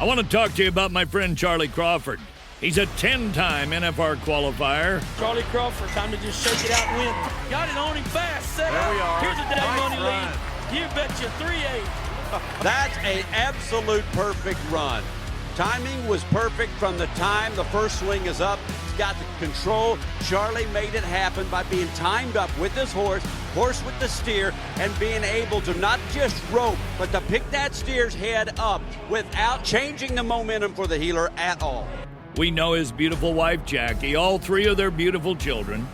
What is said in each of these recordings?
I want to talk to you about my friend Charlie Crawford. He's a 10-time NFR qualifier. Charlie Crawford, time to just shake it out and win. Got it on him fast, set there up. We are. Here's a day nice money run. lead. You betcha 3-8. That's an absolute perfect run. Timing was perfect from the time the first swing is up. He's got the control. Charlie made it happen by being timed up with his horse with the steer, and being able to not just rope, but to pick that steer's head up without changing the momentum for the heeler at all. We know his beautiful wife, Jackie, all three of their beautiful children,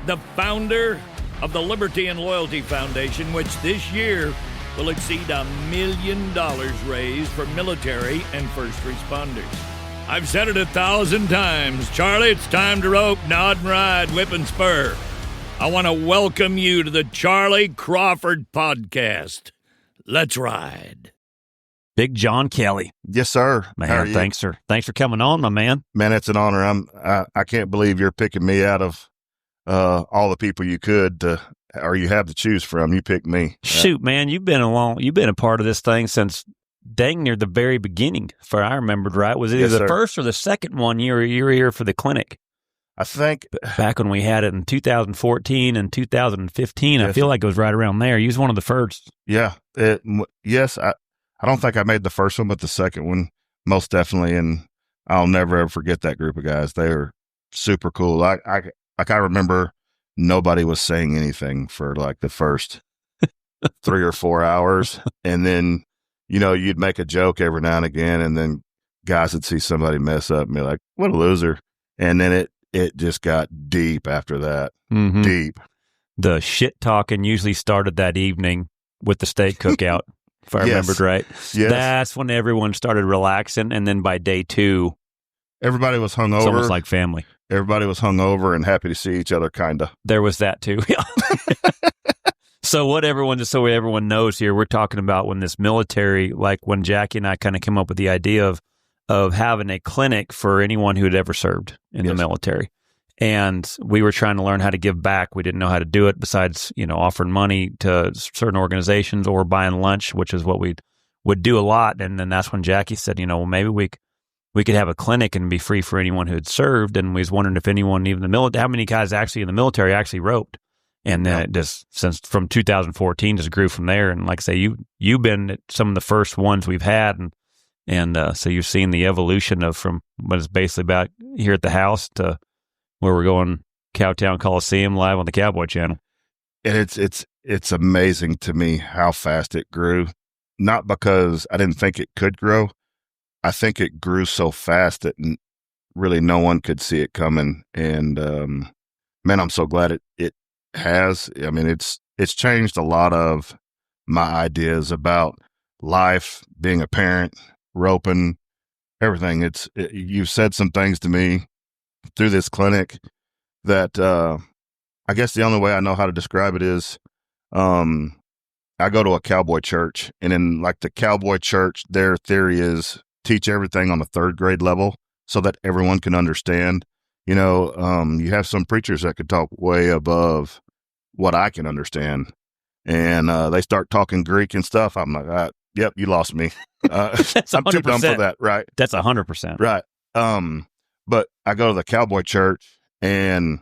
the founder of the Liberty and Loyalty Foundation, which this year will exceed $1 million raised for military and first responders. I've said it 1,000 times. Charlie, it's time to rope, nod and ride, whip and spur. I want to welcome you to the Charlie Crawford Podcast. Let's ride. Big John Kelly. Yes, sir. Man, thanks, sir. Thanks for coming on, my man. Man, it's an honor. I can't believe you're picking me out of all the people you could or you have to choose from. You picked me. Shoot, man, you've been a part of this thing since dang near the very beginning. If I remembered right, was it either the first or the second one you were here for the clinic? I think back when we had it in 2014 and 2015, yes. I feel like it was right around there. You was one of the first. Yeah. Yes. I don't think I made the first one, but the second one, most definitely. And I'll never ever forget that group of guys. They were super cool. I remember nobody was saying anything for like the first 3 or 4 hours. And then, you'd make a joke every now and again, and then guys would see somebody mess up and be like, what a loser. And then it just got deep after that. Mm-hmm. Deep. The shit talking usually started that evening with the steak cookout, if I remembered right. Yes. That's when everyone started relaxing, and then by day 2, everybody was hungover. It's almost like family. Everybody was hungover and happy to see each other, kind of. There was that too. So everyone knows here, we're talking about when this military, like when Jackie and I kind of came up with the idea of having a clinic for anyone who had ever served in the military. And we were trying to learn how to give back. We didn't know how to do it besides, offering money to certain organizations or buying lunch, which is what we would do a lot. And then that's when Jackie said, well, maybe we could have a clinic and be free for anyone who had served. And we was wondering if anyone, even the military, how many guys actually in the military actually roped. And then it just, since from 2014, just grew from there. And like I say, you've been at some of the first ones we've had. And so you've seen the evolution of from what is basically about here at the house to where we're going, Cowtown Coliseum live on the Cowboy Channel. And it's amazing to me how fast it grew. Not because I didn't think it could grow. I think it grew so fast that really no one could see it coming. And man, I'm so glad it has. I mean, it's changed a lot of my ideas about life, being a parent, roping, everything. You've said some things to me through this clinic that I guess the only way I know how to describe it is I go to a cowboy church, and in like the cowboy church, their theory is teach everything on the 3rd grade level so that everyone can understand. You have some preachers that could talk way above what I can understand, and they start talking Greek and stuff. I'm like, yep, you lost me. I'm too dumb for that, right? That's 100%. Right. But I go to the cowboy church, and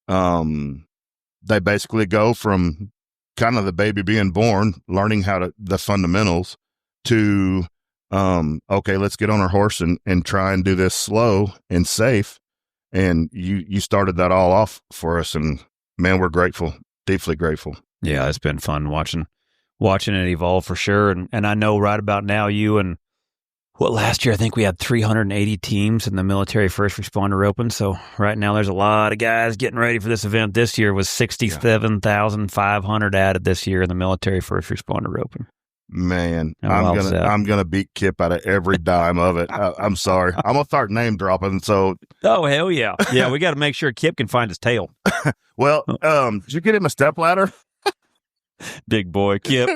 they basically go from kind of the baby being born, learning the fundamentals, to, okay, let's get on our horse and try and do this slow and safe. And you started that all off for us, and man, we're grateful, deeply grateful. Yeah, it's been fun watching it evolve for sure. And I know right about now, you and last year I think we had 380 teams in the military first responder open. So right now there's a lot of guys getting ready for this event. This year was 67,500 added this year in the military first responder open. Man, I'm gonna beat Kip out of every dime of it. I'm sorry. I'm gonna start name dropping. So, oh hell yeah, yeah. We got to make sure Kip can find his tail. Well, did you get him a stepladder? Big boy, Kip,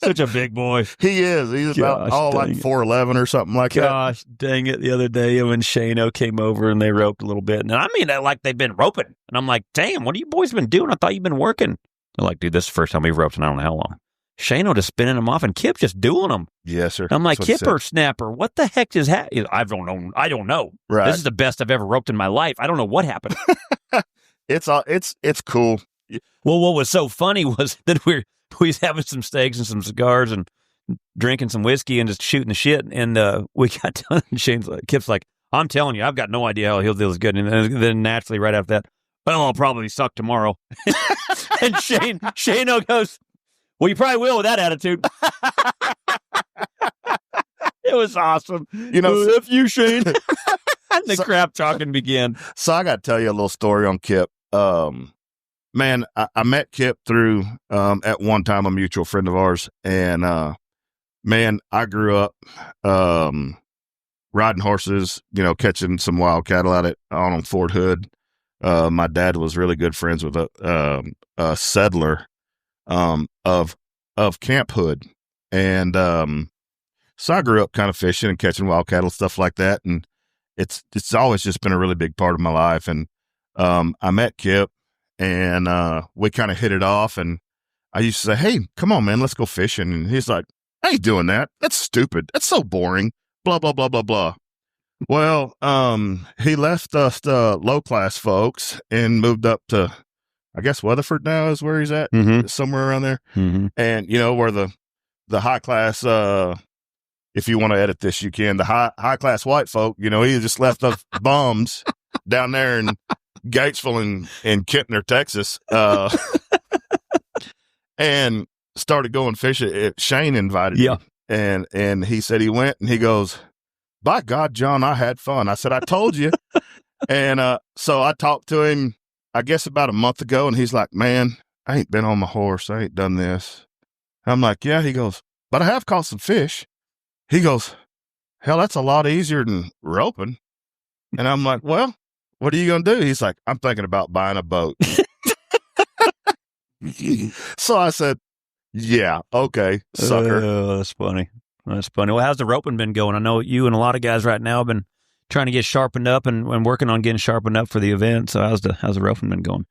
such a big boy. He is. He's about like 4'11" or something like that. Gosh, dang it! The other day, him and Shano came over and they roped a little bit, and I mean that like they've been roping, and I'm like, damn, what have you boys been doing? I thought you've been working. They're like, dude, this is the first time we've roped in I don't know how long. Shane just spinning them off, and Kip just doing them. Yes, sir. I'm like, That's what he Kipper said. snapper, what the heck just happened? I don't know. I don't know. Right. This is the best I've ever roped in my life. I don't know what happened. It's cool. Well, what was so funny was that we was having some steaks and some cigars and drinking some whiskey and just shooting the shit. And we got done. And Kip's like, I'm telling you, I've got no idea how he'll do this good. And then naturally, right after that, well, I'll probably suck tomorrow. And Shane goes, well, you probably will with that attitude. It was awesome. F you, Shane. And the crap talking began. So I got to tell you a little story on Kip. Man, I met Kip through, at one time, a mutual friend of ours. And, man, I grew up, riding horses, catching some wild cattle out on Fort Hood. My dad was really good friends with a settler, of Camp Hood. And, so I grew up kind of fishing and catching wild cattle, stuff like that. And it's always just been a really big part of my life. And, I met Kip and, we kind of hit it off, and I used to say, hey, come on, man, let's go fishing. And he's like, I ain't doing that. That's stupid. That's so boring. Blah, blah, blah, blah, blah. Well, he left us, low class folks, and moved up to, I guess, Weatherford now is where he's at, somewhere around there. Mm-hmm. And, where the high class, if you want to edit this, you can, the high class white folk, he just left us bums down there in Gatesville and Kentner, Texas, and started going fishing. Shane invited me, and he said he went, and he goes, by God, John, I had fun. I said, I told you. And so I talked to him, I guess, about a month ago, and he's like, man, I ain't been on my horse. I ain't done this. I'm like, yeah. He goes, but I have caught some fish. He goes, hell, that's a lot easier than roping. And I'm like, well, what are you going to do? He's like, I'm thinking about buying a boat. So I said, yeah, okay, sucker. Oh, that's funny. That's funny. Well, how's the roping been going? I know you and a lot of guys right now have been trying to get sharpened up and working on getting sharpened up for the event. So how's the roping been going?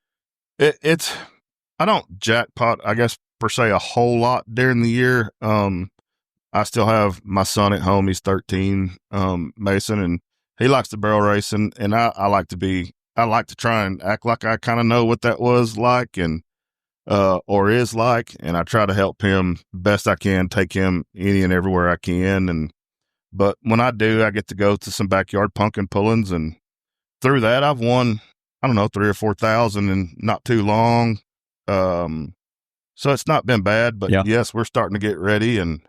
I don't jackpot, I guess, per se, a whole lot during the year. I still have my son at home. He's 13, Mason, and he likes to barrel race, and I like to try and act like I kind of know what that was like and or is like, and I try to help him best I can, take him any and everywhere I can. But when I do, I get to go to some backyard pumpkin pullings, and through that, I've won, I don't know, 3,000 or 4,000 in not too long. So it's not been bad, but yes, we're starting to get ready. And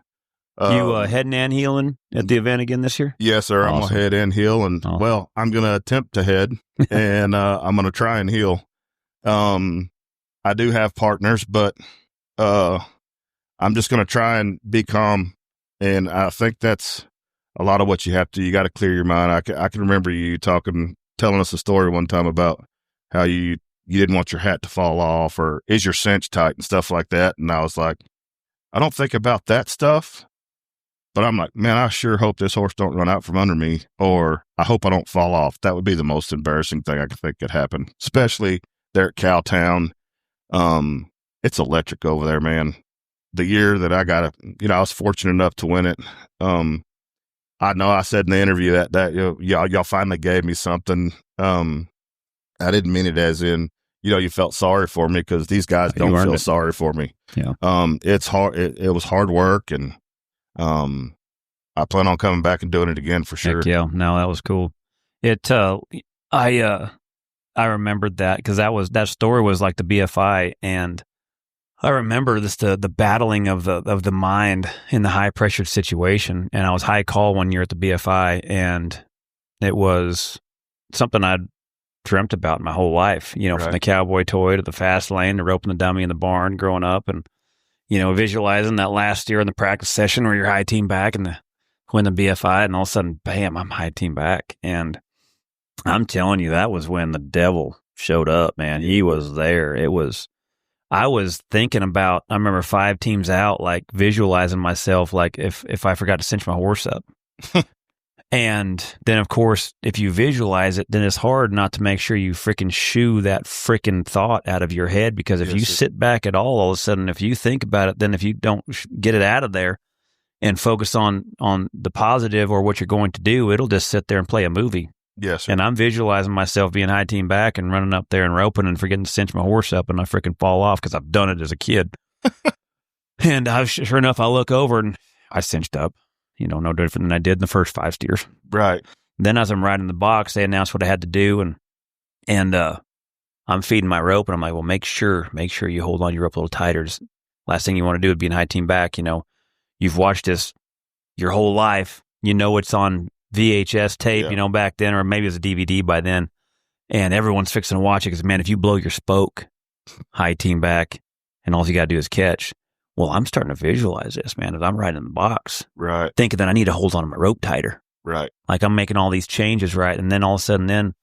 you heading and heeling at the event again this year? Yes, sir. Awesome. I'm gonna head and heel, and well, I'm gonna attempt to head, and I'm gonna try and heel. I do have partners, but I'm just gonna try and be calm, and I think that's a lot of what you have to. You got to clear your mind. I can remember you telling us a story one time about how you didn't want your hat to fall off, or is your cinch tight and stuff like that. And I was like, I don't think about that stuff, but I'm like, man, I sure hope this horse don't run out from under me, or I hope I don't fall off. That would be the most embarrassing thing I could think could happen, especially there at Cowtown. It's electric over there, man. The year that I got it, I was fortunate enough to win it. I know I said in the interview that y'all finally gave me something. I didn't mean it as in, you felt sorry for me, because these guys don't feel sorry for me. Yeah. It's hard. It was hard work, and I plan on coming back and doing it again for sure. Heck yeah. No, that was cool. I remembered that because that story was like the BFI, and I remember the battling of the mind in the high pressured situation. And I was high call one year at the BFI, and it was something I'd dreamt about my whole life, Right. From the cowboy toy to the fast lane to roping the dummy in the barn growing up, and, visualizing that last year in the practice session where you're high team back and win the BFI, and all of a sudden, bam, I'm high team back. And I'm telling you, that was when the devil showed up, man. He was there. I was thinking about, I remember 5 teams out, like visualizing myself, like if I forgot to cinch my horse up. And then, of course, if you visualize it, then it's hard not to make sure you freaking shoo that freaking thought out of your head. Because if you sit back at all of a sudden, if you think about it, then if you don't get it out of there and focus on the positive or what you're going to do, it'll just sit there and play a movie. Yes, sir. And I'm visualizing myself being high team back and running up there and roping and forgetting to cinch my horse up, and I freaking fall off because I've done it as a kid. And sure enough, I look over and I cinched up. No different than I did in the first 5 steers. Right. Then as I'm riding the box, they announced what I had to do, and I'm feeding my rope, and I'm like, well, make sure you hold on your rope a little tighter. Just, last thing you want to do would be in high team back. You've watched this your whole life. It's on VHS tape, back then, or maybe it's a DVD by then, and everyone's fixing to watch it because, man, if you blow your spoke high team back and all you got to do is catch, well, I'm starting to visualize this, man, as I'm riding in the box. Right. Thinking that I need to hold on to my rope tighter. Right. Like I'm making all these changes, right? And then all of a sudden,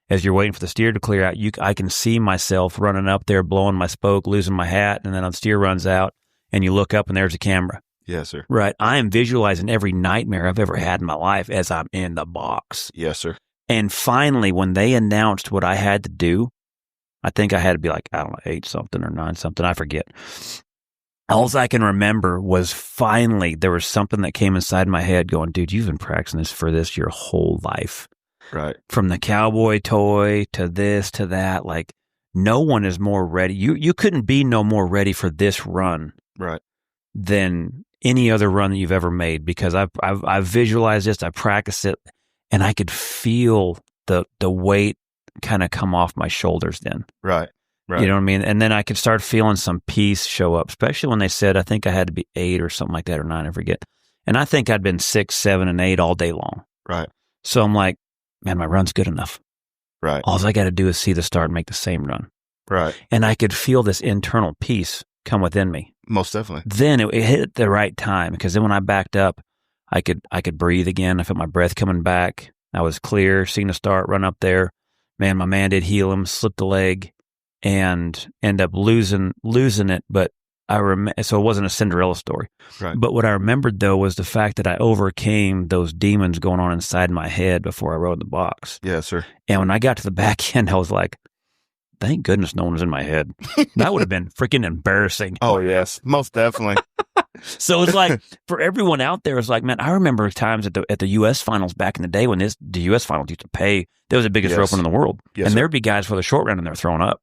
as you're waiting for the steer to clear out, I can see myself running up there, blowing my spoke, losing my hat, and then the steer runs out, and you look up and there's a camera. Yes, sir. Right. I am visualizing every nightmare I've ever had in my life as I'm in the box. Yes, sir. And finally, when they announced what I had to do, I think I had to be like, I don't know, 8 something or 9 something. I forget. All I can remember was finally there was something that came inside my head going, dude, you've been practicing for this your whole life. Right. From the cowboy toy to this to that. Like, no one is more ready. You couldn't be no more ready for this run. Right. Than any other run that you've ever made, because I've visualized this, I practiced it, and I could feel the weight kind of come off my shoulders then. Right. Right. You know what I mean? And then I could start feeling some peace show up, especially when they said, I think I had to be 8 or something like that, or 9, I forget. And I think I'd been 6, 7, and 8 all day long. Right. So I'm like, man, my run's good enough. Right. All I got to do is see the start and make the same run. Right. And I could feel this internal peace come within me. Most definitely. Then it hit at the right time, because then when I backed up, I could breathe again. I felt my breath coming back. I was clear, seen the start, run up there. Man, my man did heel him, slipped a leg, and end up losing it. But so it wasn't a Cinderella story. Right. But what I remembered though was the fact that I overcame those demons going on inside my head before I rode the box. Yes, sir. And when I got to the back end, I was like, thank goodness no one was in my head. That would have been freaking embarrassing. Oh, yes. Most definitely. So it's like, for everyone out there, it's like, man, I remember times at the U.S. finals back in the day when the U.S. finals used to pay. They was the biggest Yes. roping in the world. Yes, and sir. there'd be guys for the short run and they're throwing up.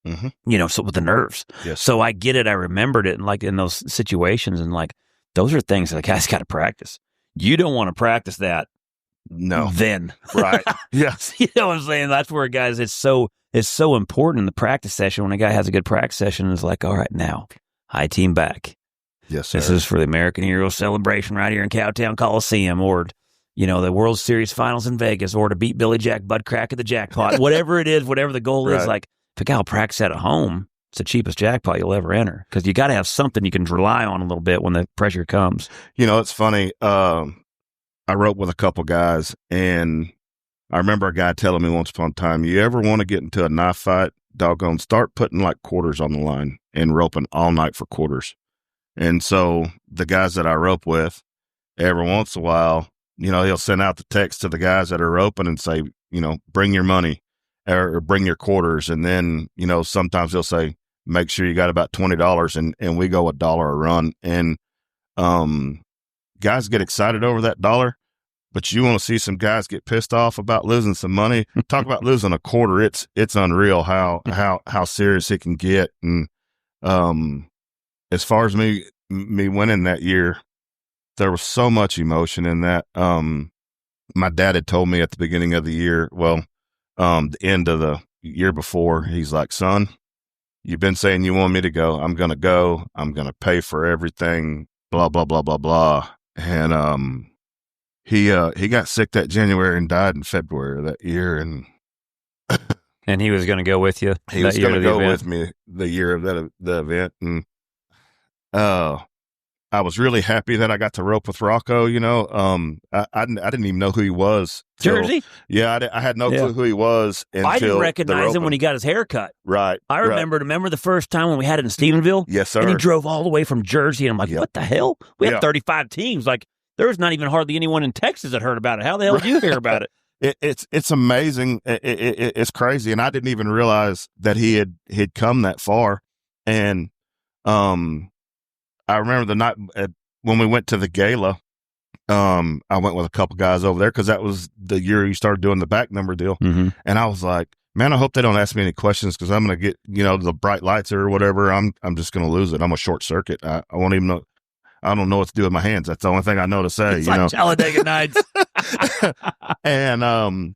Mm-hmm. So with the nerves. Yes. So I get it. I remembered it, and like in those situations, and like those are things that the guys got to practice. You don't want to practice that. No. Then. Right. Yes. You know what I'm saying? That's where guys, it's so important in the practice session. When a guy has a good practice session, it's like, all right, now, high team back. Yes, sir. This is for the American Hero celebration right here in Cowtown Coliseum, or, the World Series finals in Vegas, or to beat Billy Jack butt crack at the jackpot. Whatever it is, whatever the goal is, Right. like, if a guy will practice that at home, it's the cheapest jackpot you'll ever enter, because you got to have something you can rely on a little bit when the pressure comes. It's funny. I roped with a couple guys, and I remember a guy telling me once upon a time, you ever want to get into a knife fight, doggone, start putting like quarters on the line and roping all night for quarters. And so the guys that I rope with, every once in a while, he'll send out the text to the guys that are roping and say, bring your money or bring your quarters. And then, sometimes they'll say, make sure you got about $20, and we go $1 a run. And guys get excited over that $1, but you want to see some guys get pissed off about losing some money. Talk about losing a quarter. It's unreal how serious it can get. And as far as me winning that year, there was so much emotion in that. My dad had told me at the beginning of the year, the end of the year before, he's like, son, you've been saying you want me to go. I'm going to go. I'm going to pay for everything, blah, blah, blah, blah, blah. And he got sick that January and died in February of that year. And And he was going to go with you. he was going to go with me the year of the event. And I was really happy that I got to rope with Rocco. I didn't even know who he was. Jersey? Yeah, I had no clue who he was until I didn't the recognize him roping. when he got his hair cut. Right. I remember the first time when we had it in Stephenville? Yes, sir. And he drove all the way from Jersey, and I'm like, Yep. what the hell? We Yeah. have 35 teams. Like, There was not even hardly anyone in Texas that heard about it. How the hell did you hear about it? It's amazing. It's crazy, and I didn't even realize that he'd come that far. And I remember the night when we went to the gala. I went with a couple guys over there because that was the year you started doing the back number deal, and I was like, man, I hope they don't ask me any questions because I'm gonna get the bright lights or whatever. I'm just gonna lose it. I'm a short circuit. I won't even know. I don't know what to do with my hands. That's the only thing I know to say. It's like Talladega Nights. And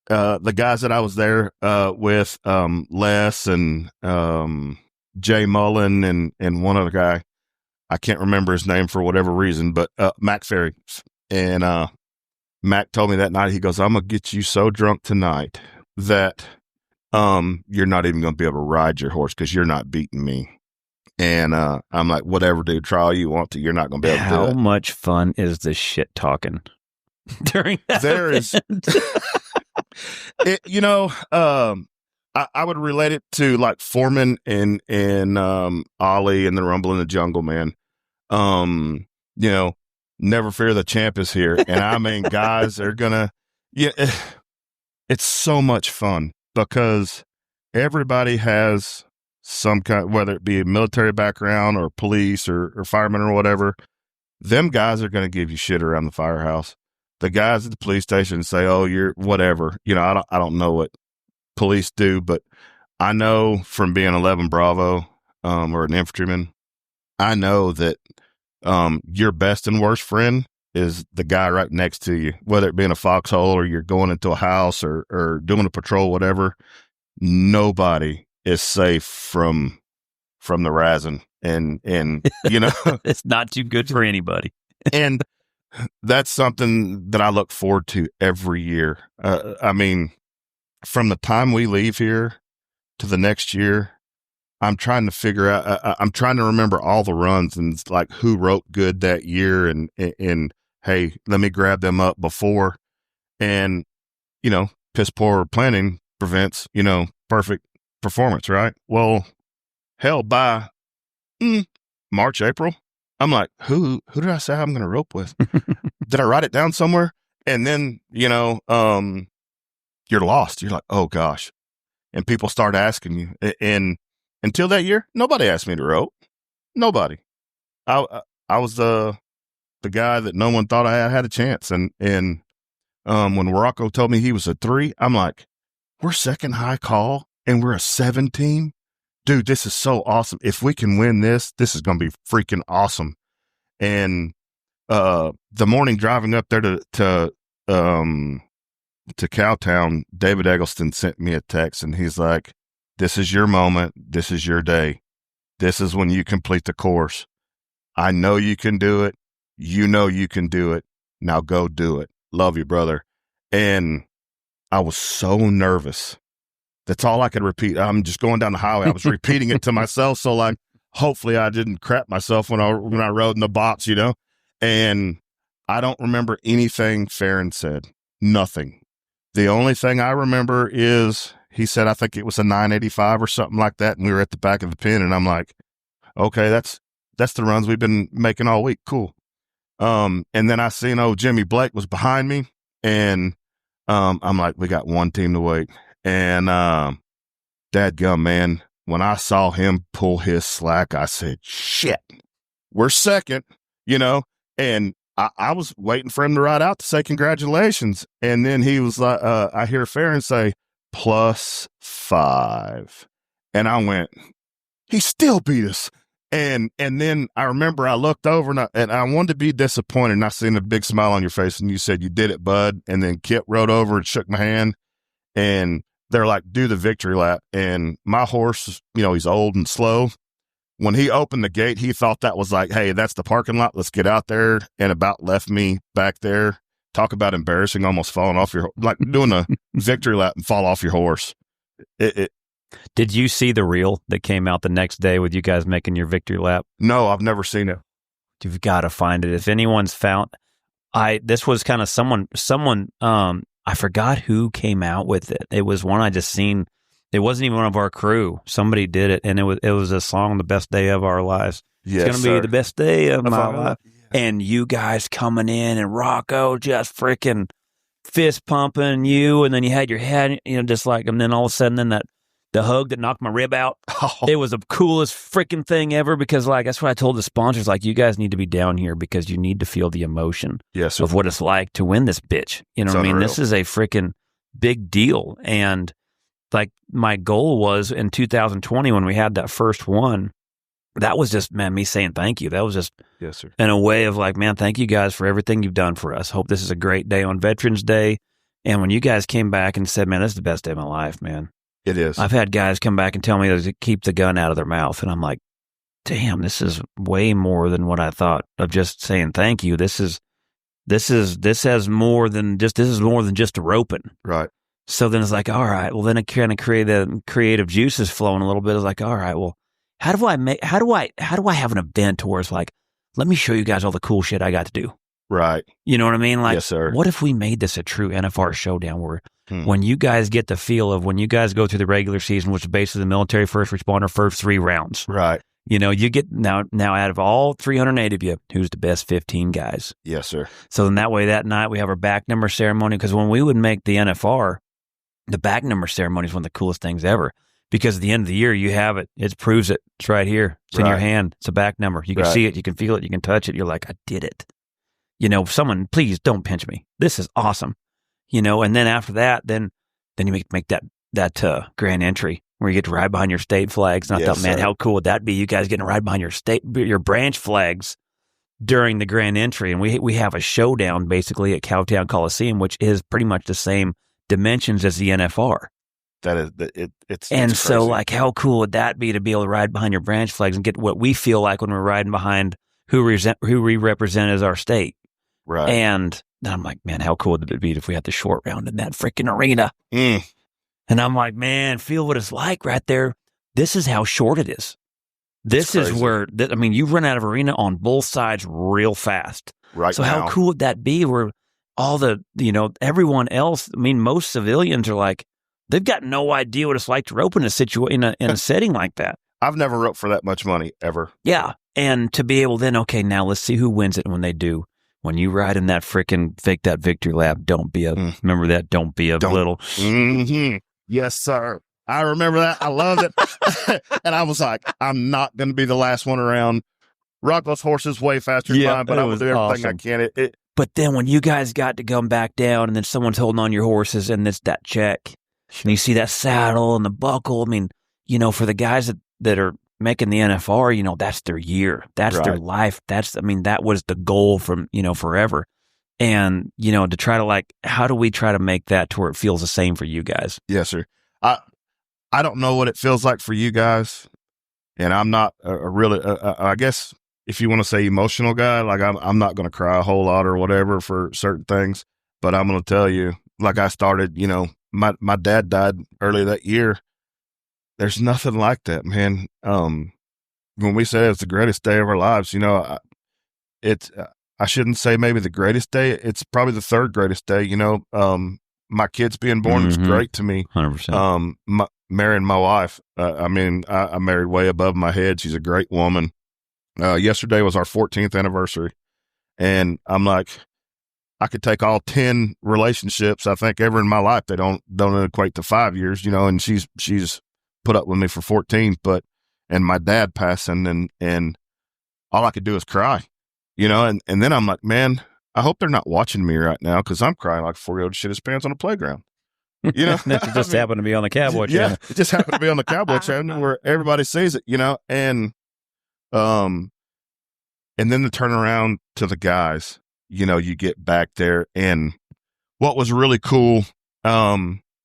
the guys that I was there with, Les and Jay Mullen and one other guy, I can't remember his name for whatever reason, but Mac Ferry. And Mac told me that night, he goes, I'm gonna get you so drunk tonight that you're not even gonna be able to ride your horse because you're not beating me. And I'm like, whatever, dude, try all you want to. You're not going to be able to do it. How much fun is the shit talking during that event? I would relate it to like Foreman and Ollie and the Rumble in the Jungle, man. Never fear, the champ is here. And I mean, guys are going to, it's so much fun because everybody has some kind, whether it be a military background or police or firemen or whatever, them guys are going to give you shit around the firehouse. The guys at the police station say, oh, you're whatever. I don't know what police do, but I know from being 11 Bravo or an infantryman, I know that your best and worst friend is the guy right next to you, whether it be in a foxhole or you're going into a house or doing a patrol, whatever. Nobody is safe from the razzing and it's not too good for anybody. And that's something that I look forward to every year. I mean, from the time we leave here to the next year, I'm trying to figure out, I'm trying to remember all the runs and like who wrote good that year and hey, let me grab them up before. And, piss poor planning prevents, perfect performance, right? Well, hell, by March, April, I'm like, who did I say I'm going to rope with? Did I write it down somewhere? And then, you're lost. You're like, oh gosh. And people start asking you. And until that year, nobody asked me to rope. Nobody. I was the guy that no one thought I had a chance. And when Rocco told me he was a 3, I'm like, we're second high call and we're a 7 team. Dude, this is so awesome. If we can win this is going to be freaking awesome. And the morning driving up there to Cowtown, David Eggleston sent me a text and he's like, this is your moment. This is your day. This is when you complete the course. I know you can do it. You know you can do it. Now go do it. Love you, brother. And I was so nervous. That's all I could repeat. I'm just going down the highway. I was repeating it to myself. So like, hopefully I didn't crap myself when I rode in the box, and I don't remember anything Farron said. Nothing. The only thing I remember is he said, I think it was a 985 or something like that. And we were at the back of the pen and I'm like, okay, that's the runs we've been making all week. Cool. And then I seen, Jimmy Blake was behind me and, I'm like, we got one team to wait. And, dadgum, man, when I saw him pull his slack, I said, shit, we're second, and I was waiting for him to ride out to say congratulations. And then he was like, I hear Farron say +5. And I went, he still beat us. And then I remember I looked over and I wanted to be disappointed. And I seen a big smile on your face and you said, you did it, bud. And then Kip rode over and shook my hand and they're like, do the victory lap. And my horse, he's old and slow. When he opened the gate, he thought that was like, hey, that's the parking lot. Let's get out there. And about left me back there. Talk about embarrassing, almost falling off like doing a victory lap and fall off your horse. Did you see the reel that came out the next day with you guys making your victory lap? No, I've never seen it. You've got to find it. If anyone's found, this was kind of someone, I forgot who came out with it. It was one I just seen. It wasn't even one of our crew. Somebody did it, and it was a song, "The Best Day of Our Lives." Yes, it's going to be the best day of my life. and you guys coming in and Rocco just freaking fist pumping you, and then you had your head, just like, and then all of a sudden, then the hug that knocked my rib out. It was the coolest freaking thing ever, because like that's what I told the sponsors, like, you guys need to be down here because you need to feel the emotion of what it's like to win this bitch. You know what I mean? This is a freaking big deal. And like my goal was in 2020 when we had that first one, that was just, man, me saying thank you. That was just in a way of like, man, thank you guys for everything you've done for us. Hope this is a great day on Veterans Day. And when you guys came back and said, man, this is the best day of my life, man. It is. I've had guys come back and tell me to keep the gun out of their mouth. And I'm like, damn, this is way more than what I thought of just saying thank you. This is more than just a roping. Right. So then it's like, all right, well, then it kind of creative juices flowing a little bit. It's like, all right, well, how do I have an event where it's like, let me show you guys all the cool shit I got to do. Right. You know what I mean? Like, yes, sir. What if we made this a true NFR showdown where when you guys get the feel of when you guys go through the regular season, which is basically the military first responder first 3 rounds. Right. You get now out of all 308 of you, who's the best 15 guys? Yes, sir. So then that way that night we have our back number ceremony, because when we would make the NFR, the back number ceremony is one of the coolest things ever, because at the end of the year you have it. It proves it. It's right here. It's in your hand. It's a back number. You can see it. You can feel it. You can touch it. You're like, I did it. Someone, please don't pinch me. This is awesome. And then after that, then you make that grand entry where you get to ride behind your state flags. And I thought, man, how cool would that be? You guys getting to ride behind your branch flags during the grand entry. And we have a showdown basically at Cowtown Coliseum, which is pretty much the same dimensions as the NFR. It's crazy. So like, how cool would that be to be able to ride behind your branch flags and get what we feel like when we're riding behind who we represent as our state. Right. And I'm like, man, how cool would it be if we had the short round in that freaking arena? And I'm like, man, feel what it's like right there. This is how short it is. This is where, you run out of arena on both sides real fast. Right. So how cool would that be where all the, everyone else, most civilians are like, they've got no idea what it's like to rope in a situation, in a setting like that. I've never roped for that much money ever. Yeah. And to be able then, okay, now let's see who wins it when they do. When you ride in that freaking fake that victory lap, don't be a little. Mm-hmm. Yes, sir. I remember that. I loved it. And I was like, I'm not going to be the last one around. Rocco's horse is way faster than mine, but I will do everything I can. But then when you guys got to come back down and then someone's holding on your horses and it's that check, and you see that saddle and the buckle, for the guys that are making the NFR, that's their year. That's their life. That was the goal from, forever. And, to try to how do we try to make that to where it feels the same for you guys? Yes, sir. I don't know what it feels like for you guys. And I'm not a really, I guess if you want to say emotional guy, like I'm not going to cry a whole lot or whatever for certain things, but I'm going to tell you, like I started, my dad died early that year. There's nothing like that, man. When we say it's the greatest day of our lives, I shouldn't say maybe the greatest day. It's probably the third greatest day. My kids being born was great to me. 100%. Marrying my wife. I married way above my head. She's a great woman. Yesterday was our 14th anniversary, and I'm like, I could take all 10 relationships I think ever in my life. They don't equate to 5 years, and she's put up with me for 14, and my dad passing and all I could do is cry, and then I'm like, man, I hope they're not watching me right now, because I'm crying like a 4-year-old shit his pants on a playground. That just happened to be on the Cowboy channel. Yeah, it just happened to be on the Cowboy channel where everybody sees it, and then the turnaround to the guys, you get back there, and what was really cool,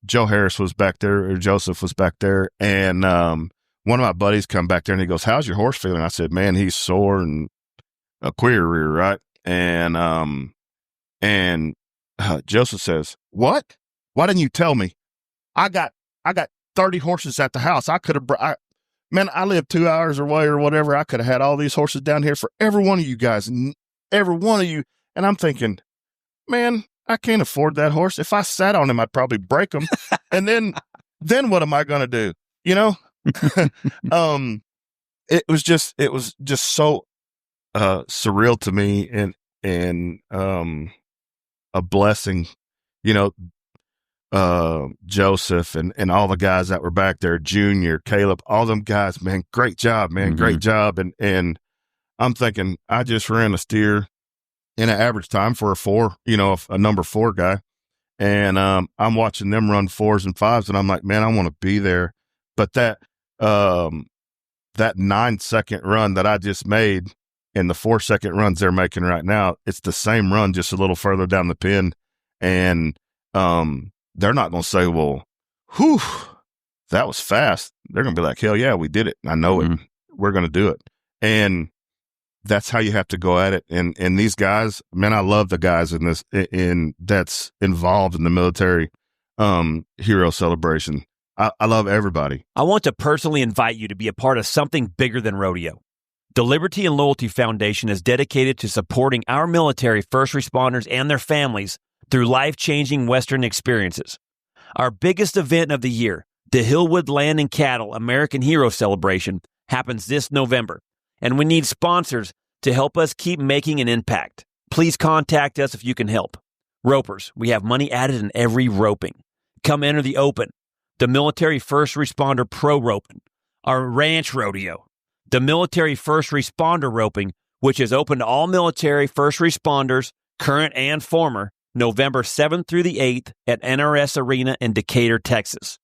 Joe Harris was back there, or Joseph was back there, and one of my buddies come back there and he goes, "How's your horse feeling?" I said, "Man, he's sore and a queer rear, right?" And Joseph says, "What? Why didn't you tell me? I got 30 horses at the house. I could have, man, I live 2 hours away or whatever. I could have had all these horses down here for every one of you guys, every one of you." And I'm thinking, man, I can't afford that horse. If I sat on him, I'd probably break him. And then what am I going to do? It was just so surreal to me and a blessing, you know, Joseph and all the guys that were back there, Junior, Caleb, all them guys, man, great job, man, great job. And I'm thinking, I just ran a steer in an average time for a 4, you know, a number 4 guy. And I'm watching them run 4s and 5s, and I'm like, man, I want to be there. But that 9-second run that I just made and the 4-second runs they're making right now, it's the same run, just a little further down the pin. And they're not going to say, well, whew, that was fast. They're going to be like, hell yeah, we did it. I know it. We're going to do it. And that's how you have to go at it. And these guys, man, I love the guys that's involved in the military hero celebration. I love everybody. I want to personally invite you to be a part of something bigger than rodeo. The Liberty and Loyalty Foundation is dedicated to supporting our military first responders and their families through life-changing Western experiences. Our biggest event of the year, the Hillwood Land and Cattle American Hero Celebration, happens this November, and we need sponsors to help us keep making an impact. Please contact us if you can help. Ropers, we have money added in every roping. Come enter the Open, the Military First Responder Pro Roping, our Ranch Rodeo, the Military First Responder Roping, which is open to all military first responders, current and former, November 7th through the 8th at NRS Arena in Decatur, Texas.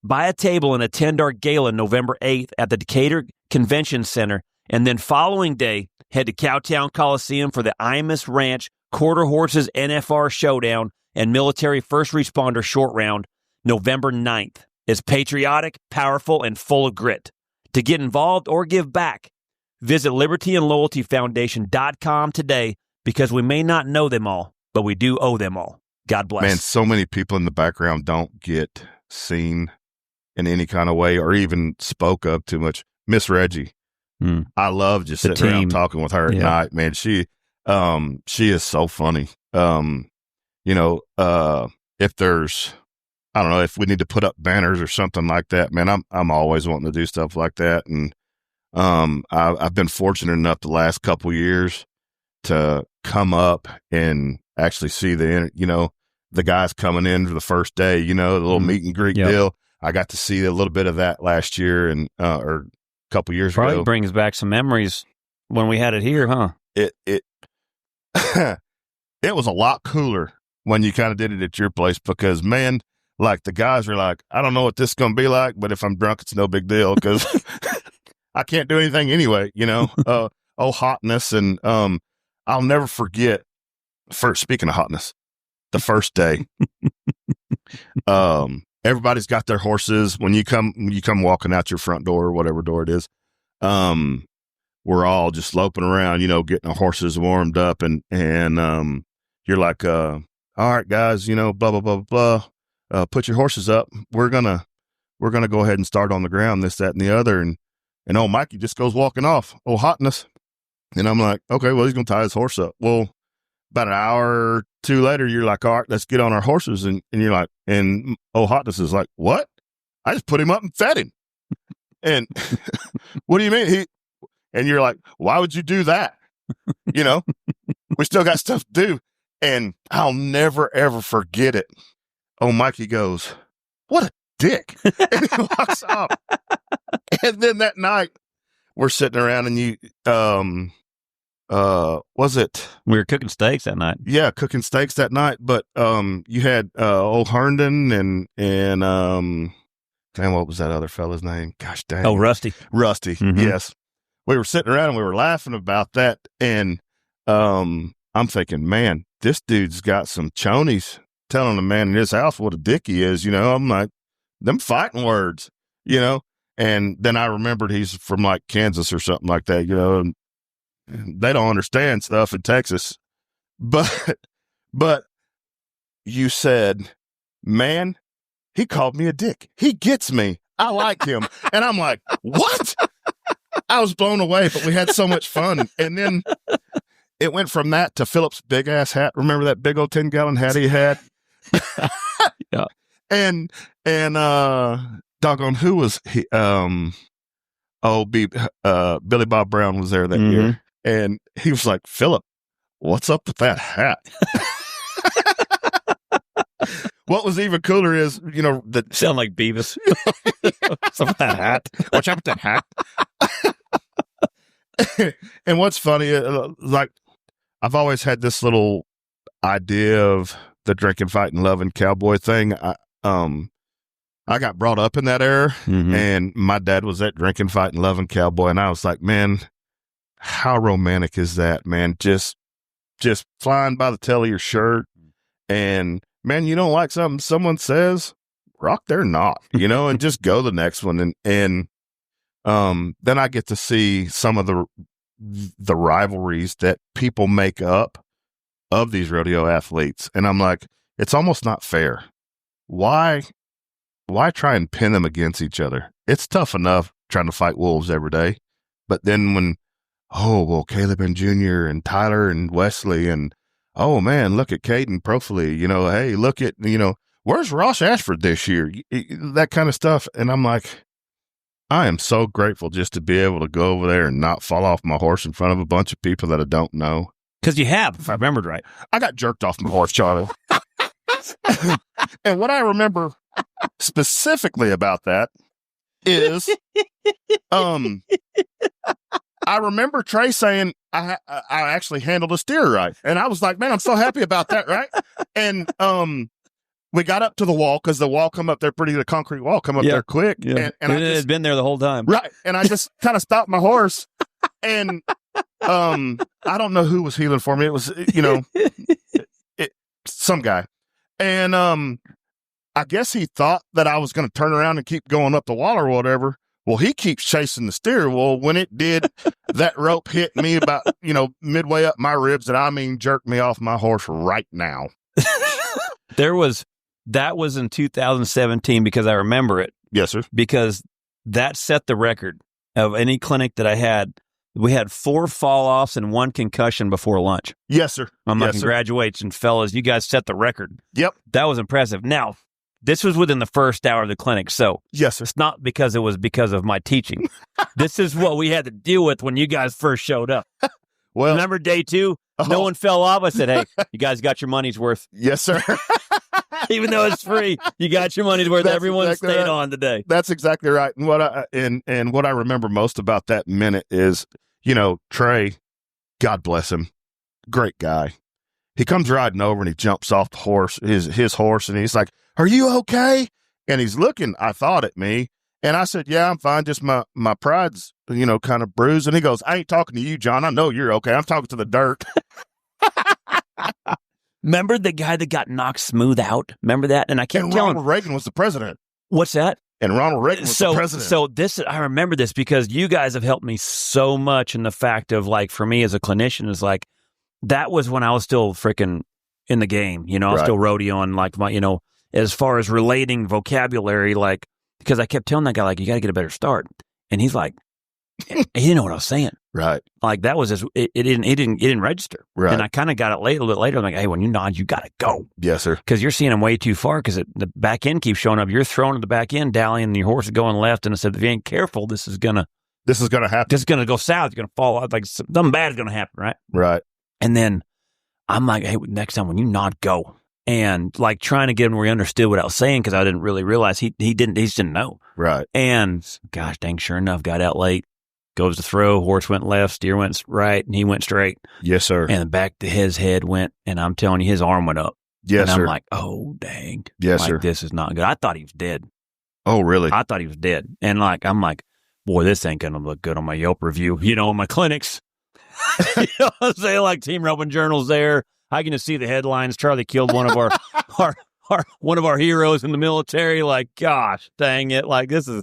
Buy a table and attend our gala November 8th at the Decatur Convention Center, and then following day, head to Cowtown Coliseum for the Imus Ranch Quarter Horses NFR Showdown and Military First Responder Short Round, November 9th. It's patriotic, powerful, and full of grit. To get involved or give back, visit libertyandloyaltyfoundation.com today, because we may not know them all, but we do owe them all. God bless. Man, so many people in the background don't get seen in any kind of way or even spoke of too much. Miss Reggie. I love just sitting around talking with her at night, man. She is so funny. You know, if there's, I don't know, if we need to put up banners or something like that, man, I'm always wanting to do stuff like that. And I've been fortunate enough the last couple years to come up and actually see the guys coming in for the first day, you know, the little meet and greet deal. I got to see a little bit of that last year and or a couple years ago. Probably brings back some memories when we had it here, huh? It it was a lot cooler when you kind of did it at your place, because, man, like, the guys are like, I don't know what this is going to be like, but if I'm drunk, it's no big deal, because I can't do anything anyway, you know. Hotness. And I'll never forget, speaking of hotness, the first day, everybody's got their horses. When you come walking out your front door or whatever door it is, we're all just loping around, you know, getting our horses warmed up, and you're like, all right, guys, you know, blah blah blah blah. Put your horses up. We're gonna go ahead and start on the ground. This, that, and the other. And old Mikey just goes walking off. Oh, hotness. And I'm like, okay, well, he's gonna tie his horse up. Well, about an hour or two later, you're like, all right, let's get on our horses. And you're like, and oh, hotness is like, what? I just put him up and fed him. And what do you mean? And you're like, why would you do that? You know, we still got stuff to do. And I'll never, ever forget it. Oh, Mikey goes, what a dick. And he walks off. And then that night, we're sitting around, and you, was it? We were cooking steaks that night. Yeah, cooking steaks that night. But you had old Herndon and damn, what was that other fella's name? Gosh dang. Oh, Rusty. Rusty, yes. We were sitting around and we were laughing about that. And I'm thinking, man, this dude's got some chonies telling a man in his house what a dick he is, you know. I'm like, them fighting words, you know. And then I remembered he's from like Kansas or something like that, you know. And they don't understand stuff in Texas. But you said, man, he called me a dick. He gets me. I like him. And I'm like, what? I was blown away, but we had so much fun. And then it went from that to Philip's big ass hat. Remember that big old 10-gallon hat he had? Yeah. And doggone, who was he? Billy Bob Brown was there that year. And he was like, Philip, what's up with that hat? What was even cooler is, that Sound like Beavis. Some of that hat. watch out with that hat. And what's funny, like, I've always had this little idea of the drinking, fighting, loving cowboy thing. I got brought up in that era, and my dad was that drinking, fighting, loving cowboy, and I was like, man, how romantic is that, man? Just flying by the tail of your shirt, and man, you don't like something someone says, rock their knot, and just go the next one, and then I get to see some of the rivalries that people make up of these rodeo athletes, and I'm like, it's almost not fair. Why try and pin them against each other? It's tough enough trying to fight wolves every day. But then when, Caleb and Junior and Tyler and Wesley and, oh man, look at Caden Profili, hey, look at, where's Ross Ashford this year? That kind of stuff. And I'm like, I am so grateful just to be able to go over there and not fall off my horse in front of a bunch of people that I don't know. Because you have, if I remembered right. I got jerked off my horse, Charlie. And what I remember specifically about that is, I remember Trey saying I actually handled a steer right, and I was like, man, I'm so happy about that, right? And we got up to the wall because the wall come up there the concrete wall come up there quick, and it had been there the whole time, right? And I just kind of stopped my horse, and I don't know who was healing for me. It was some guy. And I guess he thought that I was going to turn around and keep going up the wall or whatever. Well, he keeps chasing the steer. Well, when it did, that rope hit me about, midway up my ribs, and jerked me off my horse right now. That was in 2017 because I remember it. Yes, sir. Because that set the record of any clinic that I had. We had 4 fall-offs and 1 concussion before lunch. Yes, sir. I'm like, yes, congratulations, fellas. You guys set the record. Yep. That was impressive. Now, this was within the first hour of the clinic, so yes, sir. It's not because it was because of my teaching. This is what we had to deal with when you guys first showed up. Well, remember day 2? No one fell off. I said, hey, you guys got your money's worth. Yes, sir. Even though it's free, you got your money's worth. Everyone exactly stayed right. on today. That's exactly right. And what I remember most about that minute is, Trey, God bless him, great guy. He comes riding over and he jumps off the horse, his horse, and he's like, "Are you okay?" And he's looking, I thought, at me, and I said, "Yeah, I'm fine. Just my pride's, kind of bruised." And he goes, "I ain't talking to you, John. I know you're okay. I'm talking to the dirt." Remember the guy that got knocked smooth out? Remember that? And I kept telling Ronald Reagan was the president. What's that? And Ronald Reagan was the president. So I remember this because you guys have helped me so much in the fact of, like, for me as a clinician, is like, that was when I was still freaking in the game. I was still rodeoing, like, my, as far as relating vocabulary, like, because I kept telling that guy, like, you got to get a better start. And he's like, he didn't know what I was saying. Right. Like, that was it didn't register. Right. And I kind of got it a little bit later. I'm like, hey, when you nod, you got to go. Yes, sir. Because you're seeing him way too far because the back end keeps showing up. You're throwing to the back end, dallying, and your horse is going left. And I said, if you ain't careful, this is going to happen. This is going to go south. You're going to fall out. Like, something bad is going to happen, right? Right. And then I'm like, hey, next time when you nod, go. And, like, trying to get him where he understood what I was saying because I didn't really realize he just didn't know. Right. And, gosh dang, sure enough, got out late. Goes to throw, horse went left, steer went right, and he went straight. Yes, sir. And back to his head went, and I'm telling you, his arm went up. Yes, and sir. I'm like, oh, dang. Yes, like, sir. This is not good. I thought he was dead. Oh, really? I thought he was dead. And, like, I'm like, boy, this ain't going to look good on my Yelp review, in my clinics. You know what I'm saying? Like, Team Roping Journal's there. I can just see the headlines. Charlie killed one of one of our heroes in the military. Like, gosh, dang it. Like, this is...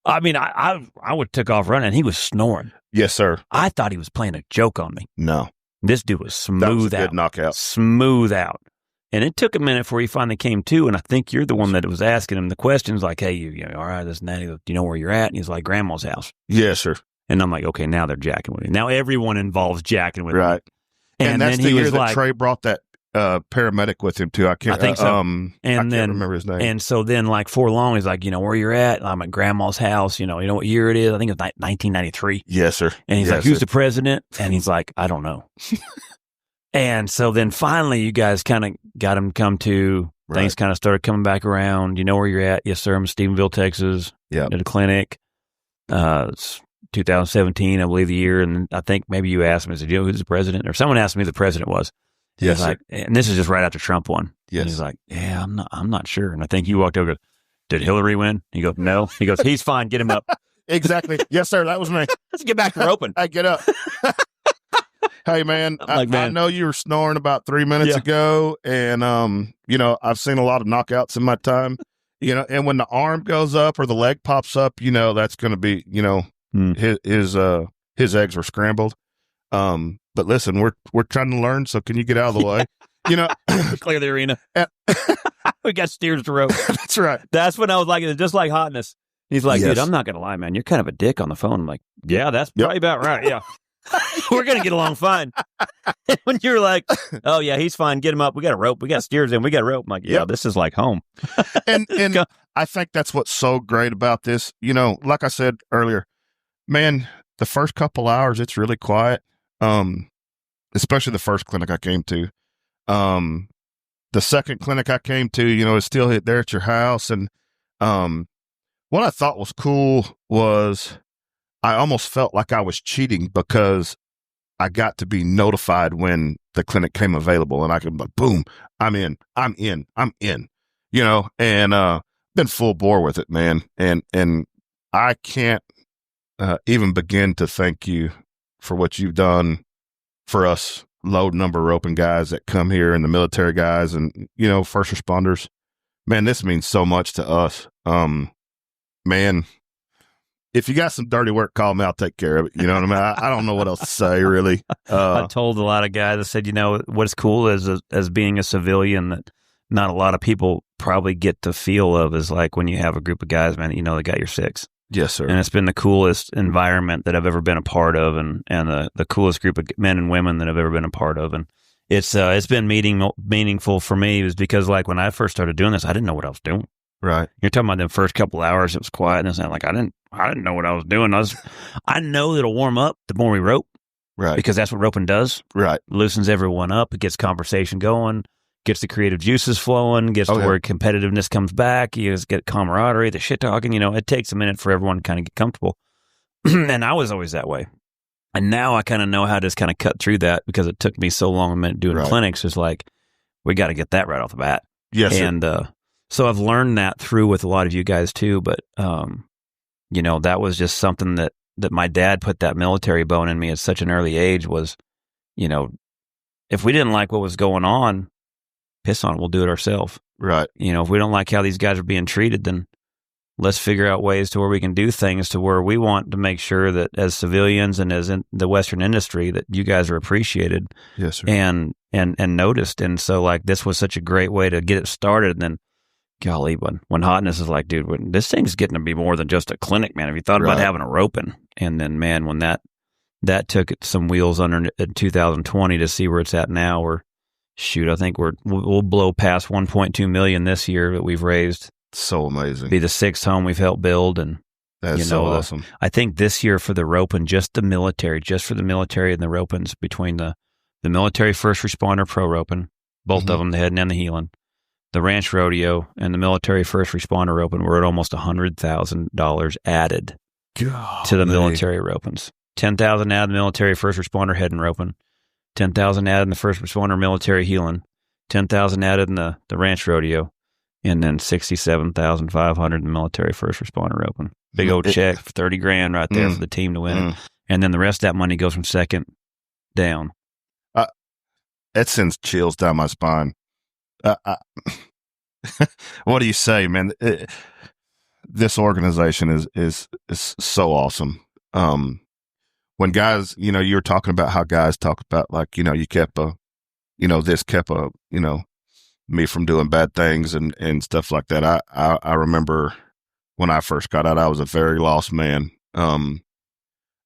I mean, I would took off running, and he was snoring. Yes, sir. I thought he was playing a joke on me. No. This dude was smooth that was a out. good knockout. Smooth out. And it took a minute before he finally came to, and I think you're the one that was asking him the questions, like, hey, you all right, this and that. He goes, do you know where you're at? And he's like, Grandma's house. Yes, sir. And I'm like, okay, now they're jacking with me. Now everyone involves jacking with me. Right. And that's then the he year was that like, Trey brought that paramedic with him too. I think so. I can't remember his name. And so then, like, for long, he's like, where you're at? I'm at grandma's house. You know what year it is? I think it's 1993. Yes, sir. And he's like, who's the president? And he's like, I don't know. And so then finally, you guys kind of got him come to. Things kind of started coming back around. You know where you're at? Yes, sir. I'm in Stephenville, Texas. Yeah. At a clinic. It's 2017, I believe, the year. And I think maybe you asked me, I said, you know who's the president? Or someone asked me who the president was. Yes, like, and this is just right after Trump won. Yes. And he's like, yeah, I'm not sure. And I think you walked over and goes, did Hillary win? He goes, no. He goes, he's fine. Get him up. Exactly. Yes, sir. That was me. Let's get back to roping. I get up. Hey, man, I know you were snoring about 3 minutes ago, and, I've seen a lot of knockouts in my time, and when the arm goes up or the leg pops up, that's going to be, his eggs were scrambled. But listen, we're trying to learn, so can you get out of the way? Clear the arena. We got steers to rope. That's right. That's when I was like, it's just like hotness. He's like, Yes. dude, I'm not going to lie, man. You're kind of a dick on the phone. I'm like, yeah, that's probably about right. Yeah. We're going to get along fine. When you're like, oh, yeah, he's fine. Get him up. We got a rope. We got steers in. We got a rope. I'm like, yeah, this is like home. and I think that's what's so great about this. Like I said earlier, man, the first couple hours, it's really quiet. Especially the first clinic I came to. The second clinic I came to, is still there at your house. And what I thought was cool was I almost felt like I was cheating because I got to be notified when the clinic came available, and I could, like, boom, I'm in, and been full bore with it, man. And I can't even begin to thank you for what you've done for us low number roping guys that come here, and the military guys, and, first responders. Man, this means so much to us. Man, if you got some dirty work, call me. I'll take care of it. You know what I mean? I don't know what else to say, really. I told a lot of guys, I said, what's cool is as being a civilian that not a lot of people probably get the feel of is like when you have a group of guys, man, they got your six. Yes, sir. And it's been the coolest environment that I've ever been a part of, and the coolest group of men and women that I've ever been a part of. And it's been meaningful for me, is because, like, when I first started doing this, I didn't know what I was doing. Right. You're talking about the first couple hours, it was quiet, and it's not like I didn't know what I was doing. I know that it'll warm up the more we rope. Right. Because that's what roping does. Right. Loosens everyone up. It gets conversation going, gets the creative juices flowing, gets to where competitiveness comes back. You just get camaraderie, the shit talking. It takes a minute for everyone to kind of get comfortable. And I was always that way. And now I kind of know how to just kind of cut through that, because it took me so long a minute doing clinics. It's like, we got to get that right off the bat. Yes, sir. And so I've learned that through with a lot of you guys too. But, that was just something that my dad put that military bone in me at such an early age was, if we didn't like what was going on, piss on it, we'll do it ourselves. Right. If we don't like how these guys are being treated, then let's figure out ways to where we can do things to where we want to make sure that as civilians and as in the Western industry that you guys are appreciated. Yes, sir. And noticed. And so, like, this was such a great way to get it started. And then, golly, when hotness is like, dude, this thing's getting to be more than just a clinic, man. Have you thought about having a roping? And then, man, when that took some wheels under in 2020 to see where it's at now, or shoot, I think we'll blow past 1.2 million this year that we've raised. So amazing. Be the sixth home we've helped build. And that's so awesome. I think this year for the roping, just for the military and the ropings, between the military first responder pro roping, both of them, the heading and the heeling, the ranch rodeo, and the military first responder roping, we're at almost $100,000 added to the military ropings. 10,000 added the military first responder head and roping, 10,000 added in the first responder military healing, 10,000 added in the ranch rodeo, and then 67,500 in the military first responder roping. Big old check for $30,000 right there for the team to win it. And then the rest of that money goes from second down. That sends chills down my spine. What do you say, man? This organization is so awesome. When guys, you were talking about how guys talk about, like, you kept this kept me from doing bad things and stuff like that. I remember when I first got out, I was a very lost man. I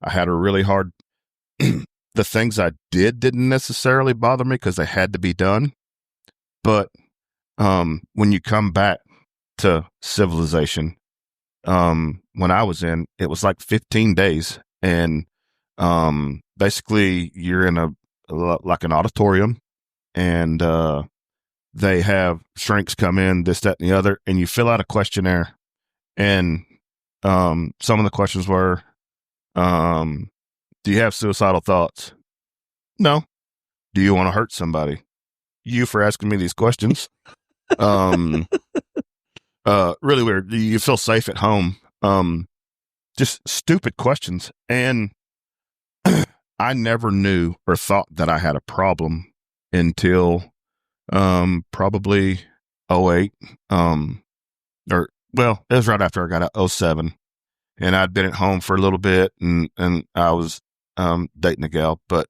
had a really hard, the things I didn't necessarily bother me because they had to be done. But when you come back to civilization, when I was in, it was like 15 days. And basically you're in like an auditorium, and they have shrinks come in, this, that, and the other, and you fill out a questionnaire. And some of the questions were, do you have suicidal thoughts? No. Do you want to hurt somebody? You for asking me these questions. Really weird. Do you feel safe at home? Just stupid questions. And I never knew or thought that I had a problem until probably 08. Or, well, it was right after I got out, 07. And I'd been at home for a little bit, and I was dating a gal, but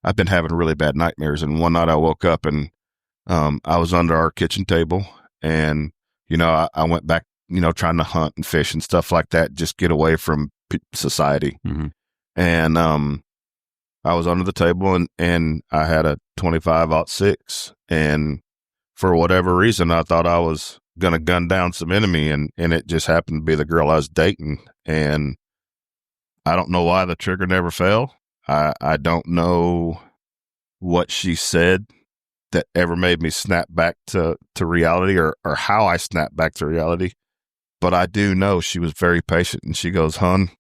I've been having really bad nightmares. And one night I woke up, and I was under our kitchen table, and, you know, I went back, you know, trying to hunt and fish and stuff like that, just get away from society. Mm-hmm. And I was under the table, and I had a 25-06, and for whatever reason, I thought I was going to gun down some enemy, and it just happened to be the girl I was dating. And I don't know why the trigger never fell. I don't know what she said that ever made me snap back to reality, or how I snapped back to reality. But I do know she was very patient, and she goes, "Hun,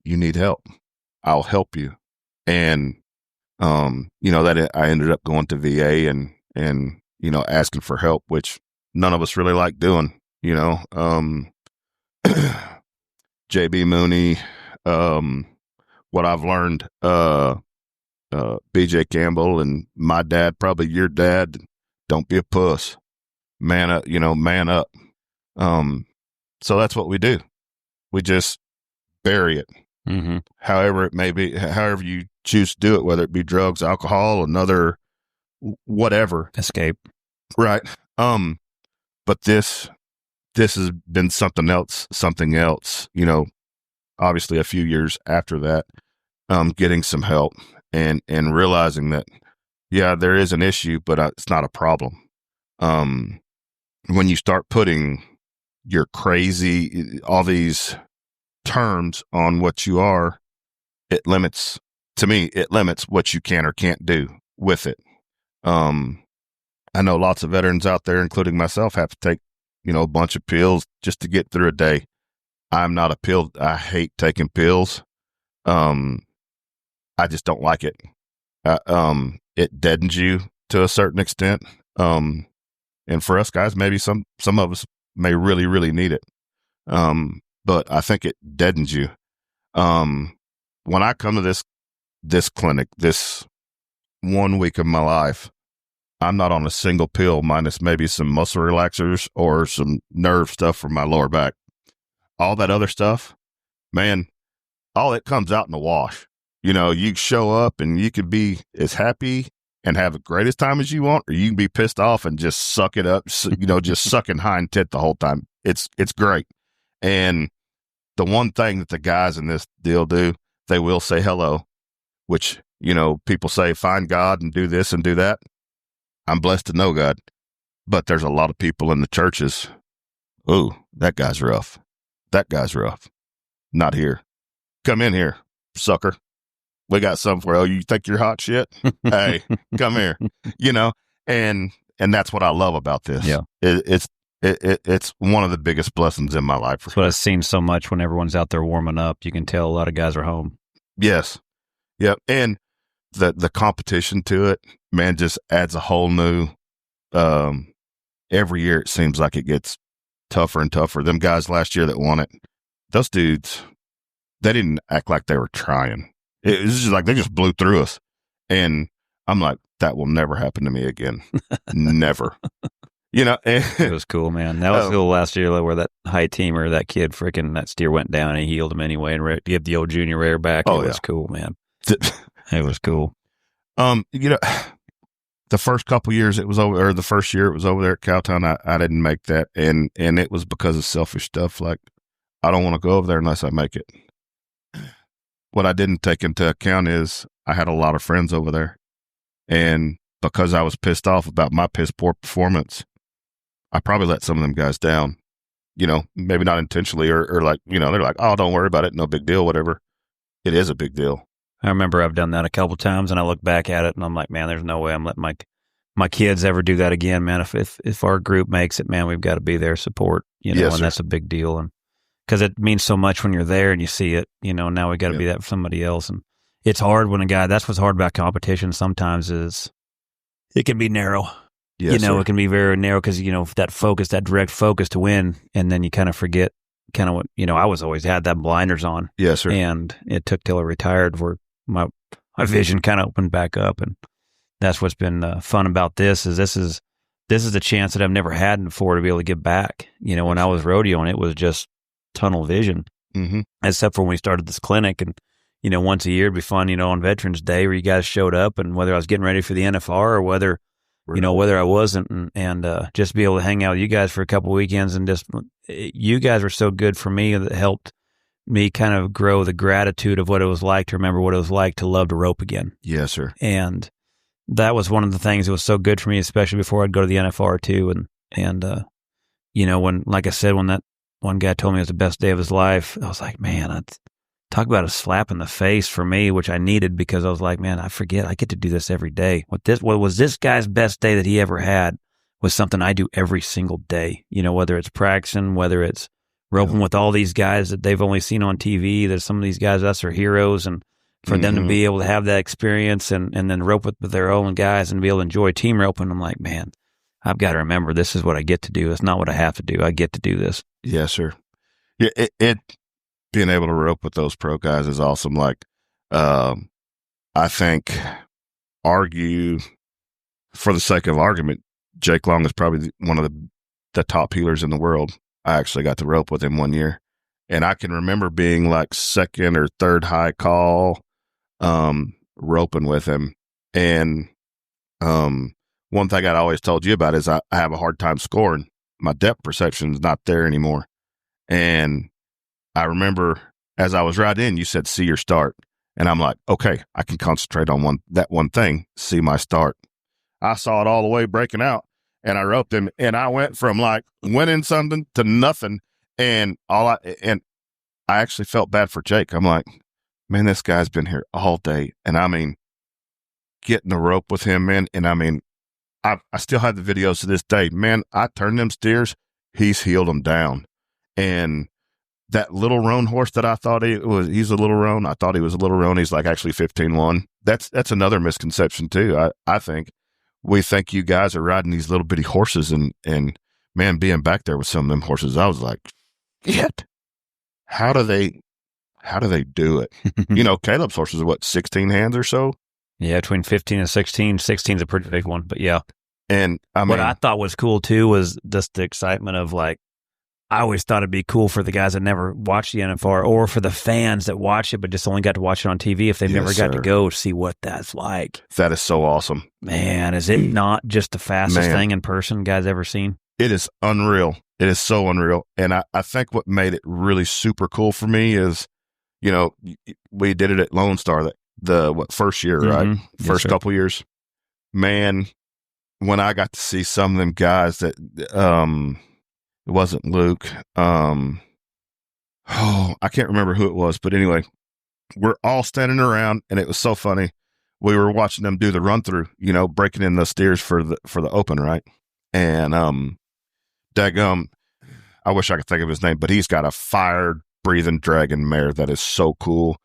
you need help. I'll help you." And, you know, that I ended up going to VA and, you know, asking for help, which none of us really like doing, you know. JB Mooney, what I've learned, BJ Campbell and my dad, probably your dad, don't be a puss. Man up, you know, man up. So that's what we do. We just bury it. Mm-hmm. However it may be, however you choose to do it, whether it be drugs, alcohol, another, whatever. Escape. Right. But this has been something else, you know, obviously a few years after that, getting some help and realizing that, yeah, there is an issue, but it's not a problem. When you start putting your crazy, all these terms on what you are, it limits what you can or can't do with it. I know lots of veterans out there, including myself, have to take, you know, a bunch of pills just to get through a day. I'm not a pill. I hate taking pills. I just don't like it. It deadens you to a certain extent. And for us guys, maybe some of us may really, really need it. But I think it deadens you. When I come to this clinic, this 1 week of my life, I'm not on a single pill, minus maybe some muscle relaxers or some nerve stuff for my lower back. All that other stuff, man, all it comes out in the wash. You know, you show up and you could be as happy and have the greatest time as you want, or you can be pissed off and just suck it up, you know, just sucking hind tit the whole time. It's great. And the one thing that the guys in this deal do, they will say hello, which, you know, people say, find God and do this and do that. I'm blessed to know God, but there's a lot of people in the churches. Oh, that guy's rough. That guy's rough. Not here. Come in here, sucker. We got something for you. Oh, you think you're hot shit? Hey, come here. You know, and that's what I love about this. Yeah. It's one of the biggest blessings in my life. That's what I've seen so much when everyone's out there warming up. You can tell a lot of guys are home. Yes. Yep. And the competition to it, man, just adds a whole new, every year it seems like it gets tougher and tougher. Them guys last year that won it, those dudes, they didn't act like they were trying. It was just like they just blew through us. And I'm like, that will never happen to me again. Never. You know, it was cool, man. That was cool last year where that high teamer, that kid, freaking that steer went down and he healed him anyway and give the old junior rare back. It was cool, man. It was cool. You know, the first couple years it was over, or the first year it was over there at Cowtown, I didn't make that. And it was because of selfish stuff. Like, I don't want to go over there unless I make it. What I didn't take into account is I had a lot of friends over there, because I was pissed off about my piss poor performance, I probably let some of them guys down, maybe not intentionally or like, they're like, oh, don't worry about it. No big deal, whatever. It is a big deal. I remember I've done that a couple times, and I look back at it and I'm like, man, there's no way I'm letting my kids ever do that again, man. If our group makes it, man, we've got to be there, support, Yes, and sir. that's a big deal. And because it means so much when you're there and you see it, now we got to be that for somebody else. And it's hard when that's what's hard about competition sometimes is it can be narrow. Yes, sir. It can be very narrow because, that direct focus to win. And then you kind of forget kind of what, I was always had that blinders on. Yes, sir. And it took till I retired where my vision kind of opened back up. And that's what's been fun about this is this is a chance that I've never had before to be able to give back. When I was rodeoing, it was just tunnel vision, except for when we started this clinic. And, once a year it'd be fun, on Veterans Day where you guys showed up and whether I was getting ready for the NFR or whether, whether I wasn't and just be able to hang out with you guys for a couple of weekends and just, you guys were so good for me that helped me kind of grow the gratitude of what it was like to remember what it was like to love to rope again. Yes, sir. And that was one of the things that was so good for me, especially before I'd go to the NFR too. And when, like I said, when that one guy told me it was the best day of his life, I was like, man, talk about a slap in the face for me, which I needed because I was like, man, I forget I get to do this every day. What was this guy's best day that he ever had was something I do every single day, whether it's practicing, whether it's roping with all these guys that they've only seen on TV, that some of these guys, us are heroes. And for them to be able to have that experience and then rope with their own guys and be able to enjoy team roping, I'm like, man, I've got to remember this is what I get to do. It's not what I have to do. I get to do this. Yes, sir. Yeah, it being able to rope with those pro guys is awesome. Like, I think argue for the sake of argument, Jake Long is probably one of the top healers in the world. I actually got to rope with him one year, and I can remember being like second or third high call, roping with him. And one thing I'd always told you about is I have a hard time scoring. My depth perception is not there anymore. And I remember as I was right in, you said, see your start. And I'm like, okay, I can concentrate on that one thing, see my start. I saw it all the way breaking out, and I roped him, and I went from like winning something to nothing. And I actually felt bad for Jake. I'm like, man, this guy's been here all day. And I mean, getting the rope with him, man. And I mean, I still have the videos to this day, man. I turned them steers. He's healed them down. And that little roan horse that I thought he's a little roan. I thought he was a little roan. He's like actually 15-1. That's another misconception too. I think we think you guys are riding these little bitty horses and man, being back there with some of them horses, I was like, shit, how do they do it? Caleb's horses are what, 16 hands or so? Yeah, between 15 and 16. 16 is a pretty big one, but yeah. And I mean, what I thought was cool too was just the excitement of like, I always thought it'd be cool for the guys that never watched the NFR or for the fans that watch it but just only got to watch it on TV if they've never got to go see what that's like. That is so awesome. Man, is it not just the fastest thing in person guys ever seen? It is unreal. It is so unreal. And I think what made it really super cool for me is, we did it at Lone Star the first year, right? Yes, First sir. couple years. Man, when I got to see some of them guys that it wasn't Luke. I can't remember who it was, but anyway, we're all standing around, and it was so funny. We were watching them do the run through, breaking in the steers for the open, right? And daggum, I wish I could think of his name, but he's got a fire breathing dragon mare that is so cool.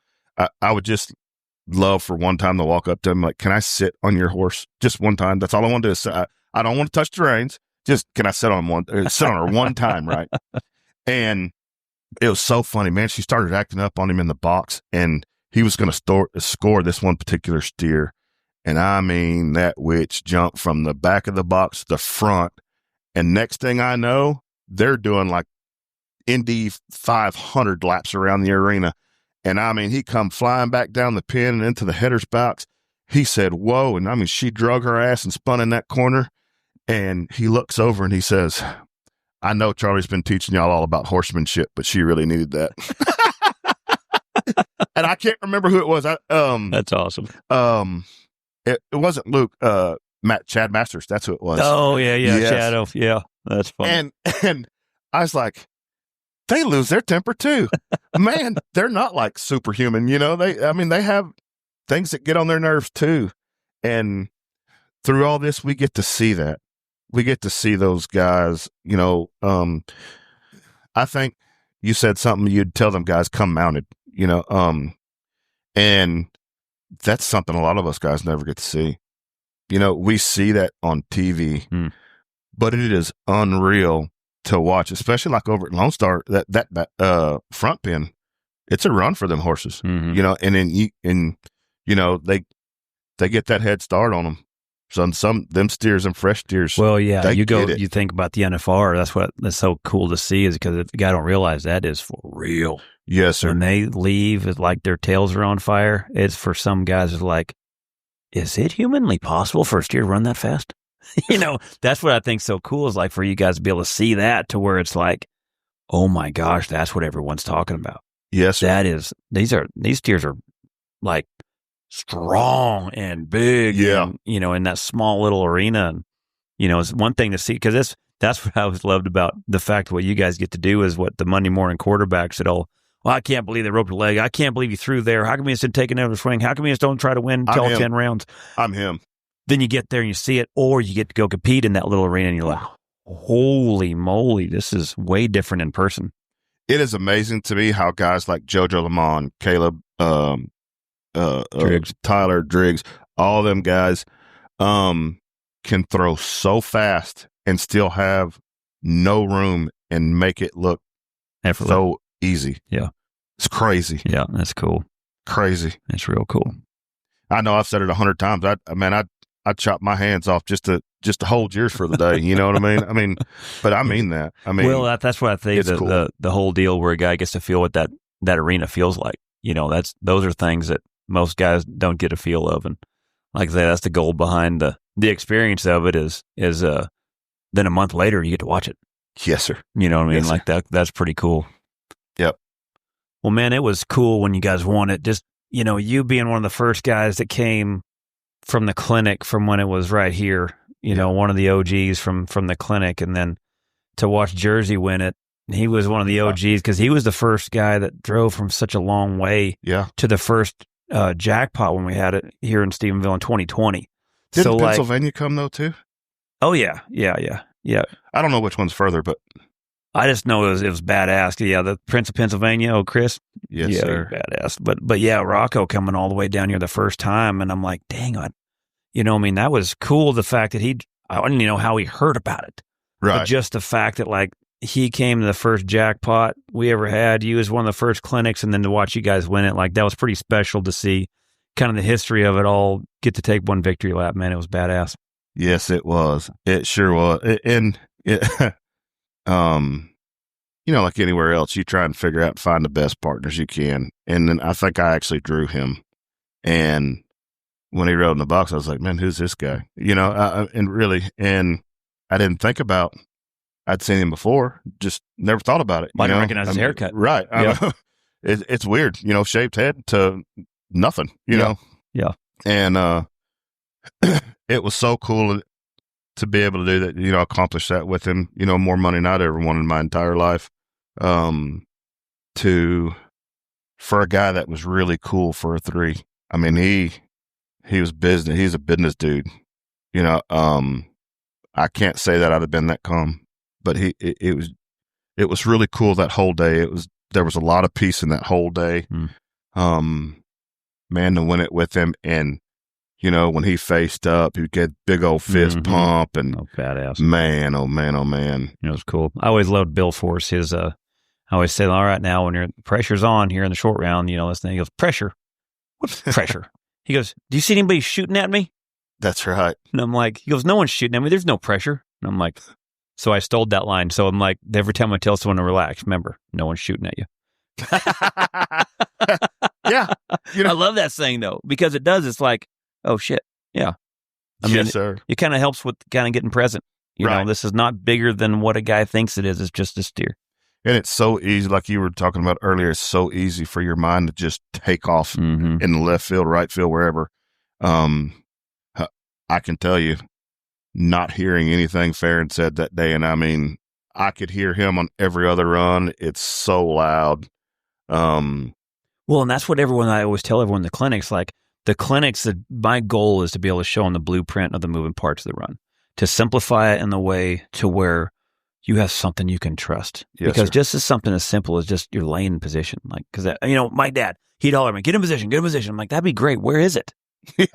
I would just love for one time to walk up to him, like, can I sit on your horse? Just one time. That's all I want to do. I don't want to touch the reins. Just, can I sit on her one time, right? And it was so funny, man. She started acting up on him in the box, and he was going to score this one particular steer. And I mean, that witch jumped from the back of the box to the front. And next thing I know, they're doing like Indy 500 laps around the arena. And I mean, he come flying back down the pin and into the header's box. He said, whoa. And I mean, she drug her ass and spun in that corner. And he looks over and he says, I know Charlie's been teaching y'all all about horsemanship, but she really needed that. And I can't remember who it was. That's awesome. It wasn't Luke. Chad Masters. That's who it was. Oh yeah, Yes. Shadow. Yeah, that's funny. And I was like, they lose their temper too. Man, they're not like superhuman, they have things that get on their nerves too. And through all this, we get to see that. We get to see those guys, I think you said something, you'd tell them guys come mounted, and that's something a lot of us guys never get to see. We see that on TV, but it is unreal to watch, especially like over at Lone Star, that front pin. It's a run for them horses, and then they get that head start on them. Some them steers and fresh steers. Well, yeah, you think about the NFR. That's so cool to see, is because the guy don't realize that is for real. Yes, sir. When they leave, it's like their tails are on fire. It's for some guys. It's like, is it humanly possible for a steer to run that fast? That's what I think so cool, is like for you guys to be able to see that, to where it's like, oh my gosh, that's what everyone's talking about. Yes, sir. These steers are like strong and big, yeah, and, in that small little arena. And, it's one thing to see, because that's what I always loved about the fact what you guys get to do is what the Monday morning quarterbacks said, well, I can't believe they roped a leg. I can't believe you threw there. How come you just didn't take another swing? How come you just don't try to win all 10 rounds? I'm him. Then you get there and you see it, or you get to go compete in that little arena and you're like, holy moly, this is way different in person. It is amazing to me how guys like JoJo Lamont, Caleb, Driggs. Tyler Driggs, all them guys can throw so fast and still have no room and make it look so easy. Yeah. It's crazy. Yeah, that's cool. Crazy. It's real cool. I know I've said it 100 times. I'd chop my hands off just to hold yours for the day. You know what I mean? But I mean that. Well, that's what I think, cool. the whole deal where a guy gets to feel what that arena feels like. Those are things that most guys don't get a feel of. And like I say, that's the goal behind the experience of it is then a month later you get to watch it. Yes, sir. You know what I mean? Yes, like that's pretty cool. Yep. Well, man, it was cool when you guys won it. Just, you being one of the first guys that came from the clinic, from when it was right here, one of the OGs from the clinic, and then to watch Jersey win it. He was one of the OGs because he was the first guy that drove from such a long way to the first jackpot when we had it here in Stephenville in 2020. Didn't Pennsylvania come though too? Oh yeah. I don't know which one's further, but I just know it was badass. Yeah, the Prince of Pennsylvania, Chris. Yes, yeah, sir. Badass. But yeah, Rocco coming all the way down here the first time, and I'm like, dang on. That was cool. The fact that I didn't even know how he heard about it. Right. But just the fact that like he came to the first jackpot we ever had. You was one of the first clinics, and then to watch you guys win it, like that was pretty special to see. Kind of the history of it all. Get to take one victory lap, man. It was badass. Yes, it was. It sure was. Like anywhere else, you try and figure out and find the best partners you can. And then I think I actually drew him. And when he rode in the box, I was like, man, who's this guy? And I didn't think about, I'd seen him before, just never thought about it. I didn't recognize his haircut. Right. Yeah. It's weird, shaved head to nothing, know? Yeah. And it was so cool to be able to do that, accomplish that with him, more money than I'd ever wanted in my entire life. For a guy that was really cool for a 3. I mean, he was business. He's a business dude, I can't say that I'd have been that calm, but it was really cool that whole day. There was a lot of peace in that whole day. Man, to win it with him. And, when he faced up, he'd get big old fist pump and badass. Man, oh man, oh man. It was cool. I always loved Bill Force. I always say, all right, now when pressure's on here in the short round, this thing, he goes, pressure. What's pressure? He goes, do you see anybody shooting at me? That's right. And I'm like, he goes, no one's shooting at me. There's no pressure. And I'm like, so I stole that line. So I'm like, every time I tell someone to relax, remember, no one's shooting at you. Yeah. I love that saying though, because it does. It's like, oh shit. Yeah. I mean, yes, sir. It kind of helps with kind of getting present. You know, this is not bigger than what a guy thinks it is. It's just a steer. And it's so easy, like you were talking about earlier, it's so easy for your mind to just take off in the left field, right field, wherever. I can tell you, not hearing anything Farron said that day, and I mean, I could hear him on every other run. It's so loud. Well, and that's what I always tell everyone in the clinics, like the clinics, my goal is to be able to show them the blueprint of the moving parts of the run, to simplify it in the way to where you have something you can trust. Yes, because sir. just as something as simple as just you're laying in position, like, because, my dad, he'd holler at me, get in position. I'm like, that'd be great. Where is it? Right.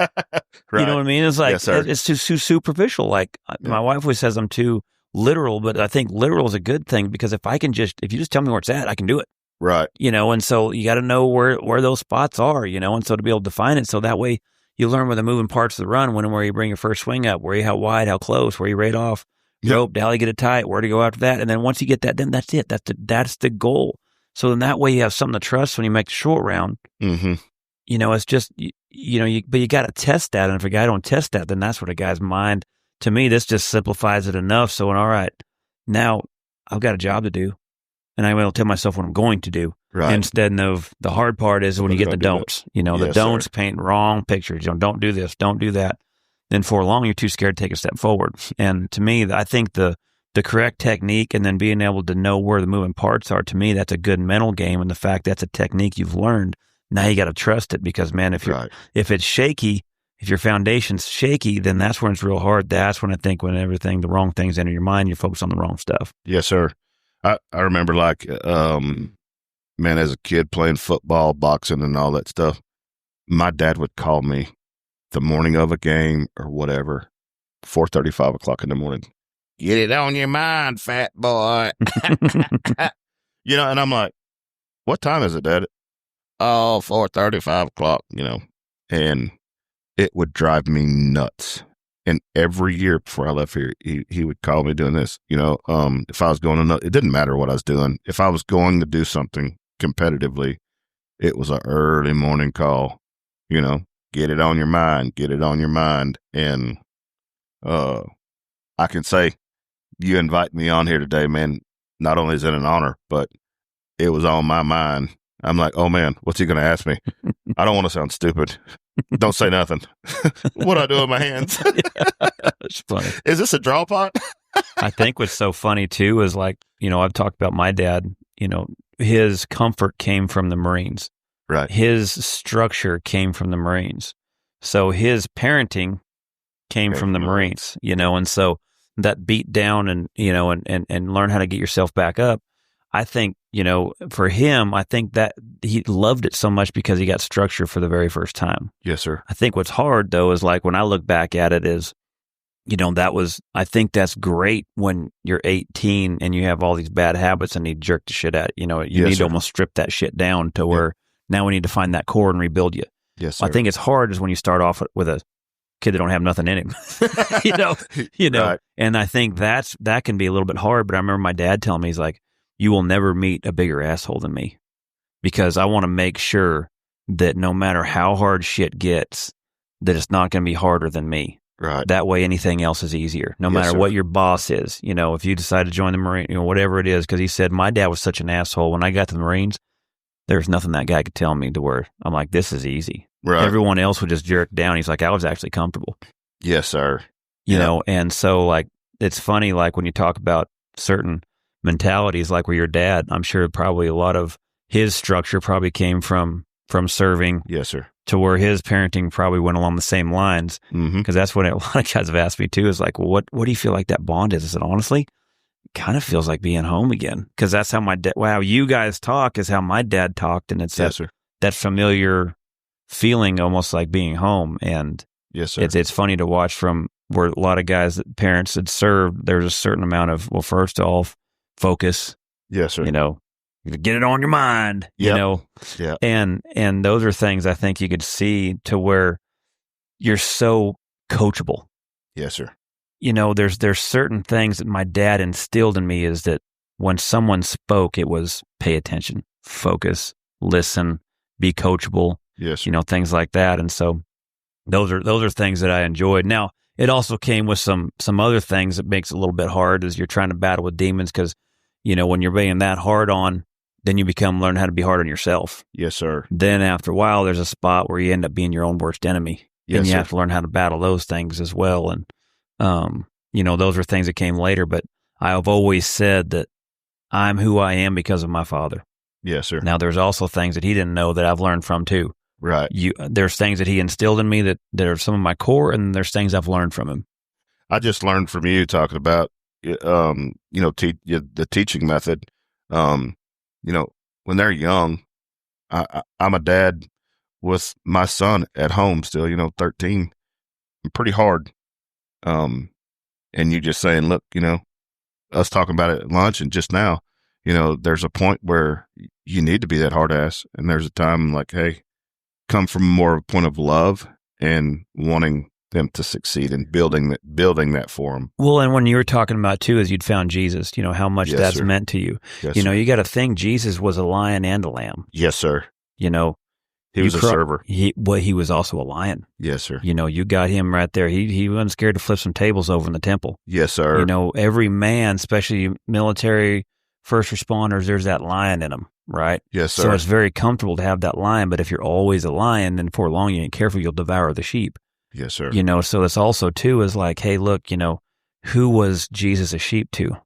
You know what I mean? It's like, Yes, sir. it's too superficial. Like my wife always says I'm too literal, but I think literal is a good thing because if you just tell me where it's at, I can do it. Right. And so you got to know where those spots are, and so to be able to define it, so that way you learn where the moving parts of the run, where you bring your first swing up, how wide, how close, where you rate off, rope, how you get it tight, where to go after that, and then once you get that, then that's it. That's the goal. So then that way you have something to trust when you make the short round. Mm-hmm. It's just but you got to test that, and if a guy don't test that, then that's what a guy's mind. To me, this just simplifies it enough. So, all right, now I've got a job to do. And I will tell myself what I'm going to do. Right. Instead of the hard part is when you get the don'ts. The Yes, don'ts sir. paint wrong pictures. Don't do this, don't do that. Then for long, you're too scared to take a step forward. And to me, I think the correct technique and then being able to know where the moving parts are, to me, that's a good mental game. And the fact that's a technique you've learned, now you got to trust it because, man, if it's shaky, if your foundation's shaky, then that's when it's real hard. That's when I think the wrong things enter your mind, you focus on the wrong stuff. Yes, sir. I remember as a kid playing football, boxing, and all that stuff, my dad would call me the morning of a game or whatever, 4:30, 5 o'clock in the morning. Get it on your mind, fat boy. And I'm like, what time is it, Dad? Oh, 4:30, 5 o'clock, and it would drive me nuts. And every year before I left here, he would call me doing this, if I was going to, it didn't matter what I was doing. If I was going to do something competitively, it was an early morning call, get it on your mind, get it on your mind. And I can say you invite me on here today, man, not only is it an honor, but it was on my mind. I'm like, oh man, what's he going to ask me? I don't want to sound stupid. Don't say nothing. What do I do with my hands? It's funny. Is this a draw pot? I think what's so funny too is I've talked about my dad, his comfort came from the Marines. Right. His structure came from the Marines. So his parenting came from the Marines, and so that beat down and learn how to get yourself back up. I think, for him, I think that he loved it so much because he got structure for the very first time. Yes, sir. I think what's hard, though, is when I look back at it is, I think that's great when you're 18 and you have all these bad habits and you jerk the shit out. You need to almost strip that shit down to where now we need to find that core and rebuild you. Yes, sir. I think it's hard is when you start off with a kid that don't have nothing in him, Right. And I think that can be a little bit hard. But I remember my dad telling me, he's like, you will never meet a bigger asshole than me because I want to make sure that no matter how hard shit gets, that it's not going to be harder than me. Right. That way anything else is easier, no matter sir. what your boss is. If you decide to join the Marine, whatever it is, because he said, my dad was such an asshole. When I got to the Marines, there's nothing that guy could tell me to where I'm like, this is easy. Right. Everyone else would just jerk down. He's like, I was actually comfortable. Yes, sir. You know, and so it's funny, when you talk about certain mentalities, where your dad, I'm sure probably a lot of his structure probably came from serving. Yes, sir. To where his parenting probably went along the same lines. Mm-hmm. Because that's what a lot of guys have asked me too, is what do you feel like that bond is? I said, honestly, it kind of feels like being home again. Because that's how you guys talk is how my dad talked. And it's that familiar feeling almost like being home. And yes, sir. It's funny to watch from where a lot of guys that parents had served, there's a certain amount of, first off, focus. Yes, sir. Get it on your mind, Yeah. and those are things I think you could see to where you're so coachable. Yes, sir. There's certain things that my dad instilled in me is that when someone spoke, it was pay attention, focus, listen, be coachable. Yes, sir. Things like that. And so those are things that I enjoyed. Now, it also came with some other things that makes it a little bit hard as you're trying to battle with demons because, when you're being that hard on, then you learn how to be hard on yourself. Yes, sir. Then after a while, there's a spot where you end up being your own worst enemy. and you have to learn how to battle those things as well. And, those are things that came later, but I have always said that I'm who I am because of my father. Yes, sir. Now, there's also things that he didn't know that I've learned from too. Right. There's things that he instilled in me that are some of my core, and there's things I've learned from him. I just learned from you talking about, the teaching method. When they're young, I'm a dad with my son at home still, 13, pretty hard. And you just saying, look, us talking about it at lunch and just now, there's a point where you need to be that hard ass. And there's a time like, hey, come from more of a point of love and wanting them to succeed and building that for them. Well, and when you were talking about too, is you'd found Jesus, how much that's meant to you. Yes, you got to think Jesus was a lion and a lamb. Yes, sir. He was a server. He was also a lion. Yes, sir. You got him right there. He wasn't scared to flip some tables over in the temple. Yes, sir. Every man, especially military, first responders, there's that lion in them, right? Yes, sir. So it's very comfortable to have that lion, but if you're always a lion, then before long you ain't careful, you'll devour the sheep. Yes, sir. So it's also too is like, hey, look, who was Jesus a sheep to?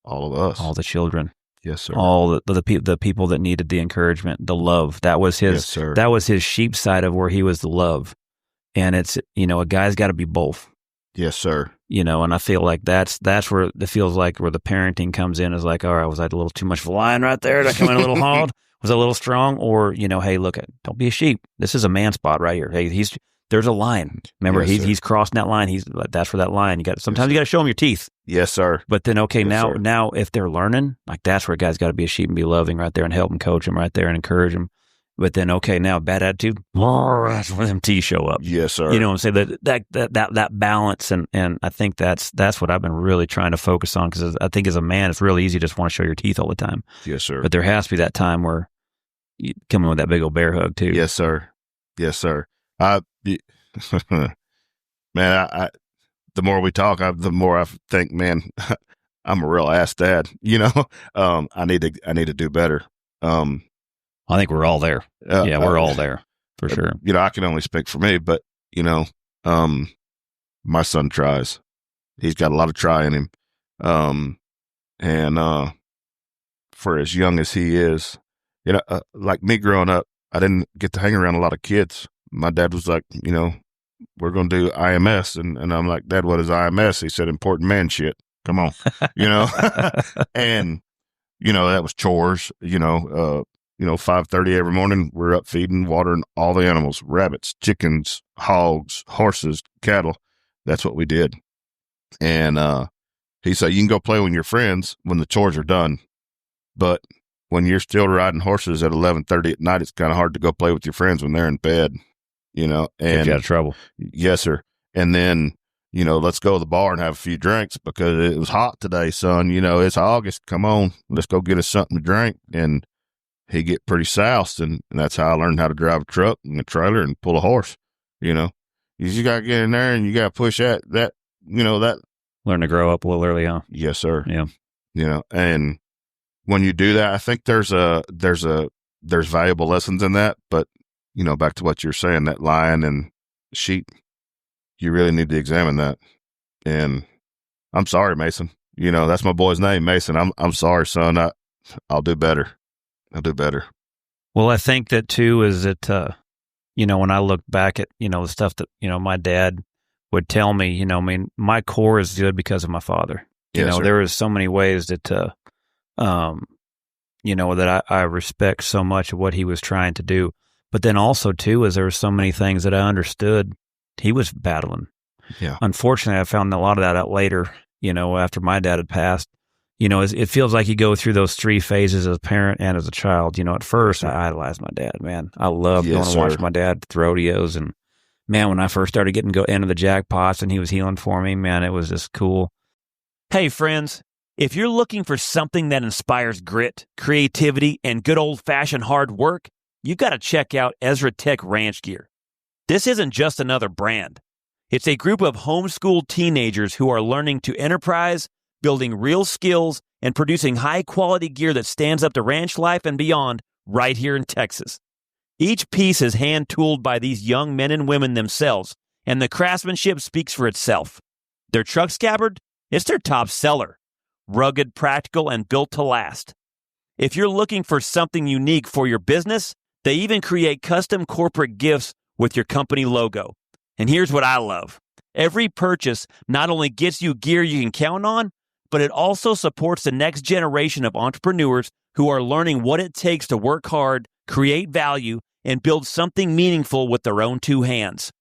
All of us. All the children. Yes, sir. All the people that needed the encouragement, the love. That was his. Yes, sir. That was his sheep side of where he was the love. And it's a guy's got to be both. Yes, sir. And I feel like that's where it feels like where the parenting comes in is like, all right, was I a little too much of a lion right there? Did I come in a little hard? Was I a little strong? Or hey, look, don't be a sheep. This is a man spot right here. Hey, there's a line. Remember, yes, he's crossing that line. That's where that line. Sometimes you got to show him your teeth. Yes, sir. But then, okay, yes, now if they're learning, like that's where a guy's got to be a sheep and be loving right there and help them, coach them right there and encourage them. But then, okay, now bad attitude, that's when them T's show up. Yes, sir. I'm saying that balance, and I think that's what I've been really trying to focus on, because I think as a man, it's really easy to just want to show your teeth all the time. Yes, sir. But there has to be that time where you come in with that big old bear hug too. Yes, sir. Yes, sir. Man, the more we talk, the more I think, man, I'm a real ass dad. I need to do better. I think we're all there. We're all there for sure. I can only speak for me, but my son tries. He's got a lot of try in him. And for as young as he is, like me growing up, I didn't get to hang around a lot of kids. My dad was like, we're going to do IMS. And I'm like, Dad, what is IMS? He said, important man shit. Come on, and, that was chores, 5:30 every morning. We're up feeding, watering all the animals, rabbits, chickens, hogs, horses, cattle. That's what we did. And, he said, you can go play with your friends when the chores are done. But when you're still riding horses at 11:30 at night, it's kind of hard to go play with your friends when they're in bed, and get you out of trouble. Yes, sir. And then, let's go to the bar and have a few drinks because it was hot today, son. It's August. Come on, let's go get us something to drink. And he get pretty soused, and that's how I learned how to drive a truck and a trailer and pull a horse. You just got to get in there and you got to push that. Learn to grow up a little early, huh? Yes, sir. Yeah. And when you do that, I think there's valuable lessons in that. But, back to what you're saying, that lion and sheep, you really need to examine that. And I'm sorry, Mason. That's my boy's name, Mason. I'm sorry, son. I'll do better. I'll do better. Well, I think that too is that, when I look back at, the stuff that, my dad would tell me, my core is good because of my father. Yes, sir. There is so many ways that, that I respect so much of what he was trying to do. But then also too, is there were so many things that I understood he was battling. Yeah. Unfortunately, I found a lot of that out later, after my dad had passed. It feels like you go through those three phases as a parent and as a child. At first, I idolized my dad, man. I loved going to watch my dad at the rodeos. And, man, when I first started getting into the jackpots and he was healing for me, man, it was just cool. Hey, friends, if you're looking for something that inspires grit, creativity, and good old-fashioned hard work, you've got to check out Ezra Tech Ranch Gear. This isn't just another brand. It's a group of homeschooled teenagers who are learning to enterprise, building real skills, and producing high-quality gear that stands up to ranch life and beyond right here in Texas. Each piece is hand-tooled by these young men and women themselves, and the craftsmanship speaks for itself. Their truck scabbard? It's their top seller. Rugged, practical, and built to last. If you're looking for something unique for your business, they even create custom corporate gifts with your company logo. And here's what I love. Every purchase not only gets you gear you can count on, but it also supports the next generation of entrepreneurs who are learning what it takes to work hard, create value, and build something meaningful with their own two hands.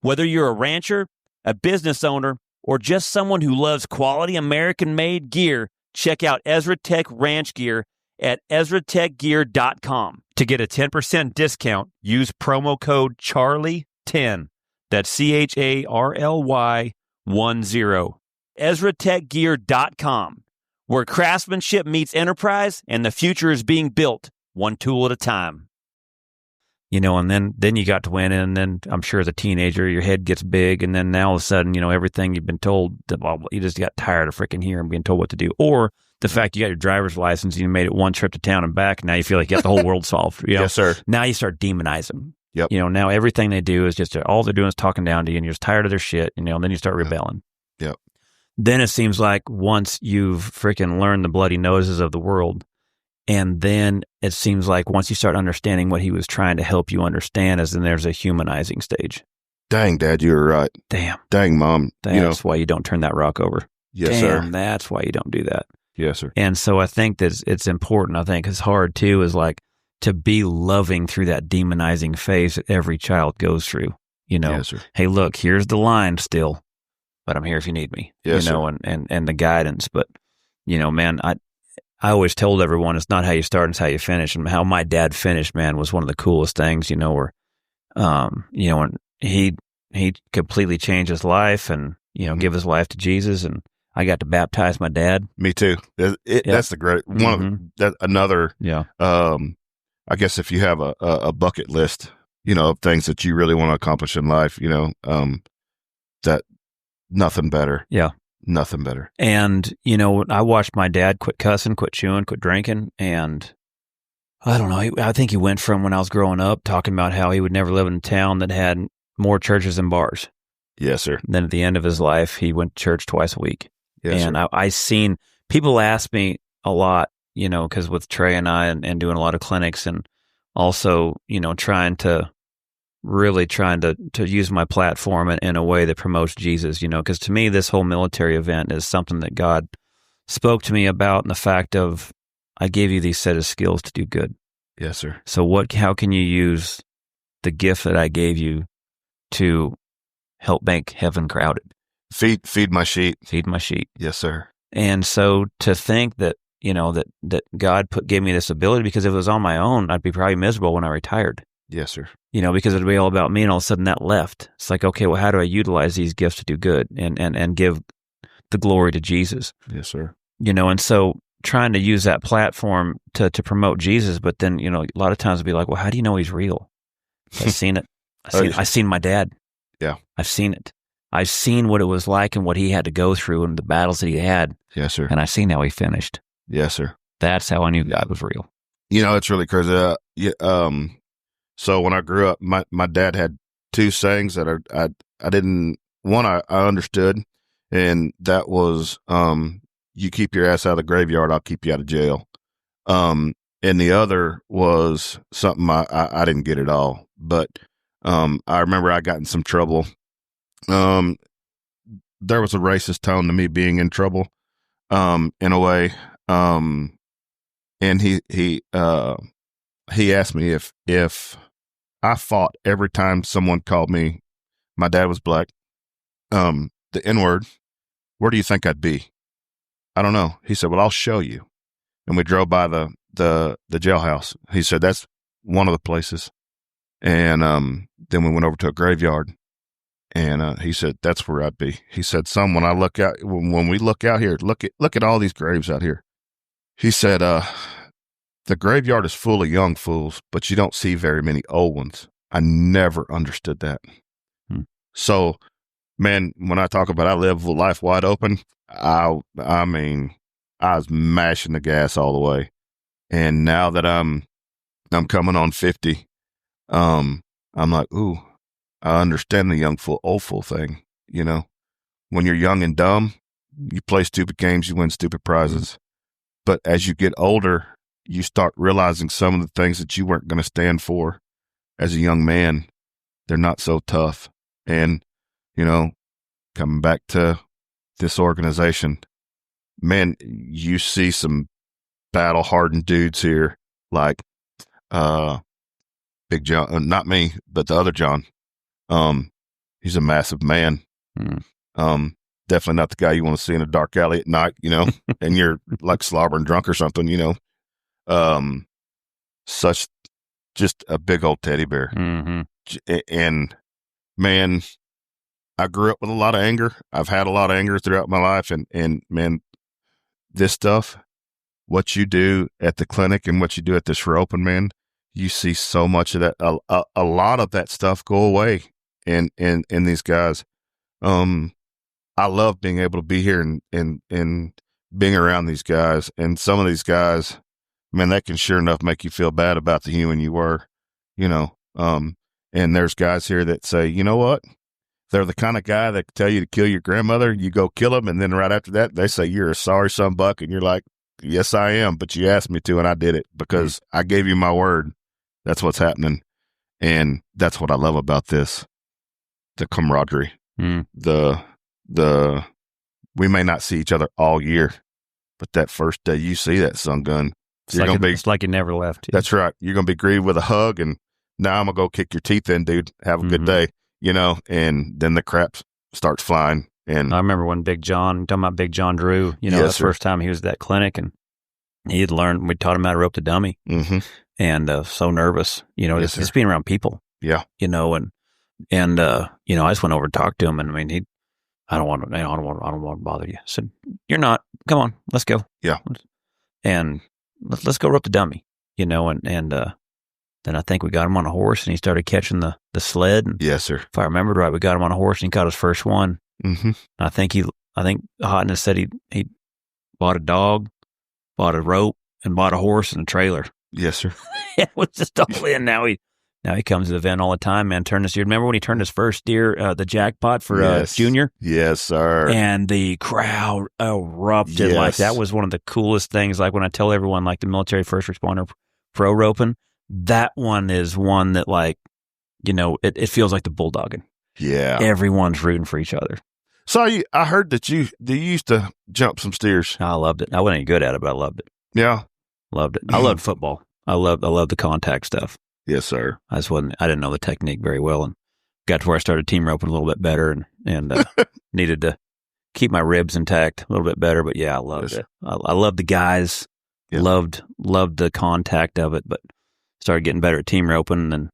Whether you're a rancher, a business owner, or just someone who loves quality American-made gear, check out Ezra Tech Ranch Gear at EzraTechGear.com. To get a 10% discount, use promo code CHARLIE10. That's CHARLY10. EzraTechGear.com, where craftsmanship meets enterprise and the future is being built one tool at a time. And then you got to win, and then I'm sure as a teenager, your head gets big, and then now all of a sudden, everything you've been told, you just got tired of freaking hearing being told what to do. Or the fact you got your driver's license, and you made it one trip to town and back, and now you feel like you got the whole world solved. Yes, sir. Now you start demonizing them. Yep. Now everything they do is just, all they're doing is talking down to you, and you're just tired of their shit, and then you start rebelling. Yep. Then it seems like once you've freaking learned the bloody noses of the world, and then it seems like once you start understanding what he was trying to help you understand, then there's a humanizing stage. Dang, Dad, you were right. Damn. Dang, Mom. That's why you don't turn that rock over. Yes, Damn, sir. That's why you don't do that. Yes, sir. And so I think that it's important. I think it's hard, too, is like to be loving through that demonizing phase that every child goes through. Yes, sir. Hey, look, here's the line still, but I'm here if you need me. Yes, sir. And the guidance. But, man, I always told everyone it's not how you start, it's how you finish. And how my dad finished, man, was one of the coolest things, where, and he completely changed his life and, give his life to Jesus. And I got to baptize my dad. Me too. That's the great one. Mm-hmm. Another, I guess if you have a bucket list, of things that you really want to accomplish in life, that nothing better. Yeah. Nothing better. And, I watched my dad quit cussing, quit chewing, quit drinking. And I don't know. I think he went from when I was growing up talking about how he would never live in a town that had more churches than bars. Yes, sir. Then at the end of his life, he went to church twice a week. Yes, and I seen people ask me a lot, because with Trey and I and doing a lot of clinics and also, trying to use my platform in a way that promotes Jesus, because to me, this whole military event is something that God spoke to me about, and the fact of, I gave you these set of skills to do good. Yes, sir. So how can you use the gift that I gave you to help make heaven crowded? Feed my sheep. Feed my sheep. Yes, sir. And so to think that, that God gave me this ability, because if it was on my own, I'd be probably miserable when I retired. Yes, sir. Because it'd be all about me, and all of a sudden that left. It's like, okay, well, how do I utilize these gifts to do good and give the glory to Jesus? Yes, sir. And so trying to use that platform to promote Jesus, but then, a lot of times it'd be like, well, how do you know he's real? I've seen it. I've seen my dad. Yeah. I've seen it. I've seen what it was like and what he had to go through and the battles that he had. Yes, sir. And I've seen how he finished. Yes, sir. That's how I knew God was real. It's really crazy. So when I grew up, my dad had two sayings that I didn't, one I understood, and that was, you keep your ass out of the graveyard, I'll keep you out of jail. And the other was something I didn't get at all, but I remember I got in some trouble. There was a racist tone to me being in trouble, in a way. And he asked me if I fought every time someone called me, my dad was black, the N-word, where do you think I'd be? I don't know. He said, well, I'll show you. And we drove by the jailhouse. He said, that's one of the places. And then we went over to a graveyard, and he said, that's where I'd be. He said, son, when we look out here, look at all these graves out here. He said, the graveyard is full of young fools, but you don't see very many old ones. I never understood that. So, man, when I talk about I live life wide open, I mean, I was mashing the gas all the way. And now that I'm coming on 50, I'm like, ooh, I understand the young fool, old fool thing. You know, when you're young and dumb, you play stupid games, you win stupid prizes. But as you get older, you start realizing some of the things that you weren't going to stand for as a young man, they're not so tough. And, you know, coming back to this organization, man, you see some battle hardened dudes here like Big John, not me, but the other John. He's a massive man. Definitely not the guy you want to see in a dark alley at night, you know, and you're like slobbering drunk or something, you know. Such just a big old teddy bear. And man, I grew up with a lot of anger. I've had a lot of anger throughout my life. And man, this stuff, what you do at the clinic and what you do at this for open, man, you see so much of that, a lot of that stuff go away in these guys. I love being able to be here and being around these guys. And some of these guys, man, that can sure enough make you feel bad about the human you were, you know. And there's guys here that say, you know what? They're the kind of guy that tell you to kill your grandmother. You go kill them. And then right after that, they say, you're a sorry son buck. And you're like, yes, I am. But you asked me to, and I did it because I gave you my word. That's what's happening. And that's what I love about this. The camaraderie, we may not see each other all year, but that first day you see that sun gun, it's like it never left. That's right. You're going to be greeted with a hug, and now I'm going to go kick your teeth in, dude. Have a good day, you know, and then the crap starts flying. And I remember when talking about Big John Drew, you know, the first time he was at that clinic, and he had learned, we taught him how to rope the dummy, and so nervous, you know, just being around people. Yeah. You know, and you know, I just went over and talked to him, and I mean, I don't want to bother you. I said, you're not, come on, let's go. Yeah. And let's go rope the dummy, you know, and then I think we got him on a horse, and he started catching the sled. And yes, sir. If I remembered right, we got him on a horse, and he caught his first one. I think Hotness said he bought a dog, bought a rope, and bought a horse and a trailer. Yes, sir. It was just all in. Now he comes to the event all the time, man. Turned this year. Remember when he turned his first deer, the jackpot for Junior? Yes, sir. And the crowd erupted. Like, that was one of the coolest things. Like, when I tell everyone, like, the military first responder pro roping, that one is one that, like, you know, it feels like the bulldogging. Yeah. Everyone's rooting for each other. So I heard that you used to jump some steers. I loved it. I wasn't any good at it, but I loved it. Yeah. Loved it. I loved football. I loved the contact stuff. Yes, sir. I didn't know the technique very well, and got to where I started team roping a little bit better, and needed to keep my ribs intact a little bit better. But yeah, I loved it. I loved the guys, loved the contact of it, but started getting better at team roping, and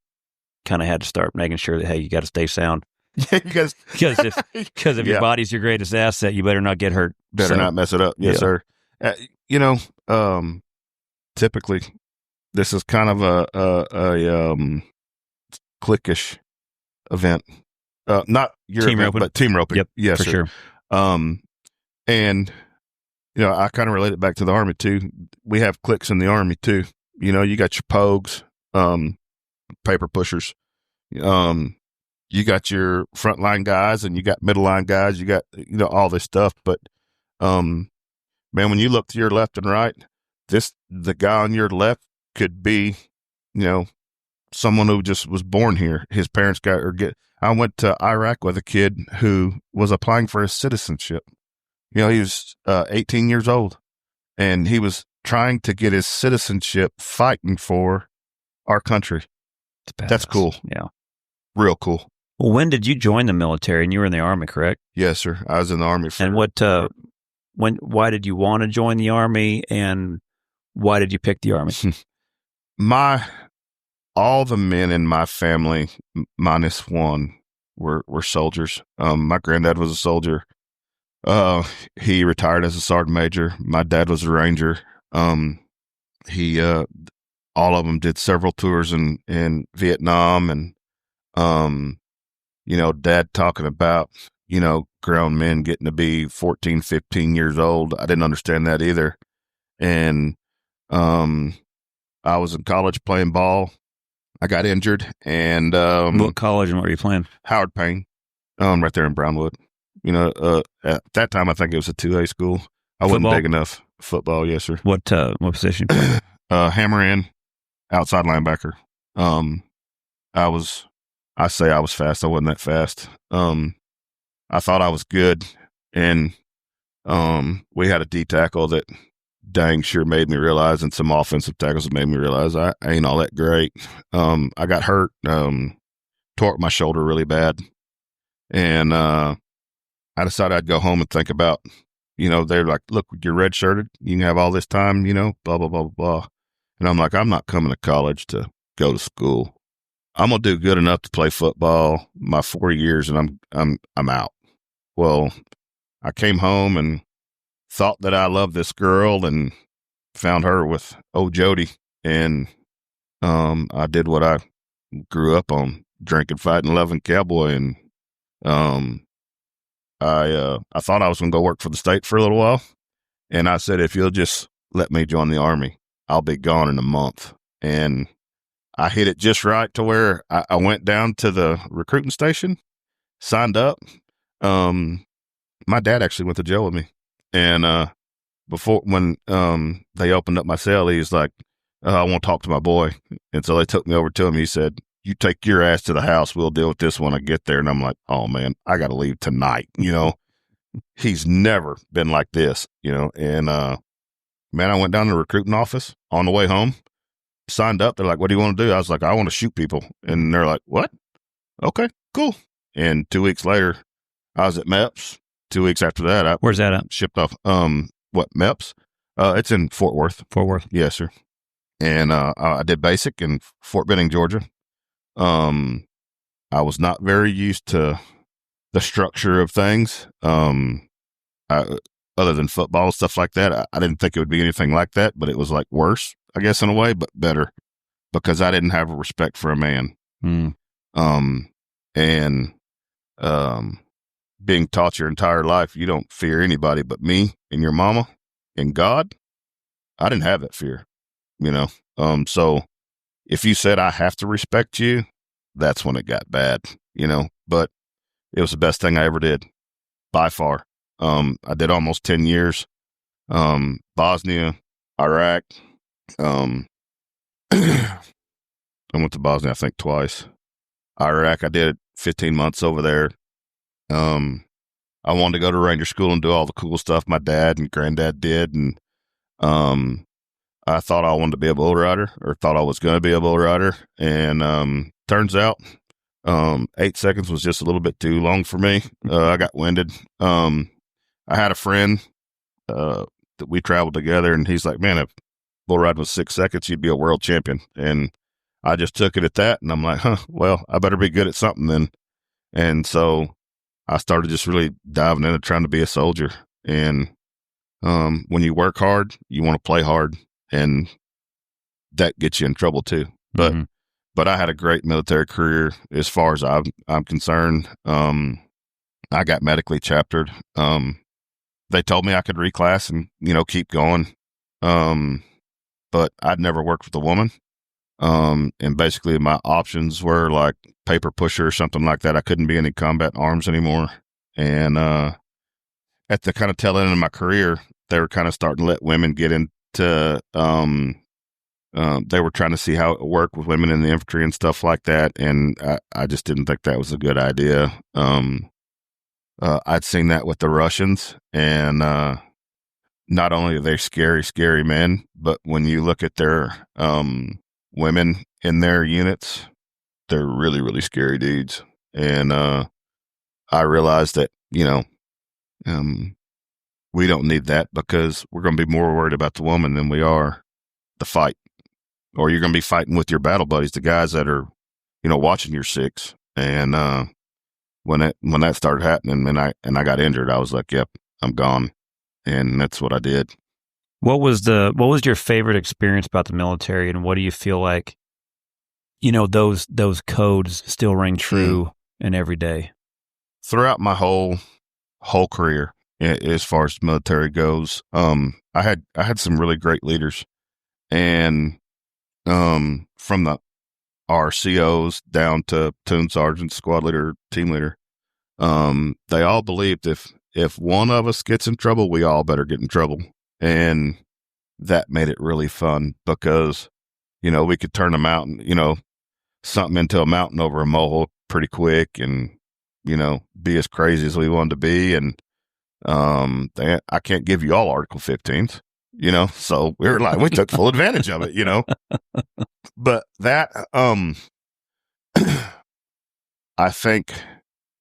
kind of had to start making sure that, hey, you got to stay sound. Yeah, because if your body's your greatest asset, you better not get hurt. Better not mess it up. Yes, sir. You know, typically this is kind of a cliquish event. Not your team event, roping, but team roping. Yep, yes, for sir. sure. And you know, I kind of relate it back to the Army too. We have cliques in the Army too. You know, you got your pogues, paper pushers. You got your frontline guys, and you got middle line guys. You got, you know, all this stuff. But man, when you look to your left and right, the guy on your left could be, you know, someone who just was born here. His parents I went to Iraq with a kid who was applying for his citizenship. You know, he was 18 years old, and he was trying to get his citizenship fighting for our country. That's cool. Yeah. Real cool. Well, when did you join the military? And you were in the Army, correct? Yes, sir. I was in the Army. And why did you want to join the Army, and why did you pick the Army? All the men in my family, minus one, were soldiers. My granddad was a soldier. He retired as a sergeant major. My dad was a ranger. All of them did several tours in Vietnam, and you know, Dad talking about, you know, grown men getting to be 14, 15 years old. I didn't understand that either. And I was in college playing ball. I got injured, and What college and what were you playing? Howard Payne, right there in Brownwood. At that time, I think it was a 2A school. I wasn't big enough. Football, yes, sir. What position? Hammer in, outside linebacker. I was fast. I wasn't that fast. I thought I was good, and we had a D tackle that dang sure made me realize, and some offensive tackles that made me realize I ain't all that great. I got hurt, tore up my shoulder really bad, and I decided I'd go home and think about, they're like, look, you're redshirted, you can have all this time, blah blah blah blah, and I'm like, I'm not coming to college to go to school. I'm gonna do good enough to play football my 4 years, and I'm out. Well, I came home and thought that I loved this girl and found her with old Jody. And I did what I grew up on, drinking, fighting, loving, cowboy. And I thought I was going to go work for the state for a little while. And I said, if you'll just let me join the Army, I'll be gone in a month. And I hit it just right to where I went down to the recruiting station, signed up. My dad actually went to jail with me. And when they opened up my cell, he's like, I want to talk to my boy. And so they took me over to him. He said, you take your ass to the house. We'll deal with this when I get there. And I'm like, oh, man, I got to leave tonight. He's never been like this, And, man, I went down to the recruiting office on the way home, signed up. They're like, what do you want to do? I was like, I want to shoot people. And they're like, what? Okay, cool. And 2 weeks later, I was at MEPS. 2 weeks after that, where's that at? Shipped off. MEPS? It's in Fort Worth. Fort Worth. Yes, sir. And I did basic in Fort Benning, Georgia. I was not very used to the structure of things. Other than football, stuff like that, I didn't think it would be anything like that, but it was like worse, I guess, in a way, but better, because I didn't have a respect for a man. Being taught your entire life, you don't fear anybody but me and your mama and God. I didn't have that fear, So if you said I have to respect you, that's when it got bad, but it was the best thing I ever did by far. I did almost 10 years, Bosnia, Iraq. I went to Bosnia, I think, twice. Iraq, I did 15 months over there. I wanted to go to Ranger School and do all the cool stuff my dad and granddad did. And, I thought I wanted to be a bull rider, or thought I was going to be a bull rider. And, turns out, 8 seconds was just a little bit too long for me. I got winded. I had a friend, that we traveled together, and he's like, man, if bull riding was 6 seconds, you'd be a world champion. And I just took it at that. And I'm like, well, I better be good at something then. And so I started just really diving into trying to be a soldier. And when you work hard, you want to play hard, and that gets you in trouble too. But I had a great military career as far as I'm concerned. I got medically chaptered. They told me I could reclass and keep going. But I'd never worked with a woman. And basically my options were like paper pusher or something like that. I couldn't be in any combat arms anymore. And at the kind of tail end of my career, they were kind of starting to let women get into, they were trying to see how it would work with women in the infantry and stuff like that. And I just didn't think that was a good idea. I'd seen that with the Russians, and not only are they scary, scary men, but when you look at their women in their units, they're really, really scary dudes. And I realized that, we don't need that, because we're going to be more worried about the woman than we are the fight. Or you're going to be fighting with your battle buddies, the guys that are, watching your six. And when that started happening, and I got injured, I was like, yep, I'm gone. And that's what I did. What was your favorite experience about the military, and what do you feel like, those codes still ring true in every day? Throughout my whole career, as far as the military goes, I had some really great leaders, and from the our COs down to platoon sergeant, squad leader, team leader, they all believed if one of us gets in trouble, we all better get in trouble. And that made it really fun because, we could turn a mountain, something into a mountain over a molehill pretty quick and, be as crazy as we wanted to be. And I can't give you all Article 15s, so we took full advantage of it, But that, I think,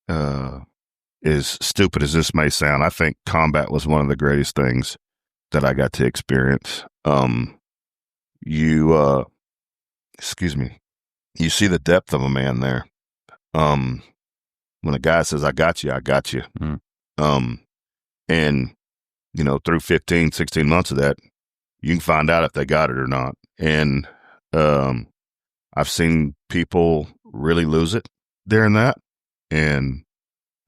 as stupid as this may sound, I think combat was one of the greatest things that I got to experience. You see the depth of a man there. When a guy says, I got you, I got you. And, through 15, 16 months of that, you can find out if they got it or not. And I've seen people really lose it during that. And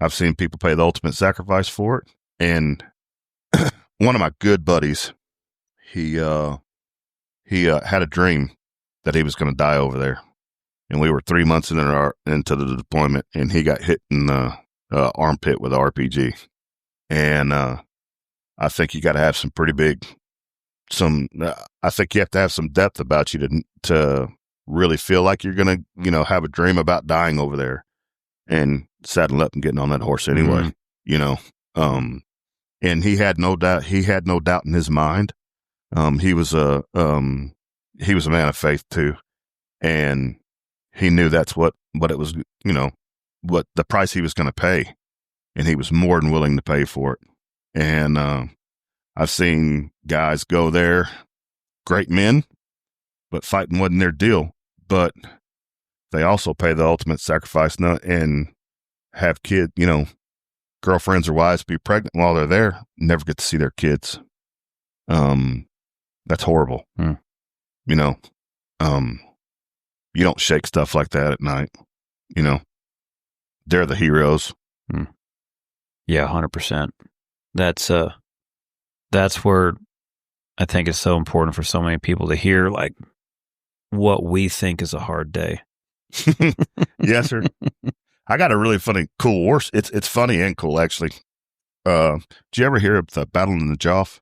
I've seen people pay the ultimate sacrifice for it. And one of my good buddies, he had a dream that he was going to die over there. And we were 3 months into the deployment, and he got hit in the armpit with an RPG. And I think you got to have some pretty big, I think you have to have some depth about you to really feel like you're going to, have a dream about dying over there and saddling up and getting on that horse anyway, and he had no doubt in his mind. He was a man of faith too. And he knew that's what it was, what the price he was going to pay. And he was more than willing to pay for it. And I've seen guys go there, great men, but fighting wasn't their deal. But they also pay the ultimate sacrifice and have kids, girlfriends or wives be pregnant while they're there, never get to see their kids. That's horrible. You don't shake stuff like that at night. They're the heroes. Yeah, 100%. That's where I think it's so important for so many people to hear, like, what we think is a hard day. Yes, sir. I got a really cool horse. It's funny and cool, actually. Did you ever hear of the Battle in the Joff?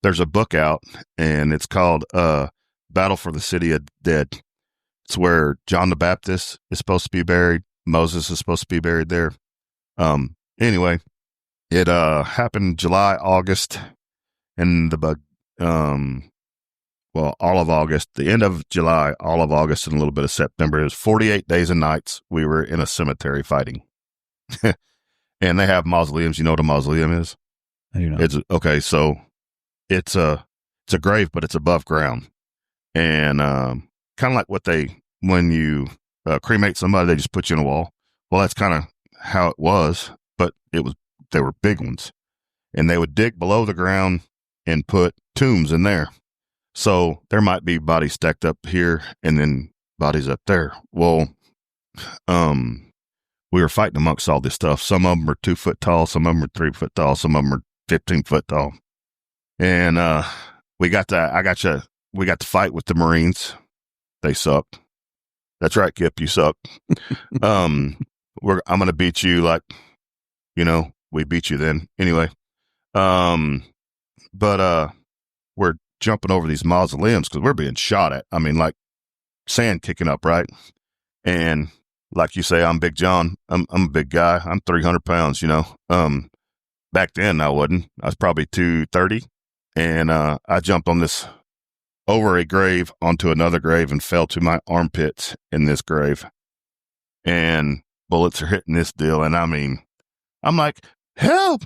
There's a book out, and it's called Battle for the City of Dead. It's where John the Baptist is supposed to be buried. Moses is supposed to be buried there. Anyway, it happened July, August, and all of August, the end of July, all of August, and a little bit of September. It was 48 days and nights we were in a cemetery fighting. And they have mausoleums. You know what a mausoleum is? I do not. Okay, so it's a grave, but it's above ground. And kind of like when you cremate somebody, they just put you in a wall. Well, that's kind of how it was, but they were big ones. And they would dig below the ground and put tombs in there. So there might be bodies stacked up here and then bodies up there. Well, we were fighting amongst all this stuff. Some of them are 2 foot tall. Some of them are 3 foot tall. Some of them are 15 foot tall. And we got to fight with the Marines. They sucked. That's right, Kip. You suck. I'm going to beat you like, we beat you then. Anyway. But we're jumping over these mausoleums because we're being shot at. I mean, like sand kicking up, right? And like you say, I'm Big John. I'm a big guy. I'm 300 pounds, Back then I wasn't. I was probably 230. And I jumped over a grave onto another grave and fell to my armpits in this grave. And bullets are hitting this deal. And I mean, I'm like, help,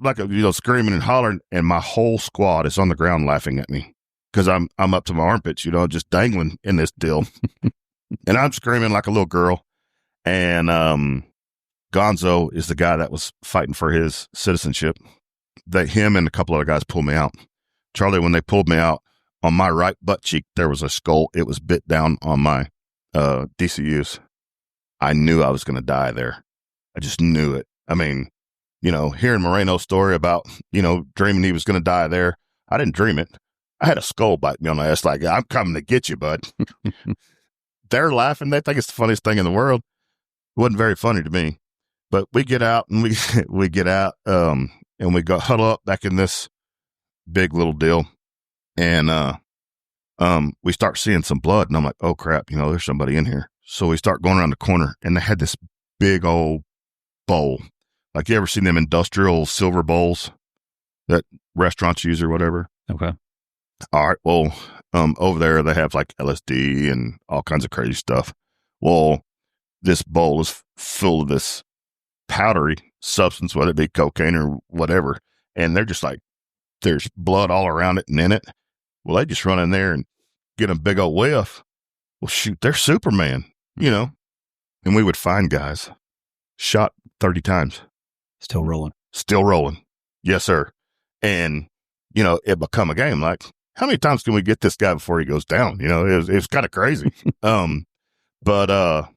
like, screaming and hollering. And my whole squad is on the ground laughing at me because I'm up to my armpits, just dangling in this deal. And I'm screaming like a little girl. And Gonzo is the guy that was fighting for his citizenship. Him and a couple other guys pulled me out. Charlie, when they pulled me out, on my right butt cheek, there was a skull. It was bit down on my DCUs. I knew I was going to die there. I just knew it. I mean, hearing Moreno's story about, dreaming he was going to die there, I didn't dream it. I had a skull bite me on the ass like, I'm coming to get you, bud. they're laughing. They think it's the funniest thing in the world. It wasn't very funny to me. But we get out and we get out and we go huddle up back in this big little deal. And we start seeing some blood. And I'm like, oh, crap, there's somebody in here. So we start going around the corner, and they had this big old bowl. Like, you ever seen them industrial silver bowls that restaurants use or whatever? Okay. All right. Well, over there they have like LSD and all kinds of crazy stuff. Well, this bowl is full of this powdery substance, whether it be cocaine or whatever. And they're just like, there's blood all around it and in it. Well, they just run in there and get a big old whiff. Well, shoot, they're Superman, And we would find guys shot 30 times. Still rolling. Still rolling. Yes, sir. And, it become a game. Like, how many times can we get this guy before he goes down? It was kind of crazy. But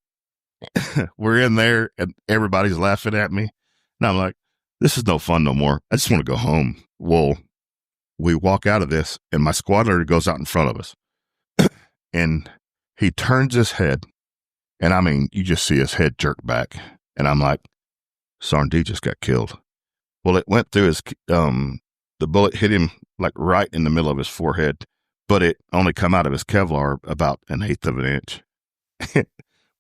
we're in there and everybody's laughing at me. And I'm like, this is no fun no more. I just want to go home. Well, we walk out of this and my squad leader goes out in front of us and he turns his head. And I mean, you just see his head jerk back. And I'm like, Sergeant D just got killed. Well, it went through his, the bullet hit him like right in the middle of his forehead, but it only come out of his Kevlar about 1/8 of an inch.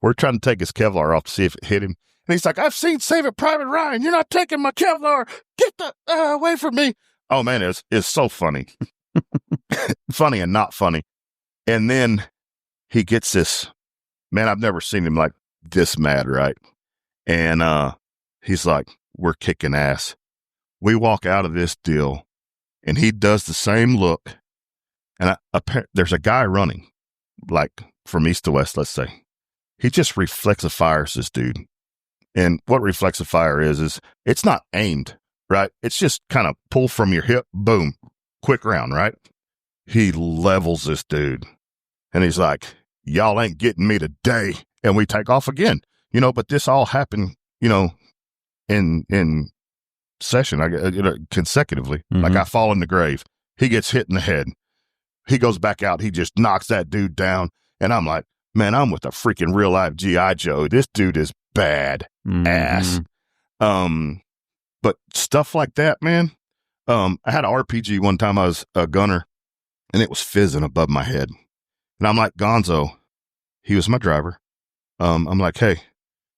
We're trying to take his Kevlar off to see if it hit him. And he's like, I've seen Saving Private Ryan. You're not taking my Kevlar. Get the away from me. Oh, man, it's so funny. Funny and not funny. And then he gets this, man, I've never seen him like this mad, right? And he's like, we're kicking ass. We walk out of this deal, and he does the same look. And there's a guy running, like from east to west, let's say. He just reflexifires this dude. And what reflexifire is it's not aimed, right? It's just kind of pull from your hip, boom, quick round, right? He levels this dude. And he's like, y'all ain't getting me today. And we take off again, but this all happened, in session, consecutively. Mm-hmm. Like I fall in the grave. He gets hit in the head. He goes back out. He just knocks that dude down. And I'm like, man, I'm with a freaking real life G.I. Joe. This dude is bad ass. But stuff like that, man. I had an RPG one time. I was a gunner and it was fizzing above my head. And I'm like, Gonzo, he was my driver. I'm like, hey,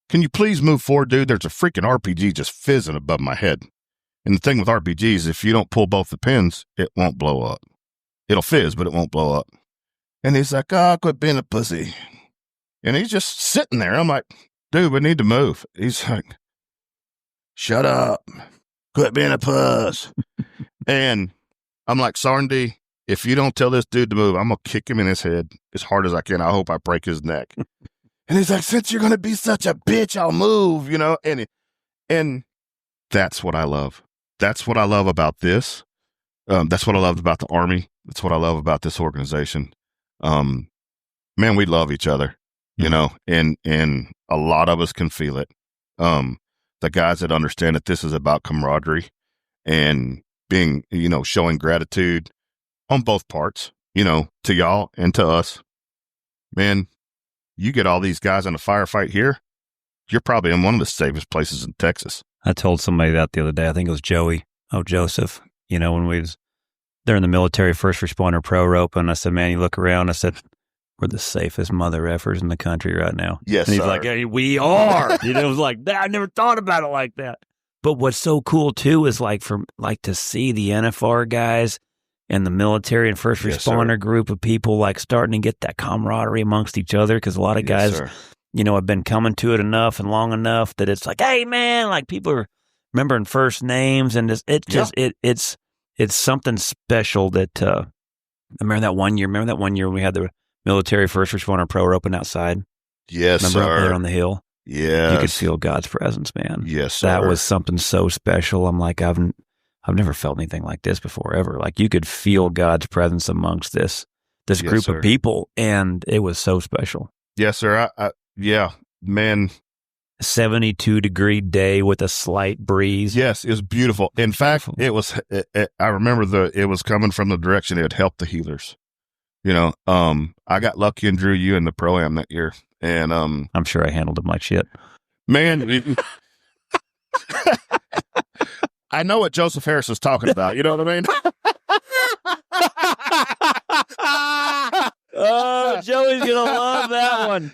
can you please move forward, dude? There's a freaking RPG just fizzing above my head. And the thing with RPGs, if you don't pull both the pins, it won't blow up. It'll fizz, but it won't blow up. And he's like, quit being a pussy. And he's just sitting there. I'm like, dude, we need to move. He's like, shut up. Quit being a puss. And I'm like, Sergeant D, if you don't tell this dude to move, I'm going to kick him in his head as hard as I can. I hope I break his neck. And he's like, since you're going to be such a bitch, I'll move, And that's what I love. That's what I love about this. That's what I loved about the Army. That's what I love about this organization. Man, we love each other, and a lot of us can feel it. The guys that understand that this is about camaraderie and being, showing gratitude on both parts, to y'all and to us. Man, you get all these guys in a firefight here, you're probably in one of the safest places in Texas. I told somebody that the other day. I think it was Joey. Oh, Joseph. When we was there in the military first responder pro rope, and I said, man, you look around. I said, we're the safest mother effers in the country right now. Yes, and he's sir. like, hey, we are. It was like that. I never thought about it like that. But what's so cool too is to see the NFR guys and the military and first responder group of people like starting to get that camaraderie amongst each other, because a lot of guys, have been coming to it enough and long enough that it's like, hey man, like people are remembering first names, and it's something special that I remember that one year we had the military first responder pro roping outside. Yes, remember sir. Up there on the hill? Yeah, you could feel God's presence, man. Yes, sir. That was something so special. I'm like, I've never felt anything like this before ever. Like you could feel God's presence amongst this group of people, and it was so special. Yes, sir. Yeah, man. 72-degree day with a slight breeze. Yes, it was beautiful. In fact, it was. I remember it was coming from the direction it had helped the healers. I got lucky and drew you in the Pro-Am that year. And I'm sure I handled him like shit. man, I know what Joseph Harris is talking about. You know what I mean? Oh, Joey's going to love that one.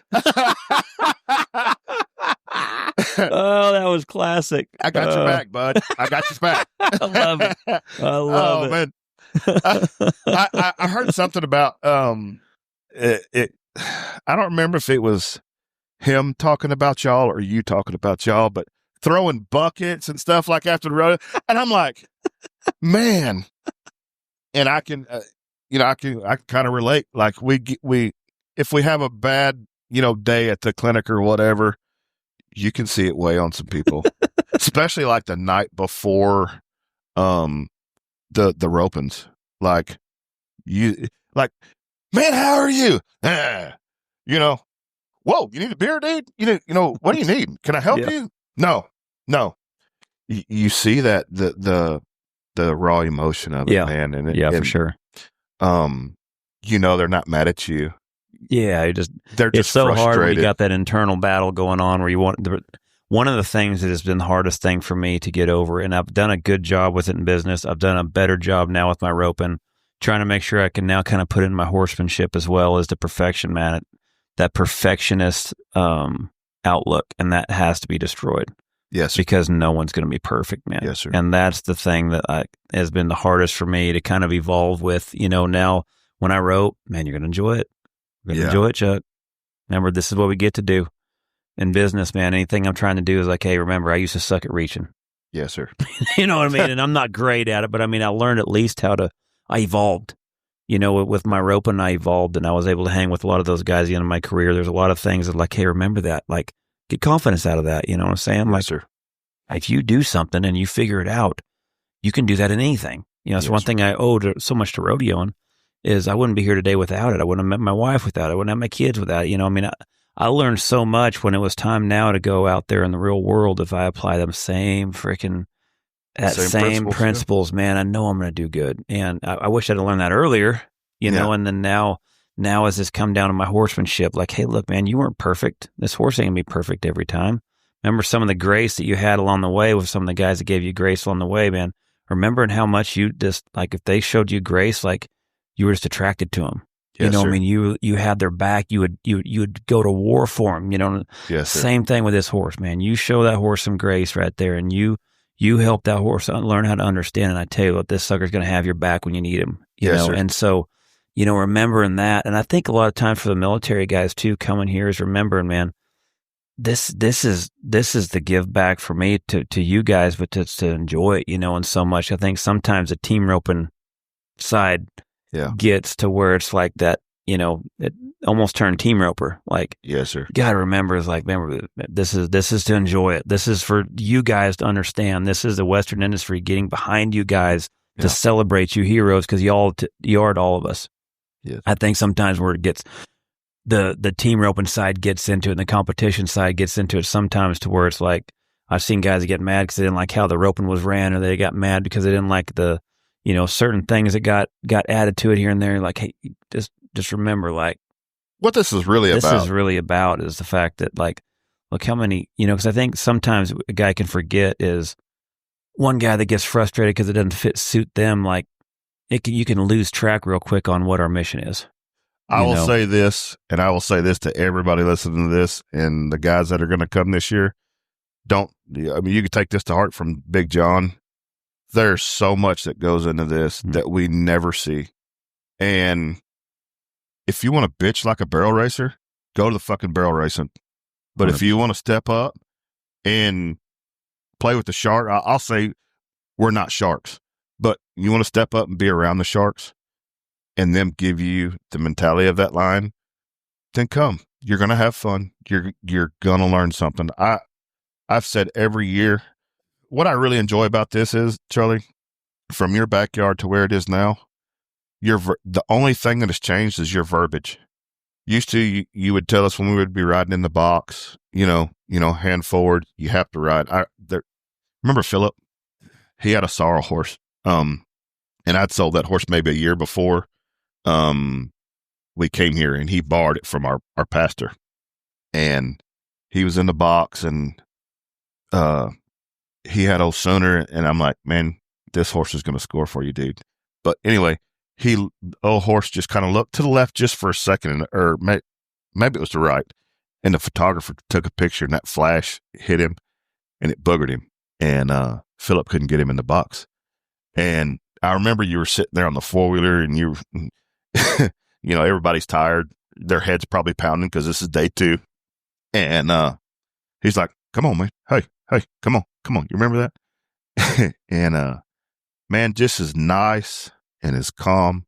Oh, that was classic. I got your back, bud. I got your back. I love it. I love it. Man. I heard something about it. I don't remember if it was him talking about y'all or you talking about y'all, but throwing buckets and stuff like after the rodeo, and I'm like, man, and I can, I can kind of relate. Like we if we have a bad day at the clinic or whatever, you can see it weigh on some people, especially like the night before the ropings. Like man, how are you? Whoa, you need a beer, dude? What do you need? Can I help you? No. You see that the raw emotion of it, man. And for sure. They're not mad at you. Yeah, they're just it's so frustrated. hard when you got that internal battle going on where you want one of the things that has been the hardest thing for me to get over, and I've done a good job with it in business. I've done a better job now with my roping, trying to make sure I can now kind of put in my horsemanship as well as the perfection, man. That perfectionist outlook, and that has to be destroyed. Yes, sir. Because no one's going to be perfect, man. Yes, sir. And that's the thing that has been the hardest for me to kind of evolve with. Now when I rope, man, you're going to enjoy it. You're going to enjoy it, Chuck. Remember, this is what we get to do in business, man. Anything I'm trying to do is like, hey, remember, I used to suck at reaching. Yes, sir. You know what I mean? And I'm not great at it, but I mean, I learned at least I evolved. With my roping, I evolved, and I was able to hang with a lot of those guys at the end of my career. There's a lot of things that like, hey, remember that. Like, get confidence out of that. You know what I'm saying? Yes, like, sir. If you do something and you figure it out, you can do that in anything. It's one thing I owe so much to rodeoing is I wouldn't be here today without it. I wouldn't have met my wife without it. I wouldn't have my kids without it. I learned so much when it was time now to go out there in the real world. If I apply them same principles, man, I know I'm going to do good. And I wish I'd have learned that earlier, and then now as this come down to my horsemanship, like, hey, look, man, you weren't perfect. This horse ain't going to be perfect every time. Remember some of the grace that you had along the way with some of the guys that gave you grace along the way, man. Remembering how much you just, like, if they showed you grace, like, you were just attracted to them. Yes, sir. I mean, you had their back. You would go to war for them. Yes, sir. Same thing with this horse, man. You show that horse some grace right there, and you help that horse learn how to understand. And I tell you what, this sucker's going to have your back when you need him. Yes, sir. And so, remembering that, and I think a lot of times for the military guys too, coming here is remembering, man, this is the give back for me to you guys, but to enjoy it, and so much. I think sometimes the team roping side gets to where it's like that, it almost turned team roper. Like, yes, sir. You gotta remember, this is to enjoy it. This is for you guys to understand. This is the Western industry getting behind you guys to celebrate you heroes, because you are to all of us. Yes. I think sometimes where it gets the team roping side gets into it and the competition side gets into it sometimes to where it's like, I've seen guys that get mad because they didn't like how the roping was ran, or they got mad because they didn't like the, certain things that got added to it here and there. Like, hey, just remember, like, what this is really about is the fact that, like, look how many, because I think sometimes a guy can forget is one guy that gets frustrated because it doesn't suit them. Like, you can lose track real quick on what our mission is. I will say this, and I will say this to everybody listening to this and the guys that are going to come this year. You can take this to heart from Big John. There's so much that goes into this that we never see. And if you want to bitch like a barrel racer, go to the fucking barrel racing. But 100%. If you want to step up and play with the shark, I'll say we're not sharks, but you want to step up and be around the sharks and them give you the mentality of that line, then come. You're going to have fun. You're going to learn something. I've said every year, what I really enjoy about this is, Charlie, from your backyard to where it is now, the only thing that has changed is your verbiage. Used to, you would tell us when we would be riding in the box, hand forward, you have to ride. Remember Philip? He had a sorrel horse. And I'd sold that horse maybe a year before. we came here, and he borrowed it from our pastor. And he was in the box, and he had old Sooner, and I'm like, man, this horse is going to score for you, dude. But anyway, old horse just kind of looked to the left just for a second, or maybe it was the right, and the photographer took a picture, and that flash hit him, and it boogered him, and Philip couldn't get him in the box. And I remember you were sitting there on the four-wheeler, and you everybody's tired. Their head's probably pounding because this is day 2. And he's like, come on, man. Hey, come on. You remember that? And man, just as nice and as calm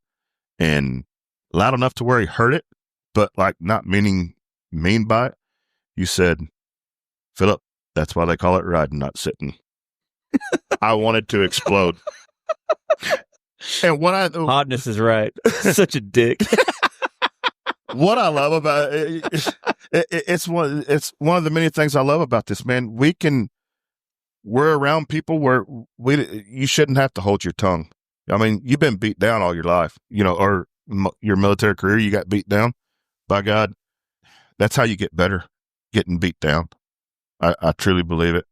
and loud enough to where he heard it, but like not mean by it. You said, Philip, that's why they call it riding, not sitting. I wanted to explode. And Hotness is right. Such a dick. What I love about it, it's one of the many things I love about this, man. We're around people where you shouldn't have to hold your tongue. I mean, you've been beat down all your life, or your military career, you got beat down. By God, that's how you get better, getting beat down. I truly believe it,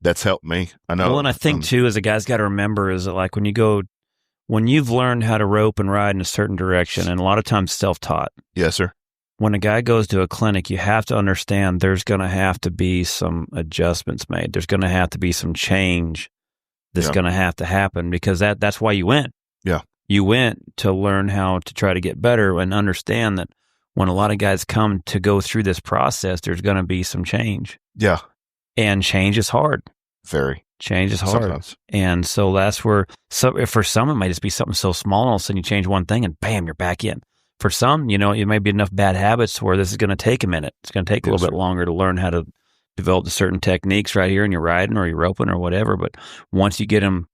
that's helped me. I know. Well, and I think too, as a guy's got to remember is that like when you've learned how to rope and ride in a certain direction, and a lot of times self-taught. Yes, sir. When a guy goes to a clinic, you have to understand there's going to have to be some adjustments made. There's going to have to be some change that's going to have to happen, because that's why you went. Yeah. You went to learn how to try to get better and understand that when a lot of guys come to go through this process, there's going to be some change. Yeah. And change is hard. Very. Change is hard. Sometimes. And so that's where, for some, it might just be something so small, and all of a sudden you change one thing and bam, you're back in. For some, it may be enough bad habits where this is going to take a minute. It's going to take a little bit longer to learn how to develop the certain techniques right here in your riding or your roping or whatever. But once you get them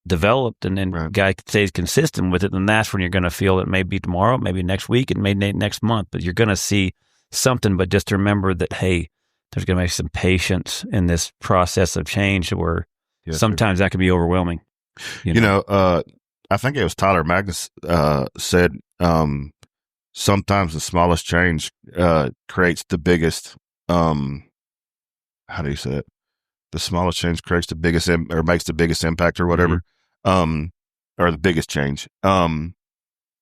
developed and then guy stays consistent with it, then that's when you're going to feel it. Maybe tomorrow, maybe next week, and maybe next month, but you're going to see something. But just remember that, hey, there's going to be some patience in this process of change where sometimes that can be overwhelming. I think it was Tyler Magnus said, sometimes the smallest change creates the biggest, how do you say it? The smallest change creates the biggest or makes the biggest impact or whatever, or the biggest change. And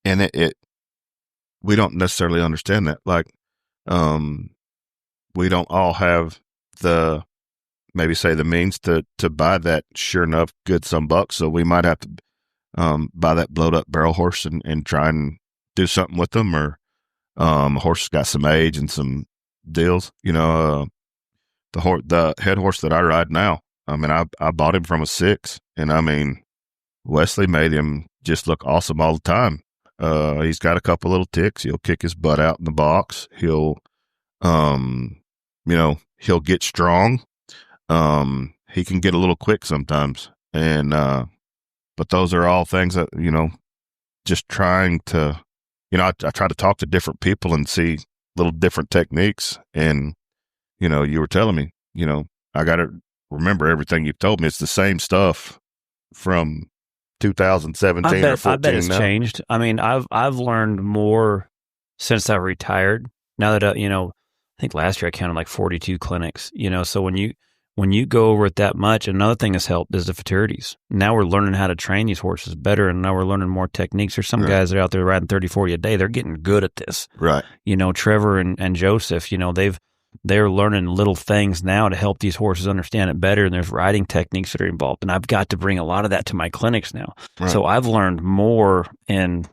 we don't necessarily understand that. Like, we don't all have the means to buy that sure enough good some bucks. So we might have to buy that blowed up barrel horse and try and do something with them, or a horse has got some age and some deals. The head horse that I ride now, I mean, I bought him from a 6, and I mean, Wesley made him just look awesome all the time. He's got a couple little ticks. He'll kick his butt out in the box. He'll get strong. He can get a little quick sometimes, and but those are all things that just trying to, I try to talk to different people and see little different techniques. And you were telling me, I got to remember everything you've told me. It's the same stuff from 2017 or 14. I bet it's changed. I mean, I've learned more since I retired. Now that I think last year I counted like 42 clinics. So when you go over it that much, another thing that's helped is the futurities. Now we're learning how to train these horses better, and now we're learning more techniques. There's some guys that are out there riding 30, 40 a day. They're getting good at this. Right. Trevor and Joseph, they're learning little things now to help these horses understand it better, and there's riding techniques that are involved. And I've got to bring a lot of that to my clinics now. Right. So I've learned more in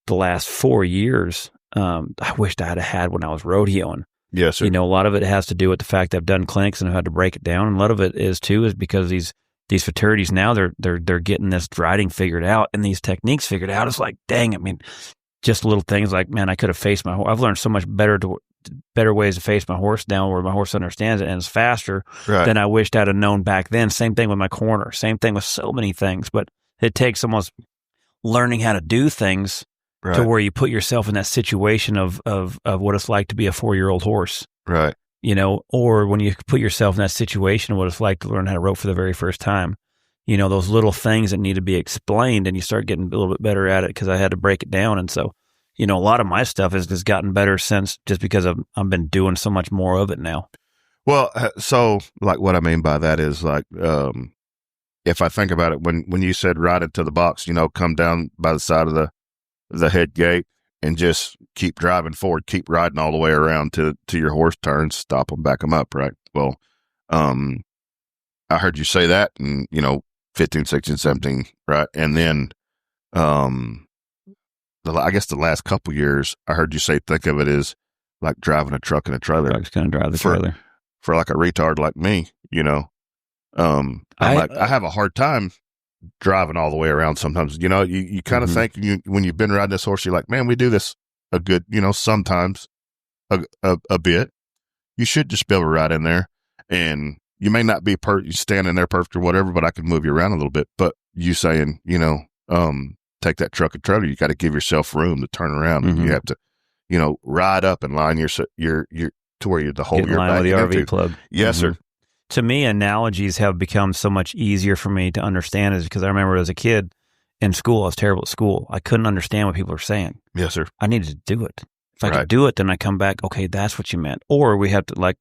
the last 4 years. I wished I had when I was rodeoing. Yes, sir. A lot of it has to do with the fact that I've done clinics and I've had to break it down. And a lot of it is because these futurities now they're getting this riding figured out and these techniques figured out. It's like, dang, I mean, just little things like, man, I could have faced my horse. I've learned so much better ways to face my horse now, where my horse understands it and is faster than I wished I'd have known back then. Same thing with my corner. Same thing with so many things. But it takes almost learning how to do things to where you put yourself in that situation of what it's like to be a 4-year-old horse. Right. Or when you put yourself in that situation of what it's like to learn how to rope for the very first time. those little things that need to be explained, and you start getting a little bit better at it because I had to break it down. And so, a lot of my stuff has just gotten better since, just because I've been doing so much more of it now. Well, so like what I mean by that is like, if I think about it, when you said ride into the box, come down by the side of the head gate and just keep driving forward, keep riding all the way around to your horse turns, stop them, back them up. Right. Well, I heard you say that and, 15, 16, 17. Right. And then, I guess the last couple years I heard you say, think of it as like driving a truck and a trailer. Truck's going to drive the trailer. For like a retard like me, I have a hard time driving all the way around sometimes. You kind of think when you've been riding this horse, you're like, man, we do this a good, sometimes a bit. You should just be able to ride in there, and you may not be standing there perfect or whatever, but I can move you around a little bit. But you saying, take that truck and trailer, you got to give yourself room to turn around, and you have to, ride up and line your to where the whole get in line with the RV plug. Yes, sir. To me, analogies have become so much easier for me to understand, is because I remember as a kid in school, I was terrible at school. I couldn't understand what people were saying. Yes, sir. I needed to do it. If I could do it, then I come back, okay, that's what you meant. Or we have to,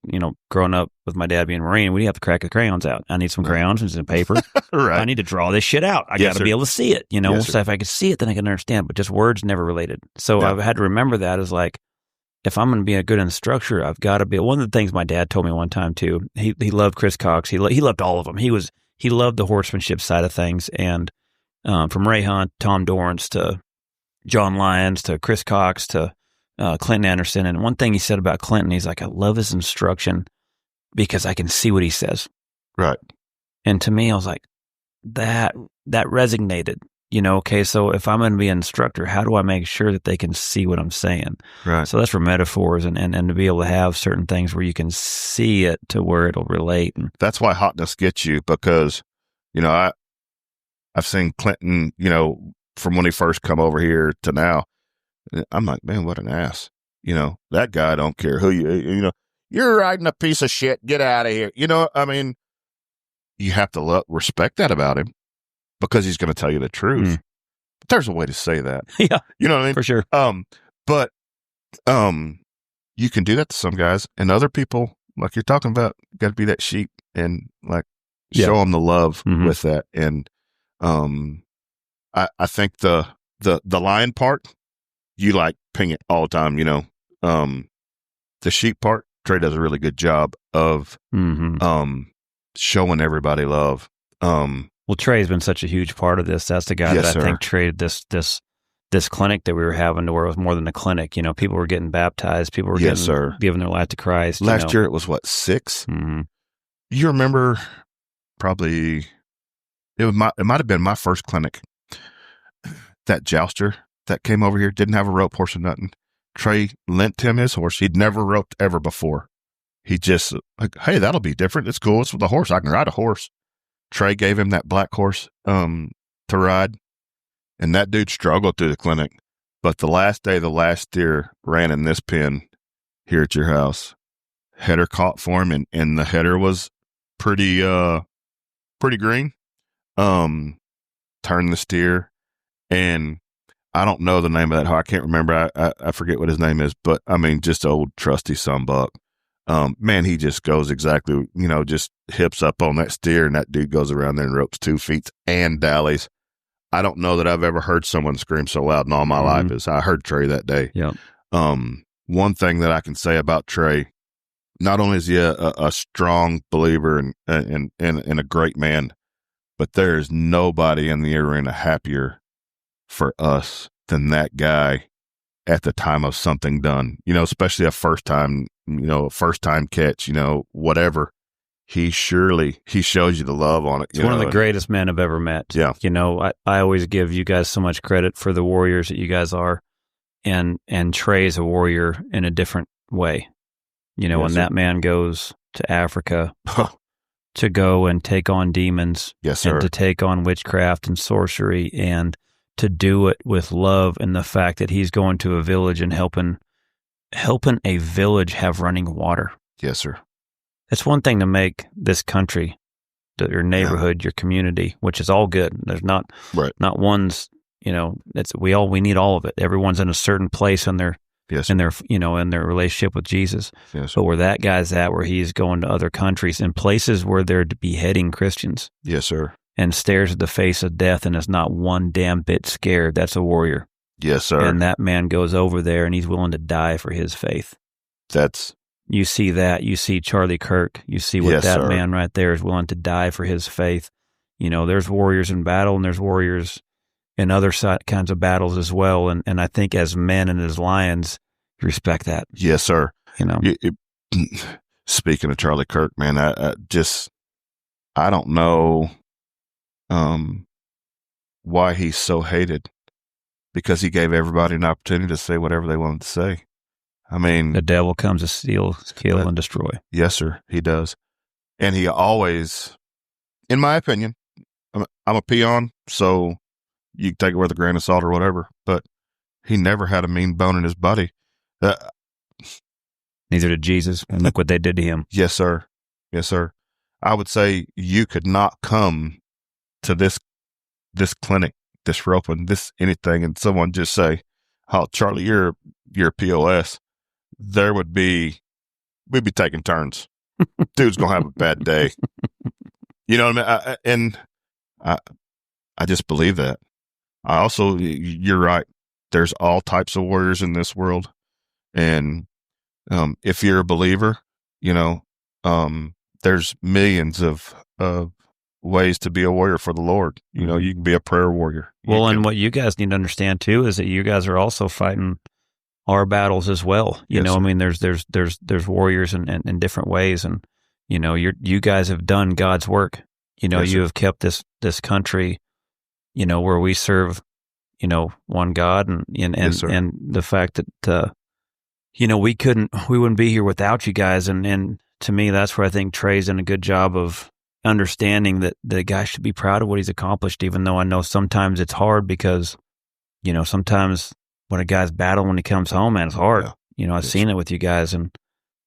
growing up with my dad being a Marine, we have to crack the crayons out. I need some crayons and some paper. Right. I need to draw this shit out. I got to be able to see it, Yes, so if I could see it, then I can understand. But just words never related. So I've had to remember that as like, if I'm going to be a good instructor, I've got to be. One of the things my dad told me one time too, he loved Chris Cox. He loved all of them. He loved the horsemanship side of things. And from Ray Hunt, Tom Dorrance to John Lyons to Chris Cox to Clinton Anderson. And one thing he said about Clinton, he's like, I love his instruction because I can see what he says. Right. And to me, I was like, that resonated. Okay, so if I'm going to be an instructor, how do I make sure that they can see what I'm saying? Right. So that's for metaphors and to be able to have certain things where you can see it to where it'll relate. And that's why hotness gets you, because, I've seen Clinton, from when he first come over here to now. I'm like, man, what an ass. That guy don't care who you're riding a piece of shit. Get out of here. You have to respect that about him, because he's going to tell you the truth. But there's a way to say that. Yeah. You know what I mean? For sure. But you can do that to some guys, and other people, like you're talking about, got to be that sheep and show them the love with that. And I think the lion part, you ping it all the time, the sheep part, Trey does a really good job of showing everybody love. Well, Trey's been such a huge part of this. That's the guy that I think traded this clinic that we were having, to where it was more than a clinic. People were getting baptized. People were giving their life to Christ. Last year it was 6? Mm-hmm. You remember? Probably it might have been my first clinic. That jouster that came over here didn't have a rope horse or nothing. Trey lent him his horse. He'd never roped ever before. He just hey, that'll be different. It's cool. It's with a horse. I can ride a horse. Trey gave him that black horse to ride, and that dude struggled through the clinic. But the last day, the last steer ran in this pen here at your house. Header caught for him, and the header was pretty green. Turned the steer, and I don't know the name of that horse. I can't remember. I forget what his name is, but I mean, just old trusty sunbuck. Man, he just goes exactly, just hips up on that steer, and that dude goes around there and ropes 2 feet and dallies. I don't know that I've ever heard someone scream so loud in all my life as I heard Trey that day. Yeah. One thing that I can say about Trey, not only is he a strong believer and a great man, but there is nobody in the arena happier for us than that guy at the time of something done, especially a first time catch, whatever. He shows you the love on it. It's one of the greatest men I've ever met. Yeah. I always give you guys so much credit for the warriors that you guys are. And Trey's a warrior in a different way. When that man goes to Africa to go and take on demons, yes, sir, and to take on witchcraft and sorcery, and to do it with love, and the fact that he's going to a village and helping a village have running water. Yes, sir. It's one thing to make this country your neighborhood, your community, which is all good. There's not one's, we need all of it. Everyone's in a certain place in their relationship with Jesus. Yes. But where that guy's at, where he's going to other countries and places where they're beheading Christians. Yes, sir. And stares at the face of death and is not one damn bit scared. That's a warrior. Yes, sir. And that man goes over there and he's willing to die for his faith. You see that. You see Charlie Kirk. You see what man right there is willing to die for his faith. There's warriors in battle and there's warriors in other kinds of battles as well. And I think as men and as lions, you respect that. Yes, sir. Speaking of Charlie Kirk, man, I don't know why he's so hated, because he gave everybody an opportunity to say whatever they wanted to say. I mean, the devil comes to steal, kill, and destroy. Yes, sir, he does. And he always, in my opinion, I'm a peon, so you can take it with a grain of salt or whatever, but he never had a mean bone in his body. Neither did Jesus, and look what they did to him. Yes, sir. Yes, sir. I would say you could not come to this clinic, this roping, this anything, and someone just say, "Oh, Charlie, you're a POS." We'd be taking turns. Dude's gonna have a bad day. You know what I mean? I just believe that. I also, you're right. There's all types of warriors in this world, and if you're a believer, there's millions of ways to be a warrior for the Lord. You can be a prayer warrior. And what you guys need to understand too is that you guys are also fighting our battles as well. You know, I mean, there's warriors in different ways, and you guys have done God's work. You have kept this country, where we serve, one God, and the fact that we wouldn't be here without you guys, and to me, that's where I think Trey's done a good job of understanding that the guy should be proud of what he's accomplished, even though I know sometimes it's hard because, sometimes when a guy's battling when he comes home, man, it's hard. Yeah. I've seen it with you guys, and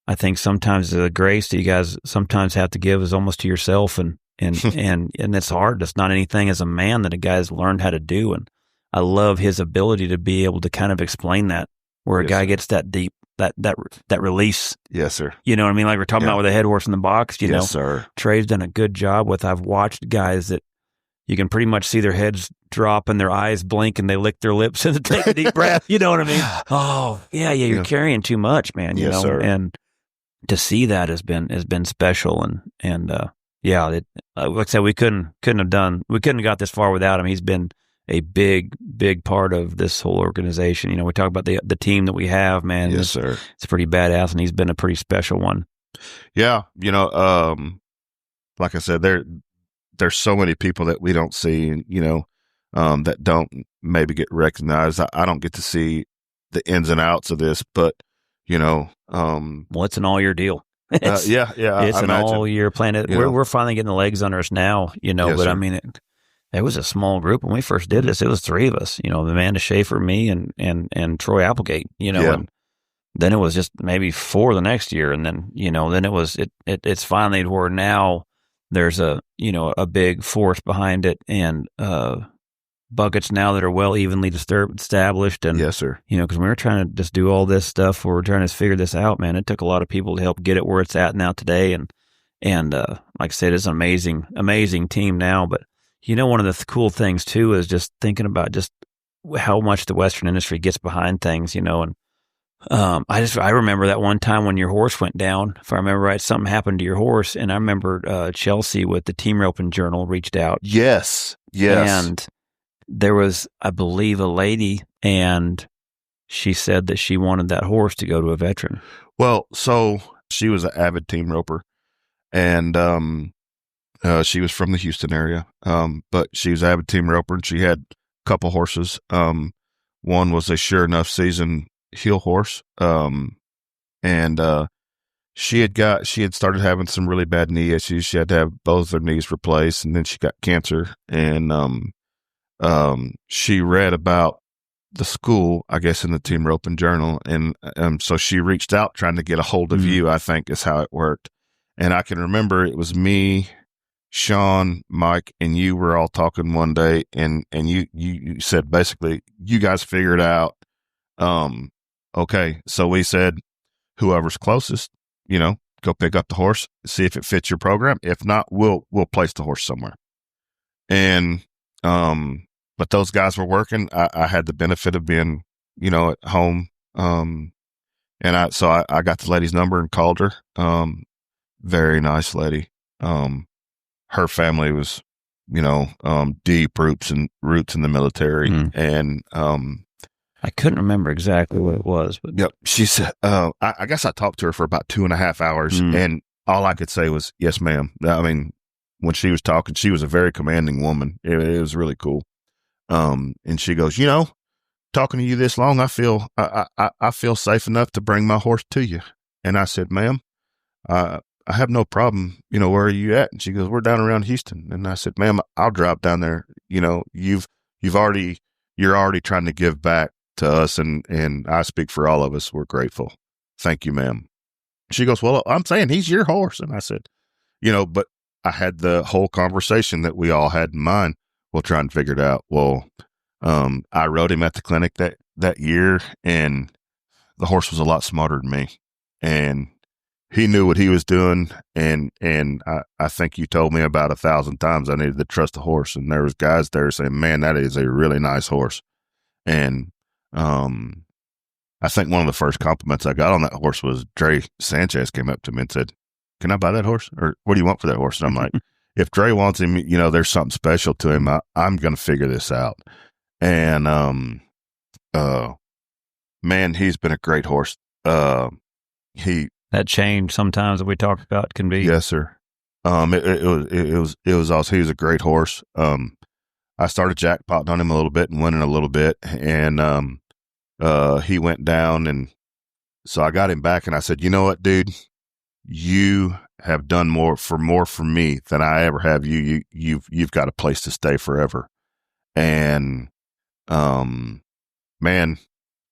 I think sometimes the grace that you guys sometimes have to give is almost to yourself, and it's hard. It's not anything as a man that a guy's learned how to do, and I love his ability to be able to kind of explain that, where a guy gets that deep, that release. Yes, sir. You know what I mean? Like we're talking about with a head horse in the box, Yes, sir. Trey's done a good job with, I've watched guys that you can pretty much see their heads drop and their eyes blink and they lick their lips and take a deep breath. You know what I mean? Oh, yeah, you're carrying too much, man. You know, sir. And to see that has been special. And like I said, we couldn't have got this far without him. He's been a big part of this whole organization. We talk about the team that we have, man. Yes, sir. It's pretty badass, and he's been a pretty special one. Yeah, like I said, there's so many people that we don't see, that don't maybe get recognized. I don't get to see the ins and outs of this, but well, it's an all-year deal. It's an all-year plan. We're finally getting the legs under us now, Yes, but sir. I mean, it was a small group when we first did this. It was three of us, Amanda Schaefer, me, and Troy Applegate, and then it was just maybe four the next year, and then then it was it's finally where now there's a big force behind it, and buckets now that are well evenly established, and Yes, sir. because we were trying to just do all this stuff, we're trying to figure this out, man. It took a lot of people to help get it where it's at now today, and like I said, it's an amazing team now, but. One of the cool things too is just thinking about just how much the Western industry gets behind things, and I remember that one time when your horse went down, if I remember right, something happened to your horse, and I remember Chelsea with the Team Roping Journal reached out. Yes. And there was, I believe, a lady, and she said that she wanted that horse to go to a veteran. Well, so she was an avid team roper, and she was from the Houston area, but she was an avid team roper, and she had a couple horses. One was a Sure Enough season heel horse, and she had started having some really bad knee issues. She had to have both her knees replaced, and then she got cancer. And she read about the school, I guess, in the Team Roping Journal, and so she reached out trying to get a hold of you. I think is how it worked. And I can remember it was me. Sean, Mike, and you were all talking one day, and you said basically you guys figured out. Okay, so we said whoever's closest, go pick up the horse, see if it fits your program. If not, we'll place the horse somewhere. And but those guys were working. I had the benefit of being, at home. And I got the lady's number and called her. Very nice lady. Her family was, deep roots in the military. And, I couldn't remember exactly what it was, but yep. She said, I guess I talked to her for about 2.5 hours and all I could say was, yes, ma'am. I mean, when she was talking, she was a very commanding woman. It was really cool. And she goes, talking to you this long, I feel safe enough to bring my horse to you. And I said, ma'am, I have no problem. Where are you at? And she goes, we're down around Houston. And I said, ma'am, I'll drop down there. You're already trying to give back to us. And I speak for all of us. We're grateful. Thank you, ma'am. She goes, well, I'm saying he's your horse. And I said, but I had the whole conversation that we all had in mind. We'll try and figure it out. Well, I rode him at the clinic that year, and the horse was a lot smarter than me, and he knew what he was doing. And I think you told me about 1,000 times I needed to trust the horse. And there was guys there saying, man, that is a really nice horse. And, I think one of the first compliments I got on that horse was Dre Sanchez came up to me and said, can I buy that horse? Or what do you want for that horse? And I'm like, if Dre wants him, there's something special to him. I'm going to figure this out. And, man, he's been a great horse. That change sometimes that we talked about can be. Yes, sir. It was awesome. He was a great horse. I started jackpotting on him a little bit and winning a little bit. And, he went down, and so I got him back and I said, you know what, dude, you have done more for me than I ever have. You've got a place to stay forever. And, man,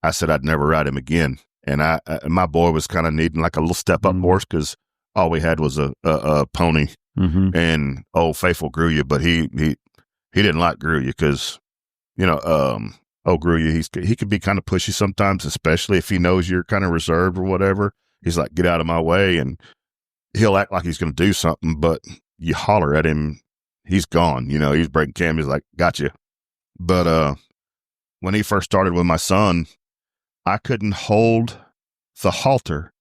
I said I'd never ride him again. And my boy was kind of needing like a little step up horse, because all we had was a pony. And Old Faithful grew you, but he didn't like grew you because, grew you, he could be kind of pushy sometimes, especially if he knows you're kind of reserved or whatever. He's like, get out of my way. And he'll act like he's going to do something, but you holler at him, he's gone. He's breaking camp. He's like, gotcha. But when he first started with my son, I couldn't hold the halter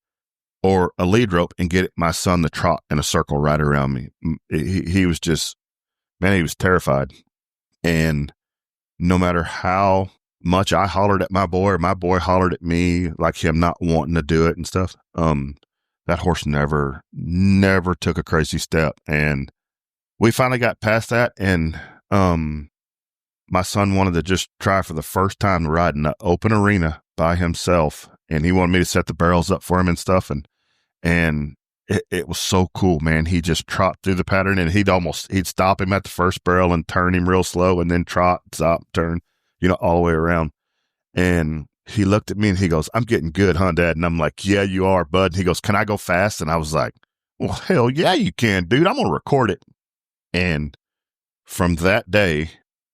or a lead rope and get my son to trot in a circle right around me. He was just, man, he was terrified. And no matter how much I hollered at my boy or my boy hollered at me, like him not wanting to do it and stuff, that horse never took a crazy step. And we finally got past that. And my son wanted to just try for the first time to ride in an open arena by himself. And he wanted me to set the barrels up for him and stuff. And it was so cool, man. He just trot through the pattern, and he'd stop him at the first barrel and turn him real slow, and then trot, stop, turn, all the way around. And he looked at me and he goes, I'm getting good, huh, Dad? And I'm like, yeah, you are, bud. And he goes, can I go fast? And I was like, well, hell yeah, you can, dude. I'm going to record it. And from that day,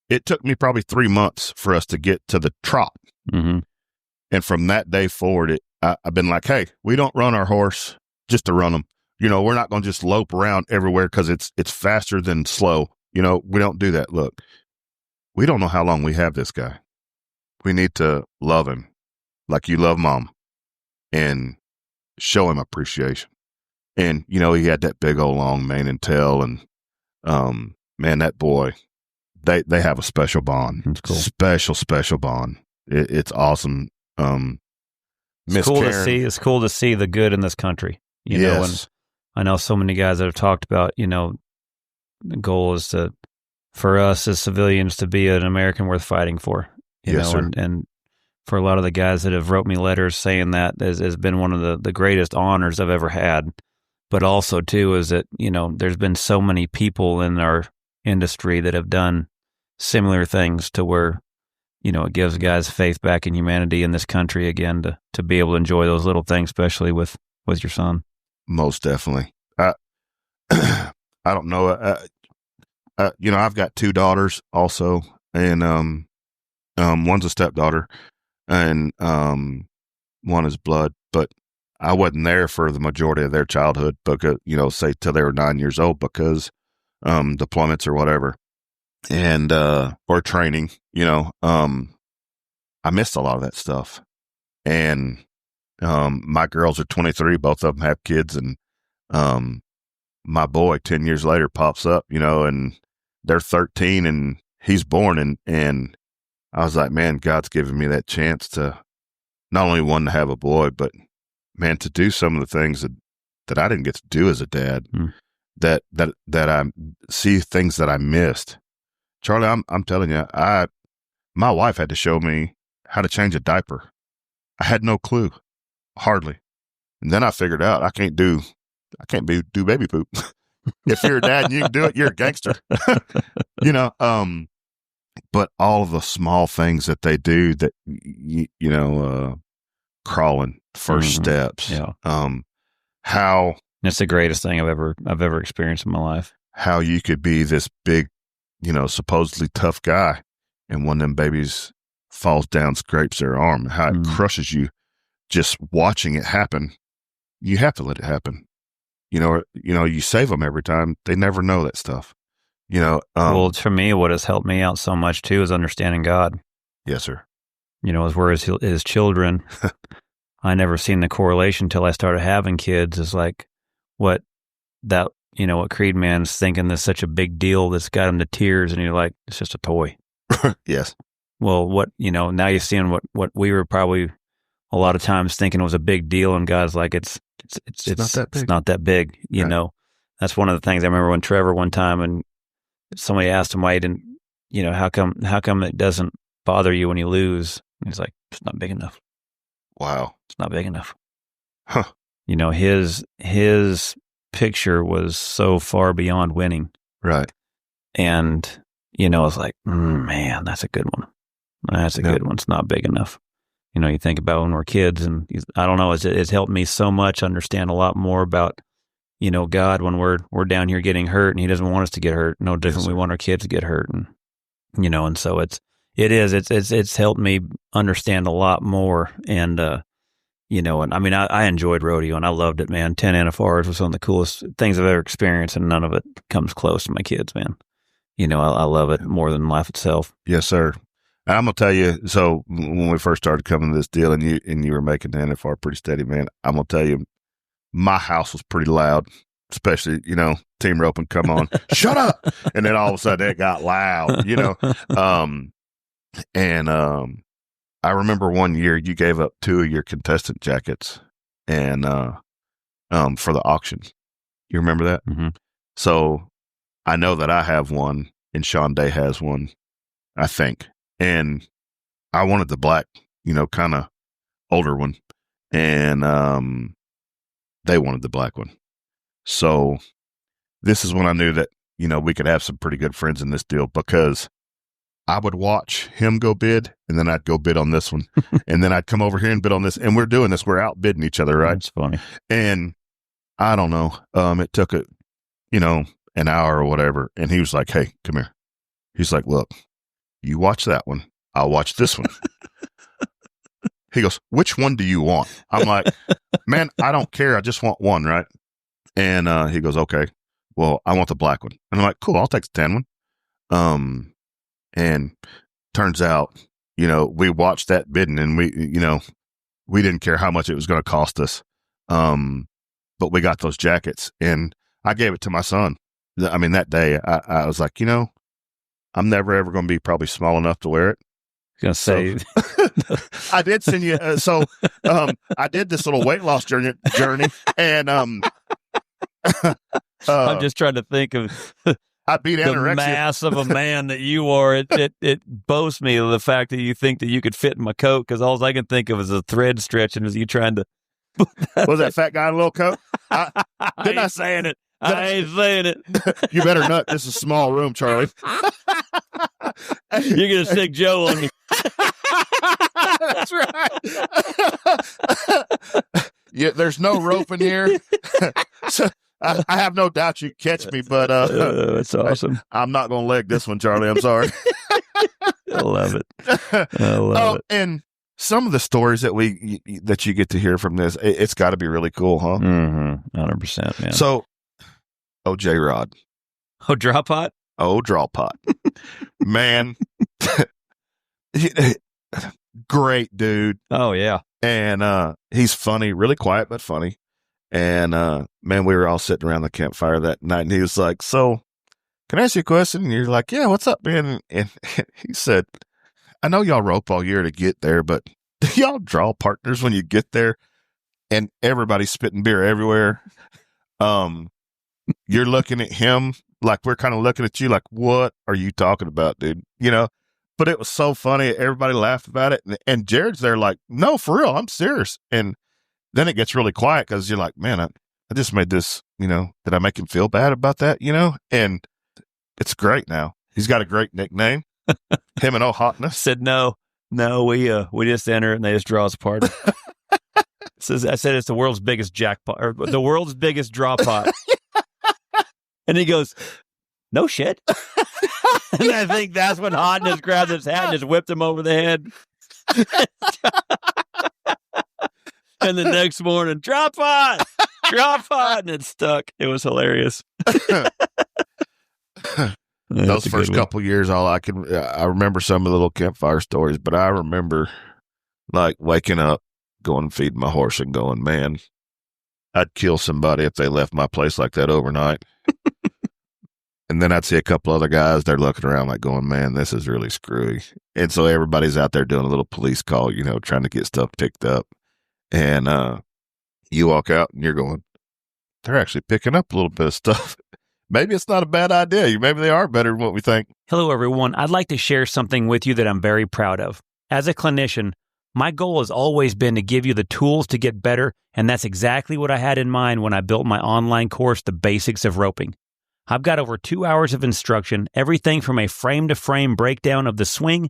it took me probably 3 months for us to get to the trot. And from that day forward, I've been like, hey, we don't run our horse just to run them. We're not going to just lope around everywhere because it's faster than slow. We don't do that. Look, we don't know how long we have this guy. We need to love him like you love mom and show him appreciation. And, he had that big old long mane and tail, and, man, that boy, they have a special bond. That's cool. Special bond. It's awesome. It's cool to see. It's cool to see the good in this country. Yes. And I know so many guys that have talked about, the goal is for us as civilians to be an American worth fighting for. Yes, sir. And for a lot of the guys that have wrote me letters saying that has been one of the greatest honors I've ever had. But also too is that, there's been so many people in our industry that have done similar things to where, it gives guys faith back in humanity in this country again to be able to enjoy those little things, especially with your son. Most definitely. I don't know. I've got 2 daughters also, and one's a stepdaughter, and one is blood. But I wasn't there for the majority of their childhood because, say till they were 9 years old because deployments or whatever, and or training. I missed a lot of that stuff, and my girls are 23. Both of them have kids, and my boy 10 years later pops up, and they're 13 and he's born. And I was like, man, God's given me that chance to not only one to have a boy, but man, to do some of the things that I didn't get to do as a dad, that I see things that I missed. Charlie, I'm telling you, my wife had to show me how to change a diaper. I had no clue, hardly. And then I figured out I can't do baby poop. If you're a dad and you can do it, you're a gangster. But all of the small things that they do that, crawling, first steps. Yeah. How it's the greatest thing I've ever experienced in my life. How you could be this big, supposedly tough guy, and one of them babies falls down, scrapes their arm, how it crushes you just watching it happen. You have to let it happen. You save them every time. They never know that stuff. Well, for me, what has helped me out so much too is understanding God. Yes, sir. As we're his children, I never seen the correlation till I started having kids. Is like what Creed Man's thinking is such a big deal that's got him to tears, and you're like, it's just a toy. Yes. Well, now you're seeing what we were probably a lot of times thinking was a big deal, and God's like, it's not that big. It's not that big. Right. That's one of the things I remember when Trevor one time, and somebody asked him why he didn't, how come it doesn't bother you when you lose? And he's like, it's not big enough. Wow. It's not big enough. Huh. His picture was so far beyond winning. Right. And, it's like, man, that's a good one. That's a good one. It's not big enough. You think about when we're kids, and I don't know, it's helped me so much understand a lot more about, God when we're down here getting hurt, and He doesn't want us to get hurt. No different. We want our kids to get hurt, and and so it's helped me understand a lot more, and and I mean I enjoyed rodeo and I loved it, man. 10 NFRs was one of the coolest things I've ever experienced, and none of it comes close to my kids, man. I love it more than life itself. Yes, sir. And I'm gonna tell you. So when we first started coming to this deal, and you were making the NFR pretty steady, man. I'm gonna tell you, my house was pretty loud, especially team roping. Come on, shut up! And then all of a sudden it got loud, And I remember one year you gave up 2 of your contestant jackets, and for the auction. You remember that? Mm-hmm. So I know that I have one, and Sean Day has one, I think. And I wanted the black, kind of older one. And they wanted the black one. So this is when I knew that, we could have some pretty good friends in this deal, because I would watch him go bid, and then I'd go bid on this one. And then I'd come over here and bid on this. And we're doing this. We're outbidding each other, right? That's funny. And I don't know. It took an hour or whatever. And he was like, hey, come here. He's like, look, you watch that one. I'll watch this one. He goes, which one do you want? I'm like, man, I don't care. I just want one, right? And he goes, okay, well, I want the black one. And I'm like, cool, I'll take the tan one. And turns out, we watched that bidding, and we didn't care how much it was going to cost us. But we got those jackets, and I gave it to my son. I mean, that day I was like, I'm never ever going to be probably small enough to wear it. Gonna say, I did send you. I did this little weight loss journey, and I'm just trying to think of I beat anorexia. The mass of a man that you are. It boasts me of the fact that you think that you could fit in my coat, because all I can think of is a thread stretching as you trying to. Was that fat guy in a little coat? I ain't saying it. I ain't saying it. You better not. This is a small room, Charlie. You're going to stick Joe on me. That's right. Yeah, there's no rope in here. So I have no doubt you catch me, but that's awesome. I'm not going to leg this one, Charlie. I'm sorry. I love it. I love it. And some of the stories that you get to hear from this, it's got to be really cool, huh? 100%, man. So, J. Rod. Oh, Draw Pot? Oh, Draw Pot. Man. Great dude. Oh, yeah. And he's funny, really quiet, but funny. And man, we were all sitting around the campfire that night, and he was like, so, can I ask you a question? And you're like, yeah, what's up, man? And he said, I know y'all rope all year to get there, but do y'all draw partners when you get there and everybody's spitting beer everywhere? You're looking at him like we're kind of looking at you like, what are you talking about, dude? You know, but it was so funny. Everybody laughed about it. And Jared's there like, no, for real, I'm serious. And then it gets really quiet because you're like, man, I just made this, you know, did I make him feel bad about that, you know? And it's great now. He's got a great nickname. Him and Hotness. Said no, we just enter and they just draw us apart. I said it's the world's biggest jackpot, or the world's biggest draw pot. And he goes, no shit. And I think that's when Hotness grabbed his hat and just whipped him over the head. And the next morning, drop on, and it stuck. It was hilarious. Those first couple years, I remember some of the little campfire stories, but I remember like waking up, going and feeding my horse and going, man, I'd kill somebody if they left my place like that overnight. And then I'd see a couple other guys, they're looking around like going, man, this is really screwy. And so everybody's out there doing a little police call, you know, trying to get stuff picked up. And you walk out and you're going, they're actually picking up a little bit of stuff. Maybe it's not a bad idea. Maybe they are better than what we think. Hello, everyone. I'd like to share something with you that I'm very proud of. As a clinician, my goal has always been to give you the tools to get better, and that's exactly what I had in mind when I built my online course, The Basics of Roping. I've got over 2 hours of instruction, everything from a frame-to-frame breakdown of the swing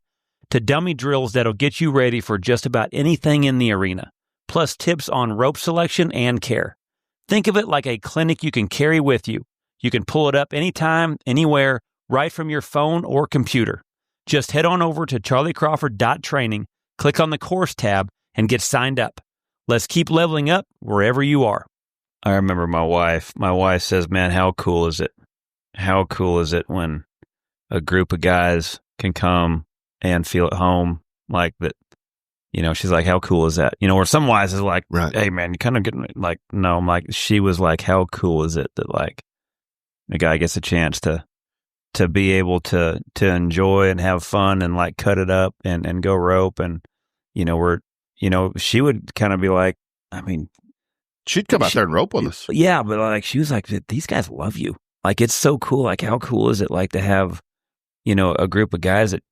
to dummy drills that'll get you ready for just about anything in the arena, plus tips on rope selection and care. Think of it like a clinic you can carry with you. You can pull it up anytime, anywhere, right from your phone or computer. Just head on over to charliecrawford.training, click on the course tab, and get signed up. Let's keep leveling up wherever you are. I remember my wife. My wife says, man, how cool is it? How cool is it when a group of guys can come and feel at home like that? You know, she's like, how cool is that? You know, or some wives is like, right. Hey, man, you kind of getting like, no, I'm like, she was like, how cool is it that like a guy gets a chance to be able to enjoy and have fun and like cut it up and go rope. And, you know, she would kind of be like, I mean, she'd come out there and rope with us. Yeah. But like, she was like, these guys love you. Like, it's so cool. Like, how cool is it like to have, you know, a group of guys that